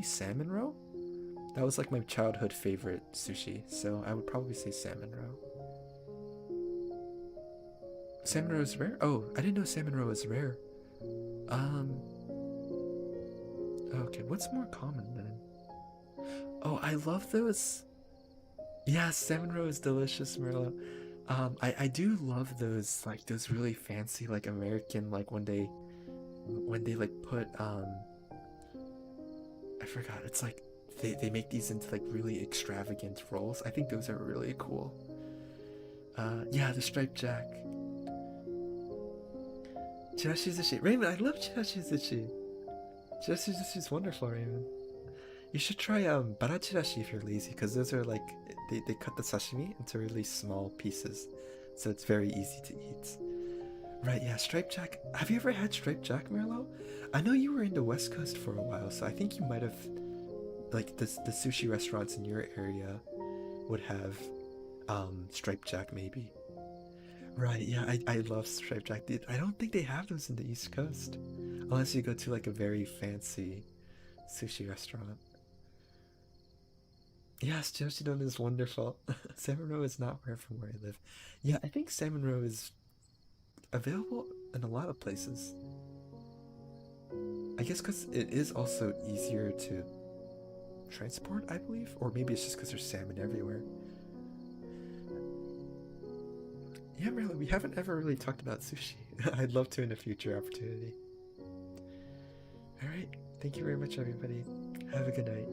salmon roe. That was like my childhood favorite sushi, so I would probably say salmon roe. Salmon roe is rare? Oh, I didn't know salmon roe is rare. Okay, what's more common then? Oh, I love those. Yeah, salmon roe is delicious, Merlo. I do love those, like those really fancy, like American, like when they like put I forgot. It's like they make these into like really extravagant rolls. I think those are really cool. Yeah, the striped jack. Chirashi Zushi. Raymond, I love Chirashi Zushi. Chirashi Zushi is wonderful, Raymond. You should try bara chirashi if you're lazy, because those are like they cut the sashimi into really small pieces, so it's very easy to eat. Right, yeah, striped jack. Have you ever had striped jack, Merlo? I know you were in the West Coast for a while, so I think you might have, like, the sushi restaurants in your area would have striped jack, maybe. Right, yeah, I love striped jack. I don't think they have those in the East Coast, unless you go to like a very fancy sushi restaurant. Yes, Yoshidon is wonderful. Salmon roe is not far from where I live. Yeah, I think salmon roe is available in a lot of places. I guess because it is also easier to transport, I believe, or maybe it's just because there's salmon everywhere. Yeah, Merlin, we haven't ever really talked about sushi. I'd love to in a future opportunity. Alright, thank you very much, everybody. Have a good night.